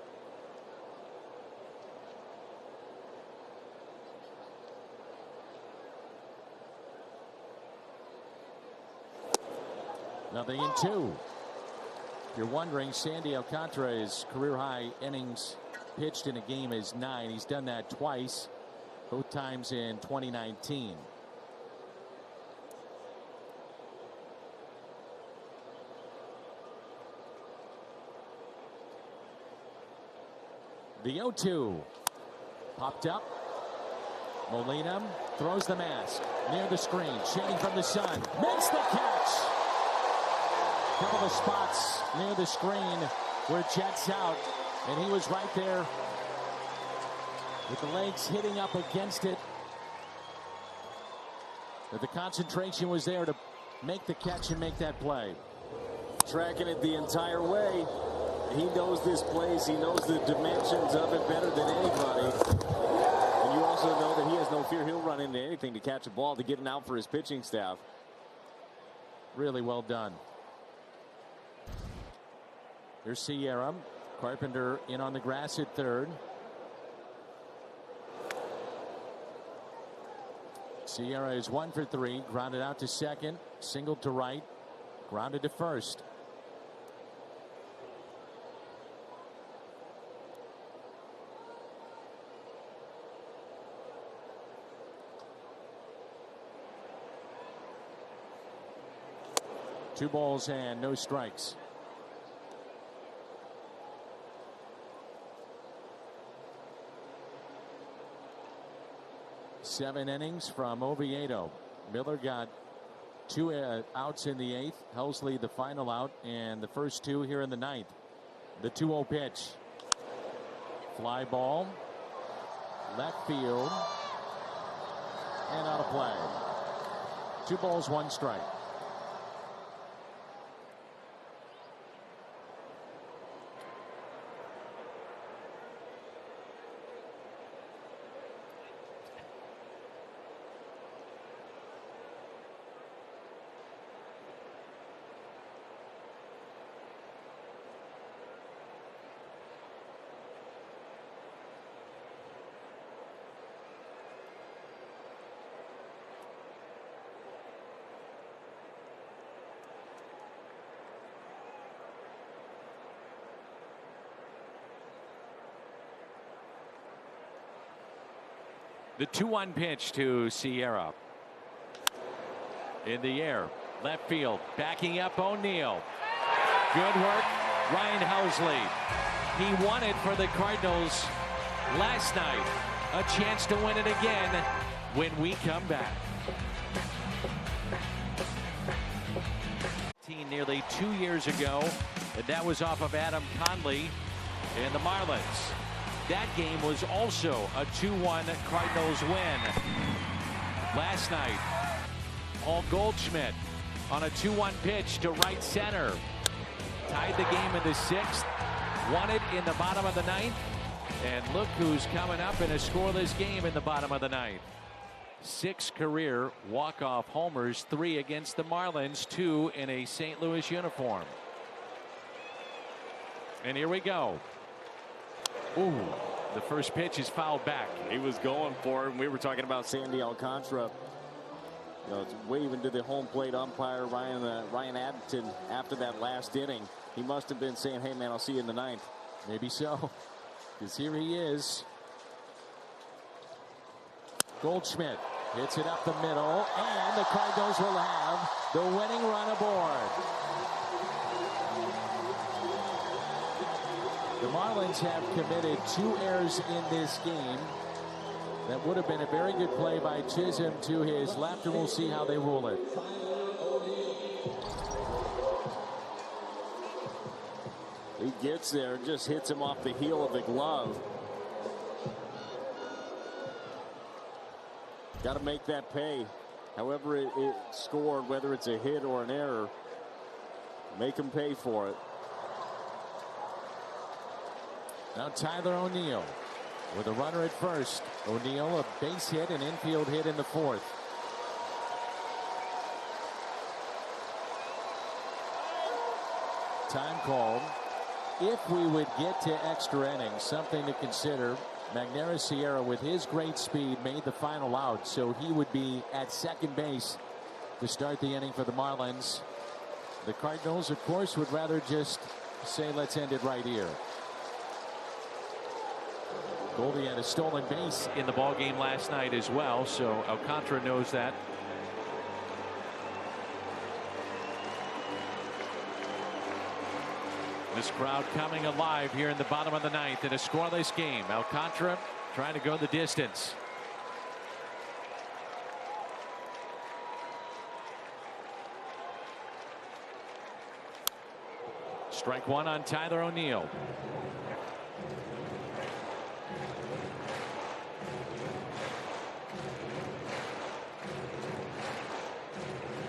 Speaker 4: Nothing in 2. If you're wondering, Sandy Alcantara's career high innings pitched in a game is 9. He's done that twice, both times in 2019. The 0-2 popped up. Molina throws the mask near the screen, shading from the sun, makes the catch. Couple of spots near the screen where it jets out, and he was right there with the legs hitting up against it. But the concentration was there to make the catch and make that play.
Speaker 5: Tracking it the entire way. He knows this place. He knows the dimensions of it better than anybody. And you also know that he has no fear. He'll run into anything to catch a ball, to get an out for his pitching staff.
Speaker 4: Really well done. Here's Sierra. Carpenter in on the grass at third. Sierra is 1 for 3. Grounded out to second. Singled to right. Grounded to first. Two balls and no strikes. Seven innings from Oviedo. Miller got 2 outs in the 8th. Helsley the final out, and the first 2 here in the 9th. The 2-0 pitch. Fly ball. Left field. And out of play. 2 balls, 1 strike. The 2-1 pitch to Sierra. In the air, left field, backing up O'Neill. Good work, Ryan Housley. He won it for the Cardinals last night. A chance to win it again when we come back. Nearly 2 years ago, and that was off of Adam Conley and the Marlins. That game was also a 2-1 Cardinals win. Last night, Paul Goldschmidt on a 2-1 pitch to right center. Tied the game in the 6th, won it in the bottom of the 9th, and look who's coming up in a scoreless game in the bottom of the 9th. 6 career walk-off homers, 3 against the Marlins, 2 in a St. Louis uniform. And here we go. Ooh, the first pitch is fouled back.
Speaker 5: He was going for it, and we were talking about Sandy Alcantara. You know, waving to the home plate umpire, Ryan Addington, after that last inning. He must have been saying, hey, man, I'll see you in the 9th.
Speaker 4: Maybe so, because here he is. Goldschmidt hits it up the middle, and the Cardinals will have the winning run aboard. The Marlins have committed 2 errors in this game. That would have been a very good play by Chisholm to his left, and we'll see how they rule it.
Speaker 5: He gets there and just hits him off the heel of the glove. Got to make that pay. However it scored, whether it's a hit or an error, make him pay for it.
Speaker 4: Now Tyler O'Neill with a runner at first. O'Neill, a base hit, an infield hit in the 4th. Time called. If we would get to extra innings, something to consider. Magneuris Sierra, with his great speed, made the final out, so he would be at second base to start the inning for the Marlins. The Cardinals, of course, would rather just say, let's end it right here. Goldie had a stolen base in the ballgame last night as well, so Alcantara knows that. This crowd coming alive here in the bottom of the 9th in a scoreless game. Alcantara trying to go the distance. Strike 1 on Tyler O'Neill.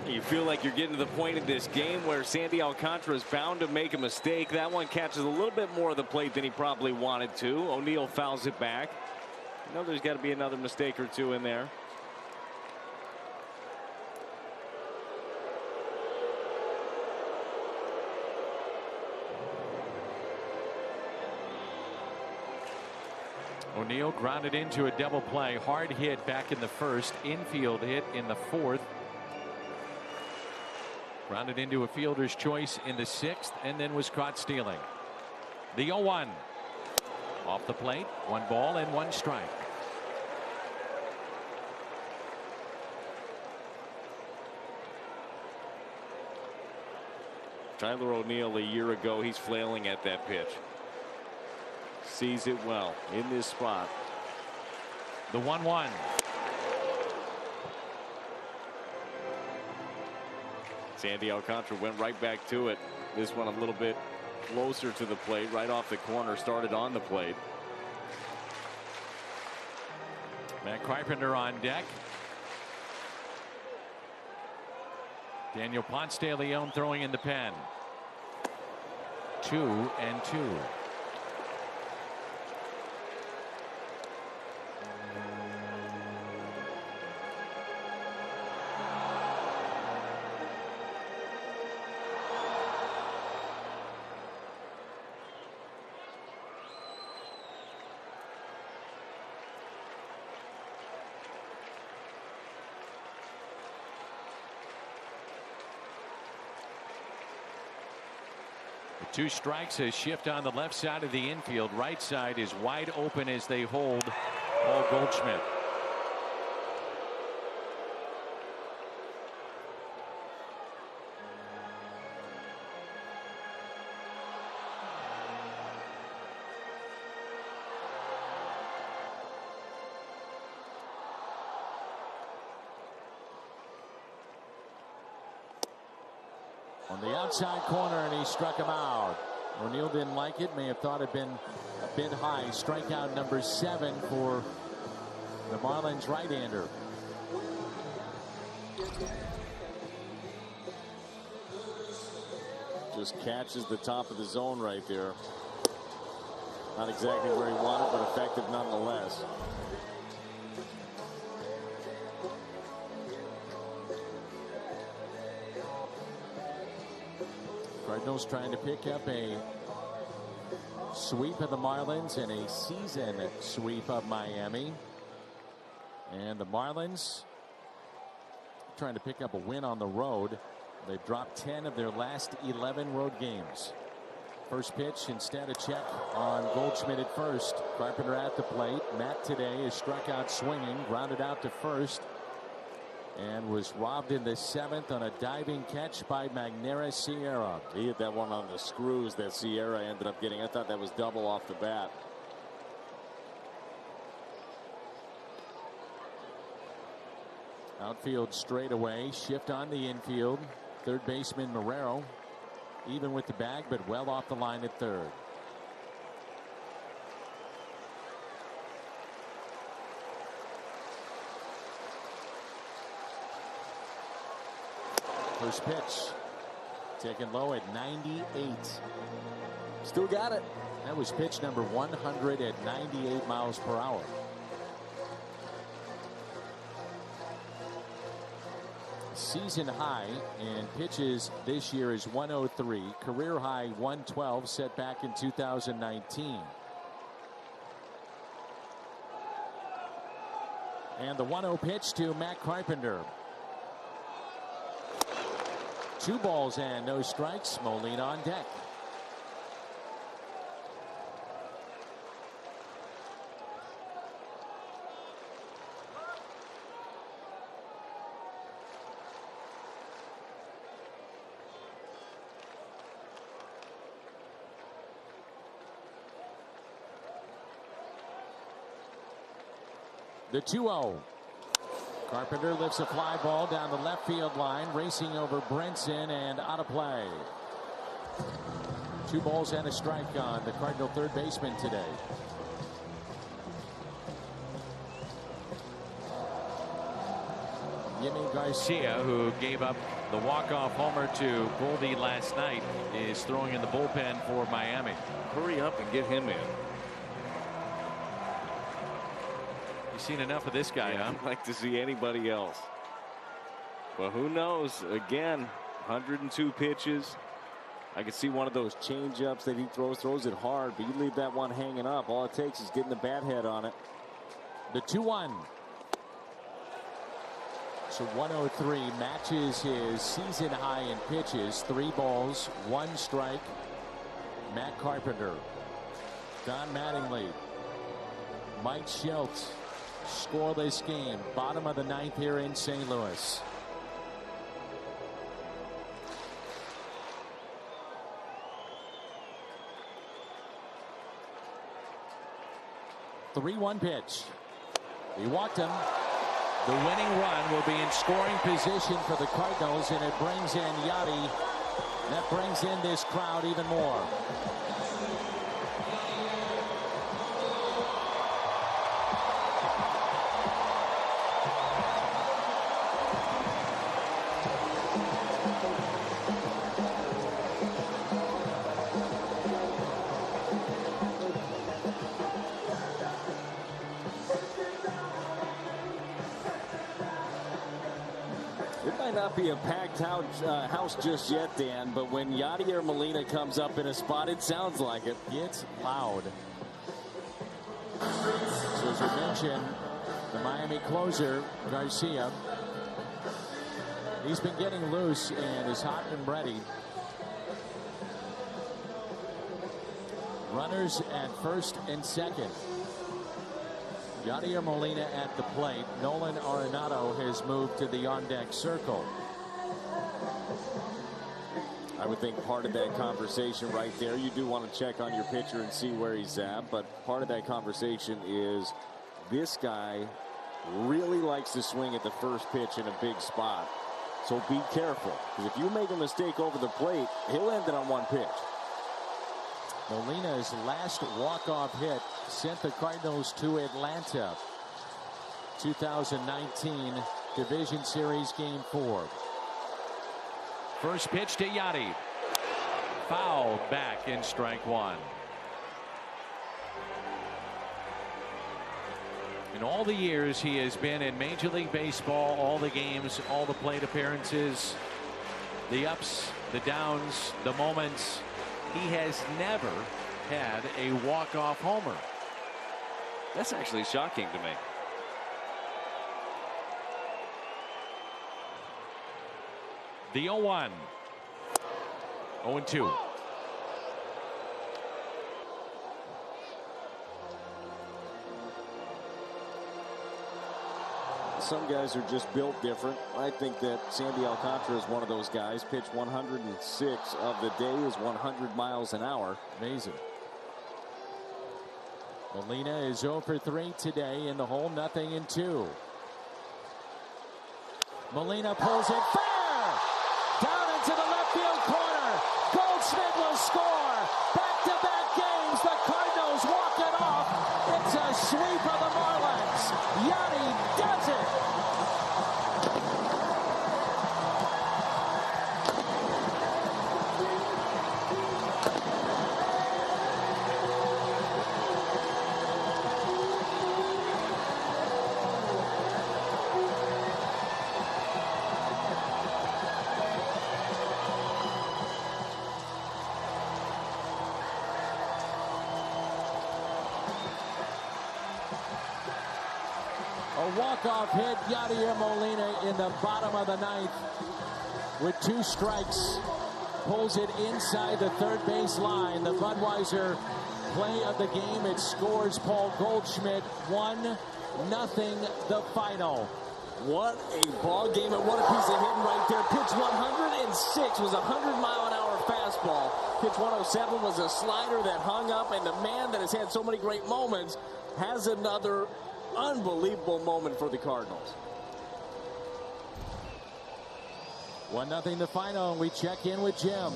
Speaker 5: You feel like you're getting to the point in this game where Sandy Alcantara is bound to make a mistake. That one catches a little bit more of the plate than he probably wanted to. O'Neill fouls it back. You know there's got to be another mistake or two in there.
Speaker 4: O'Neill grounded into a double play. Hard hit back in the 1st. Infield hit in the 4th. Grounded into a fielder's choice in the 6th, and then was caught stealing. The 0-1 off the plate. 1 ball and 1 strike.
Speaker 5: Tyler O'Neill a year ago, he's flailing at that pitch. Sees it well in this spot.
Speaker 4: The 1-1.
Speaker 5: Sandy Alcantara went right back to it. This one a little bit closer to the plate, right off the corner, started on the plate.
Speaker 4: Matt Carpenter on deck. Daniel Ponce de Leon throwing in the pen. 2-2. Two strikes, a shift on the left side of the infield. Right side is wide open as they hold Paul Goldschmidt. on the outside corner, and he struck him out. O'Neill didn't like it, may have thought it had been a bit high. Strikeout number 7 for the Marlins right-hander.
Speaker 5: Just catches the top of the zone right there. Not exactly where he wanted, but effective nonetheless.
Speaker 4: Cardinals trying to pick up a sweep of the Marlins and a season sweep of Miami. And the Marlins trying to pick up a win on the road. They've dropped 10 of their last 11 road games. First pitch, instead a check on Goldschmidt at first. Carpenter at the plate. Matt today is struck out swinging, grounded out to first, and was robbed in the 7th on a diving catch by Magneuris Sierra.
Speaker 5: He hit that one on the screws that Sierra ended up getting. I thought that was double off the bat.
Speaker 4: Outfield straightaway, shift on the infield. Third baseman Marrero even with the bag, but well off the line at third. First pitch taken low at 98.
Speaker 5: Still got it.
Speaker 4: That was pitch number 100 at 98 miles per hour. Season high in pitches this year is 103. Career high 112 set back in 2019. And the 1-0 pitch to Matt Carpenter. 2 balls and no strikes. Molina on deck. The 2-0. Carpenter lifts a fly ball down the left field line, racing over Brinson and out of play. 2 balls and a strike on the Cardinal third baseman today. Yimi Garcia, who gave up the walk-off homer to Goldie last night, is throwing in the bullpen for Miami.
Speaker 7: Hurry up and get him in.
Speaker 4: You've seen enough of this guy, huh?
Speaker 7: I'd like to see anybody else. But who knows? Again, 102 pitches. I can see one of those change-ups that he throws it hard, but you leave that one hanging up. All it takes is getting the bat head on it.
Speaker 4: The 2-1. So 103 matches his season high in pitches. 3 balls, 1 strike. Matt Carpenter. Don Mattingly. Mike Schultz. Scoreless game. Bottom of the 9th here in St. Louis. The 3-1 pitch. He walked him. The winning run will be in scoring position for the Cardinals, and it brings in Yachty. That brings in this crowd even more.
Speaker 5: Be a packed house just yet, Dan, but when Yadier Molina comes up in a spot, it sounds like it.
Speaker 4: It's loud. So as we mentioned, the Miami closer, Garcia, he's been getting loose and is hot and ready. Runners at first and second. Yadier Molina at the plate. Nolan Arenado has moved to the on-deck circle.
Speaker 5: I would think part of that conversation right there, you do want to check on your pitcher and see where he's at, but part of that conversation is this guy really likes to swing at the first pitch in a big spot. So be careful, because if you make a mistake over the plate, he'll end it on one pitch.
Speaker 4: Molina's last walk-off hit sent the Cardinals to Atlanta. 2019 Division Series Game 4. First pitch to Yachty. Fouled back in strike one. In all the years he has been in Major League Baseball, all the games, all the plate appearances, the ups, the downs, the moments, he has never had a walk-off homer.
Speaker 7: That's actually shocking to me.
Speaker 4: The 0-1. 0-2.
Speaker 5: Some guys are just built different. I think that Sandy Alcantara is one of those guys. Pitched 106 of the day is 100 miles an hour.
Speaker 4: Amazing. Molina is 0 for 3 today in the hole, 0-2. Molina pulls it fair down into the left field corner. Goldschmidt will score. Back-to-back games. The Cardinals walk it off. It's a sweep of the Marlins. Yachty does it. A walk-off hit, Yadier Molina in the bottom of the ninth with 2 strikes. Pulls it inside the third base line. The Budweiser play of the game. It scores Paul Goldschmidt 1-0 the final.
Speaker 5: What a ball game and what a piece of hitting right there. Pitch 106 was a 100-mile-an-hour fastball. Pitch 107 was a slider that hung up, and the man that has had so many great moments has another unbelievable moment for the Cardinals.
Speaker 4: 1-0 the final, and we check in with Jim.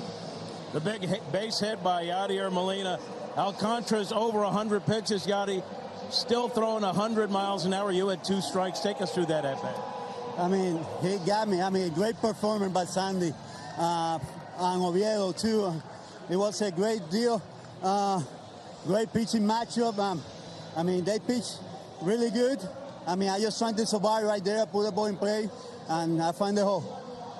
Speaker 10: The big base hit by Yadier Molina. Alcantara's over 100 pitches. Yachty still throwing 100 miles an hour. You had 2 strikes. Take us through that at-bat.
Speaker 12: I mean, he got me. I mean, great performance by Sandy on Oviedo, too. It was a great deal. Great pitching matchup. I mean, they pitched really good. I mean, I just trying to survive right there, put the ball in play, and I find the hole.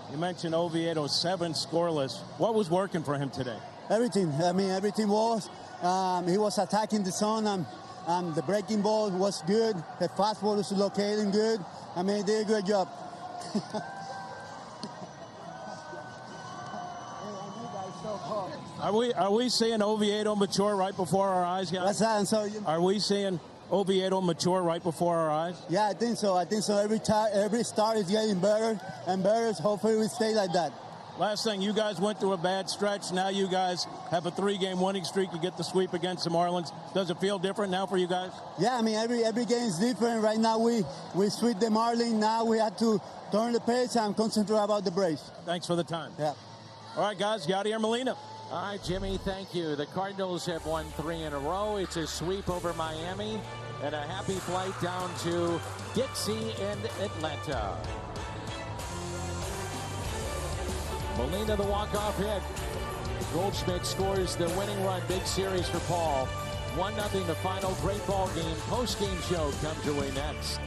Speaker 10: You mentioned Oviedo, 7 scoreless. What was working for him today?
Speaker 12: Everything. I mean, everything was. He was attacking the zone, and the breaking ball was good. The fastball was locating good. I mean, he did a great job.
Speaker 10: Are we seeing Oviedo mature right before our eyes, guys?
Speaker 12: What's that? So
Speaker 10: are we seeing Oviedo mature right before our eyes?
Speaker 12: Yeah, I think so. Every start is getting better and better. Hopefully we stay like that.
Speaker 10: Last thing, you guys went through a bad stretch. Now you guys have a 3-game winning streak. You get the sweep against the Marlins. Does it feel different now for you guys?
Speaker 12: Yeah, I mean, every game is different. Right now we sweep the Marlins. Now we have to turn the page and concentrate about the Braves.
Speaker 10: Thanks for the time.
Speaker 12: Yeah.
Speaker 10: All right, guys, Yadier Molina.
Speaker 4: All right, Jimmy, thank you. The Cardinals have won 3 in a row. It's a sweep over Miami and a happy flight down to Dixie and Atlanta. Molina, the walk-off hit. Goldschmidt scores the winning run. Big series for Paul. 1-0 the final. Great ball game. Post-game show comes your way next.